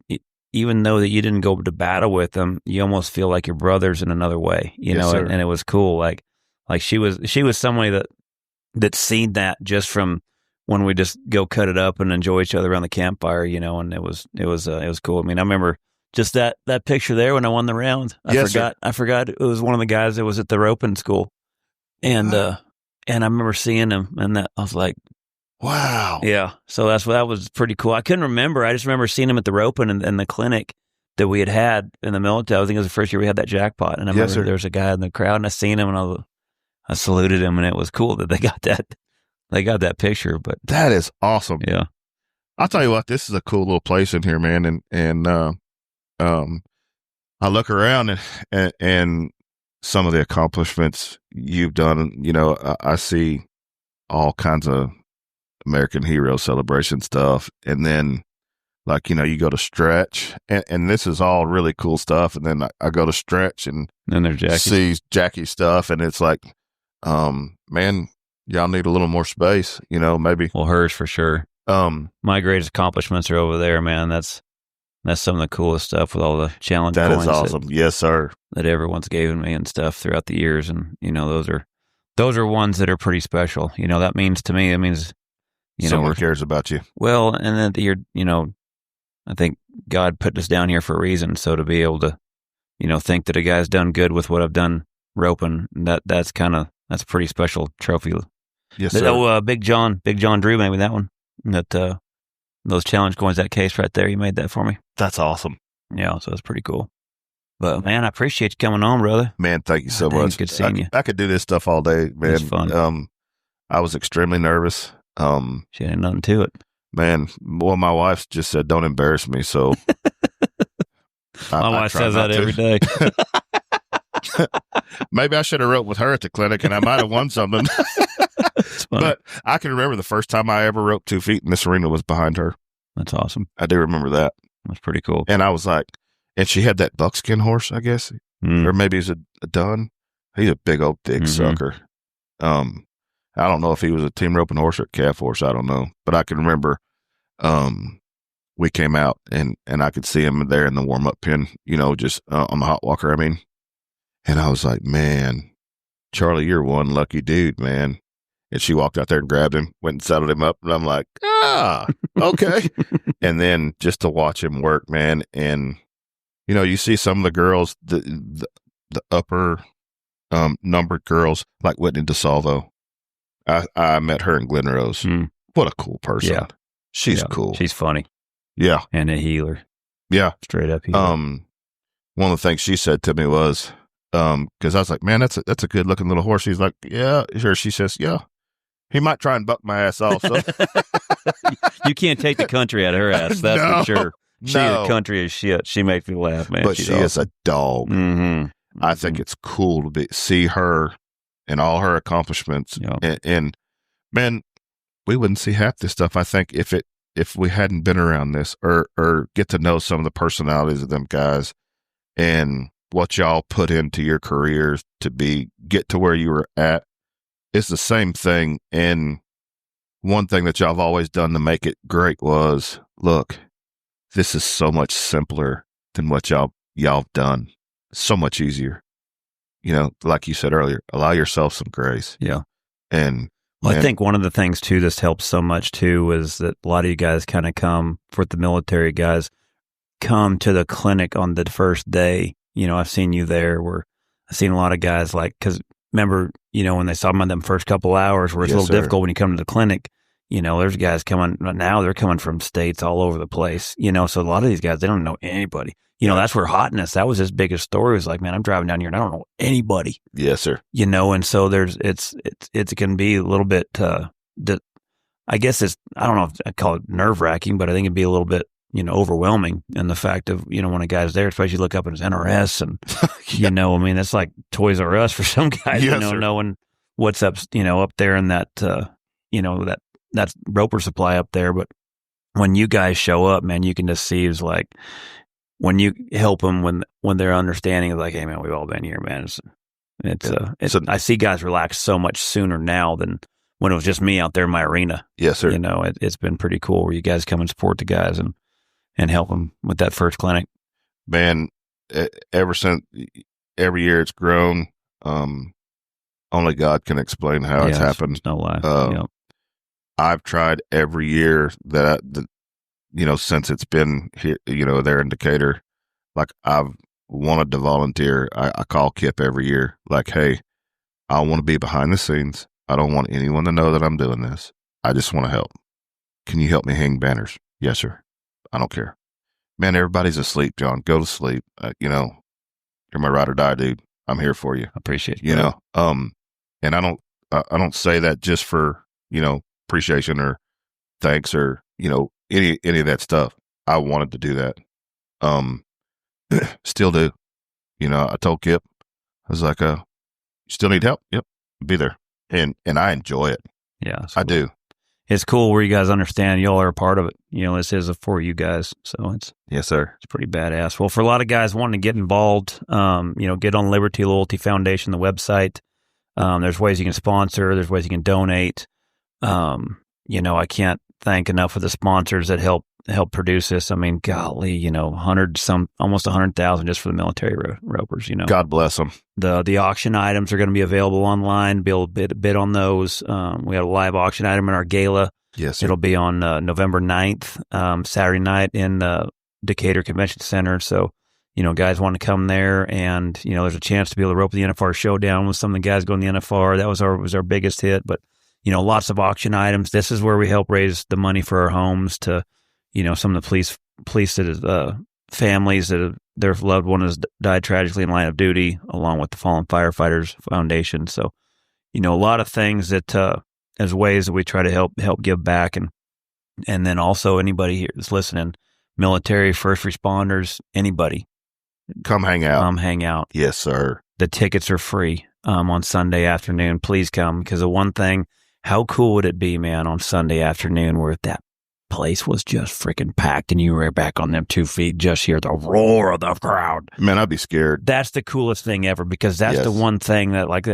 even though that you didn't go to battle with them, you almost feel like your brothers in another way, you know, and it was cool. Like she was somebody that seen that just from when we just go cut it up and enjoy each other around the campfire, you know, and it was cool. I mean, I remember just that picture there when I won the round. I forgot it was one of the guys that was at the roping school. And I remember seeing him and that I was like, wow. Yeah. So that was pretty cool. I couldn't remember. I just remember seeing him at the roping and the clinic that we had in the military. I think it was the first year we had that jackpot. And I remember there was a guy in the crowd and I seen him and I saluted him and it was cool that they got that picture. But that is awesome. Yeah. I'll tell you what, this is a cool little place in here, man. And I look around and some of the accomplishments you've done, you know, I see all kinds of American hero celebration stuff. And then like, you know, you go to stretch and this is all really cool stuff. And then I go to stretch and then there's see Jackie's stuff. And it's like, man, y'all need a little more space, you know, maybe. Well, hers for sure. My greatest accomplishments are over there, man. That's some of the coolest stuff with all the challenge that coins. That is awesome. Yes, sir. That everyone's given me and stuff throughout the years. And, you know, those are ones that are pretty special. You know, that means to me, it means, you know, someone cares about you. Well, and then you know, I think God put us down here for a reason. So to be able to, you know, think that a guy's done good with what I've done roping, that's a pretty special trophy Yes, sir. Big John Drew made me that one. That those challenge coins, that case right there, he made that for me. That's awesome. Yeah, so it's pretty cool. But man, I appreciate you coming on, brother. Man, thank you so Dang, much. good seeing you. I could do this stuff all day, man. It's fun. I was extremely nervous. She ain't nothing to it. Man, well, my wife just said, "Don't embarrass me." So my wife says that every day. Maybe I should have wrote with her at the clinic, and I might have won something. But I can remember the first time I ever roped 2 feet in this arena was behind her. That's awesome. I do remember that. That's pretty cool. And I was like, and she had that buckskin horse, I guess, or maybe he's a dun. He's a big old thick sucker. I don't know if he was a team roping horse or a calf horse. I don't know, but I can remember. We came out and I could see him there in the warm up pen, just on the hot walker. I mean, and I was like, man, Charlie, you're one lucky dude, man. And she walked out there and grabbed him, went and saddled him up. And I'm like, okay. And then just to watch him work, man. And, you see some of the girls, the upper numbered girls, like Whitney DeSalvo. I met her in Glen Rose. What a cool person. Yeah. She's cool. She's funny. Yeah. And a healer. Yeah. Straight up healer. One of the things she said to me was, because I was like, man, that's a good looking little horse. She's like, yeah, sure. She says, yeah, he might try and buck my ass off. So. You can't take the country out of her ass. That's for sure. She the country is shit. She makes me laugh, man. But she is a dog. I think it's cool to see her and all her accomplishments. Yep. And man, we wouldn't see half this stuff. I think if we hadn't been around this or get to know some of the personalities of them guys and what y'all put into your careers to get to where you were at, it's the same thing. And one thing that y'all have always done to make it great was, look, this is so much simpler than what y'all have done. So much easier. Like you said earlier, allow yourself some grace. Yeah. And I think one of the things too, this helps so much too, is that a lot of you guys kind of come for the military guys, come to the clinic on the first day. I've seen you there where I've seen a lot of guys because remember, when they saw them in them first couple hours where it's a little difficult when you come to the clinic, there's guys coming now, they're coming from states all over the place, so a lot of these guys, they don't know anybody. That's where Hotness, that was his biggest story. It was like, man, I'm driving down here and I don't know anybody. Yes, sir. And so it can be a little bit, I guess I don't know if I call it nerve wracking, but I think it'd be a little bit, overwhelming in the fact of, when a guy's there, especially you look up at his NRS and, it's like Toys R Us for some guys, knowing what's up, up there in that, that's roper supply up there. But when you guys show up, man, you can just see it's like, when you help them, when they're understanding, like, hey man, we've all been here, man. I see guys relax so much sooner now than when it was just me out there in my arena. Yes, sir. It's been pretty cool where you guys come and support the guys and help them with that first clinic. Man, ever since every year it's grown. Only God can explain how it's happened. No lie. I've tried every year that since it's been here, there in Decatur, like I've wanted to volunteer. I call Kip every year, like, hey, I want to be behind the scenes. I don't want anyone to know that I'm doing this. I just want to help. Can you help me hang banners? Yes, sir. I don't care. Man, everybody's asleep, John. Go to sleep. You're my ride or die, dude. I'm here for you. I appreciate you. And I don't say that just for, appreciation or thanks or, any of that stuff. I wanted to do that. Still do. I told Kip, I was like, you still need help? Yep. Be there. And I enjoy it. Yeah. I do. It's cool where you guys understand y'all are a part of it. This is for you guys. So yes, sir. It's pretty badass. Well, for a lot of guys wanting to get involved, get on Liberty Loyalty Foundation, the website. There's ways you can sponsor. There's ways you can donate. I can't thank enough of the sponsors that help produce this. I mean, golly, almost 100,000 just for the military ropers. God bless them. The auction items are going to be available online. Be able to bid on those. We have a live auction item in our gala. Yes, sir. It'll be on November 9th, Saturday night in the Decatur Convention Center. So, guys want to come there, and there's a chance to be able to rope the NFR showdown with some of the guys going to the NFR. That was our biggest hit, but lots of auction items. This is where we help raise the money for our homes to, some of the police families that their loved one has died tragically in line of duty, along with the Fallen Firefighters Foundation. So, a lot of things that as ways that we try to help give back, and then also anybody here that's listening, military, first responders, anybody, come hang out. Hang out. Yes, sir. The tickets are free on Sunday afternoon. Please come, because the one thing, how cool would it be, man, on Sunday afternoon where that place was just freaking packed and you were back on them 2 feet, just hear the roar of the crowd. Man, I'd be scared. That's the coolest thing ever, because that's the one thing that, like,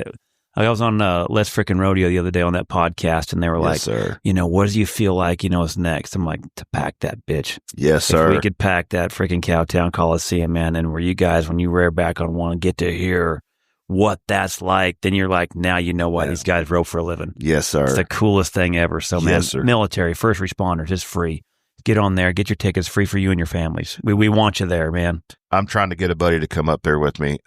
I was on Let's Frickin' Rodeo the other day on that podcast, and they were like, sir. What do you feel like, is next? I'm like, to pack that bitch. Yes, sir. If we could pack that freaking Cowtown Coliseum, man, and where you guys, when you rear back on one, get to hear what that's like, then you're like, now you know why these guys rope for a living. Yes, sir. It's the coolest thing ever. So, man, sir. Military, first responders, it's free. Get on there, get your tickets, free for you and your families. We want you there, man. I'm trying to get a buddy to come up there with me.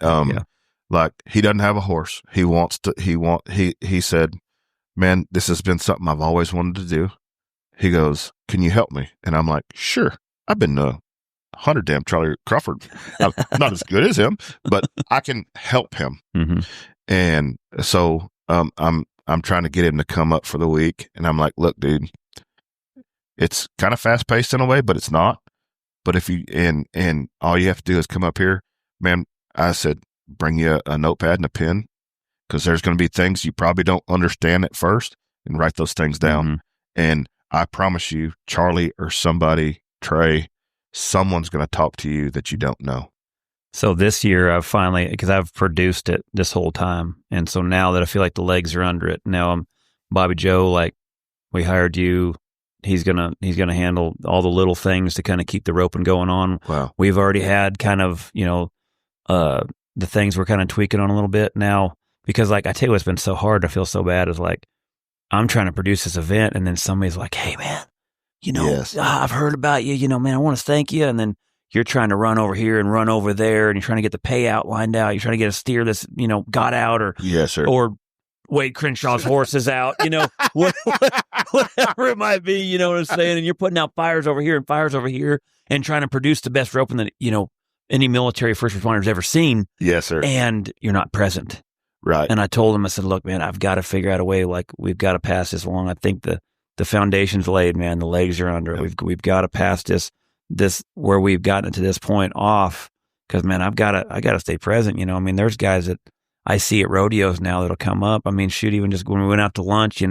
Like, he doesn't have a horse. He said, man, this has been something I've always wanted to do. He goes, can you help me? And I'm like, sure. I've been 100 damn Charlie Crawford. I'm not as good as him, but I can help him. Mm-hmm. And so I'm trying to get him to come up for the week. And I'm like, look, dude, it's kind of fast paced in a way, but it's not. But if you, and all you have to do is come up here, man. I said, bring you a notepad and a pen, because there's going to be things you probably don't understand at first, and write those things down. Mm-hmm. And I promise you, Charlie or somebody, Trey, someone's going to talk to you that you don't know. So this year I've finally, because I've produced it this whole time. And so now that I feel like the legs are under it, now I'm Bobby Joe, like, we hired you. He's gonna handle all the little things to kind of keep the roping going on. Wow. We've already had kind of, the things we're kind of tweaking on a little bit now, because, like, I tell you what's been so hard, I feel so bad, is like, I'm trying to produce this event, and then somebody's like, hey, man, I've heard about you, man, I want to thank you. And then you're trying to run over here and run over there, and you're trying to get the payout lined out. You're trying to get a steer that's, got out, or, yes, sir. Or Wade Crenshaw's horse is out, whatever it might be, you know what I'm saying? And you're putting out fires over here and fires over here, and trying to produce the best roping that, any military first responder's ever seen. Yes, sir. And you're not present. Right. And I told him, I said, look, man, I've got to figure out a way, like, we've got to pass this along. I think the foundation's laid, man. The legs are under it. Yep. We've got to pass this where we've gotten to this point off, because, man, I got to stay present. There's guys that I see at rodeos now that'll come up. Shoot, even just when we went out to lunch,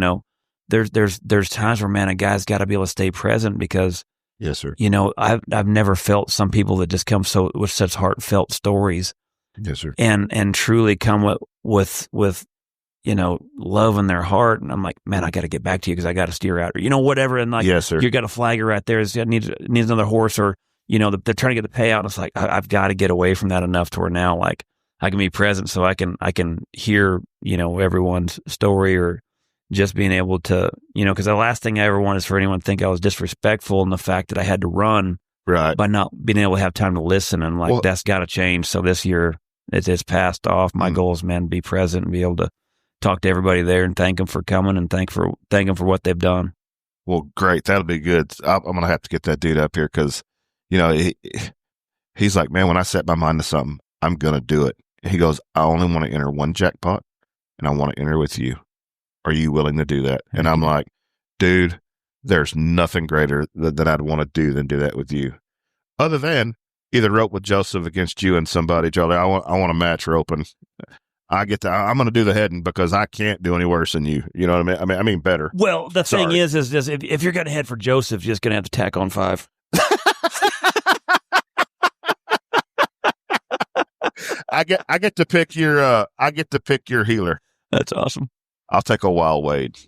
there's times where, man, a guy's got to be able to stay present, because, yes, sir. I've never felt some people that just come with such heartfelt stories. Yes, sir. And truly come with love in their heart. And I'm like, man, I got to get back to you, because I got to steer out, or, whatever. And, like, yes, sir. You got a flagger right there. It needs another horse, or, they're trying to get the payout. And it's like, I've got to get away from that enough to where now, like, I can be present, so I can hear, everyone's story, or just being able to, because the last thing I ever want is for anyone to think I was disrespectful in the fact that I had to run, right, by not being able to have time to listen. And, like, that's got to change. So this year it's passed off. My goal is, man, to be present and be able to talk to everybody there and thank them for coming, and thank them for what they've done. Well, great. That'll be good. I'm going to have to get that dude up here, because, he's like, man, when I set my mind to something, I'm going to do it. He goes, I only want to enter one jackpot, and I want to enter with you. Are you willing to do that? And I'm like, dude, there's nothing greater that I'd want to do than do that with you. Other than either rope with Joseph against you and somebody, Charlie. I want a match roping. I'm going to do the heading, because I can't do any worse than you. You know what I mean? I mean better. Well, the thing is if you're going to head for Joseph, you're just going to have to tack on 5. I get to pick your healer. That's awesome. I'll take a Wild Wade.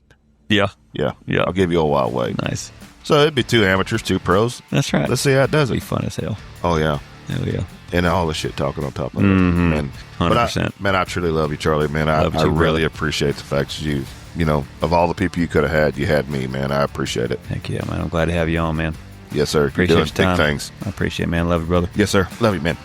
Yeah. I'll give you a Wild Wade. Nice. So it'd be 2 amateurs, 2 pros. That's right. Let's see how it does. It'd be fun as hell. Oh yeah. Hell yeah. And all the shit talking on top of it. Mm-hmm. And 100%. I truly love you, Charlie. Man, I really appreciate the fact that of all the people you could have had, you had me, man. I appreciate it. Heck yeah, man. I'm glad to have you on, man. Yes, sir. Appreciate You're doing your time. big things. I appreciate it, man. Love you, brother. Yes, sir. Love you, man.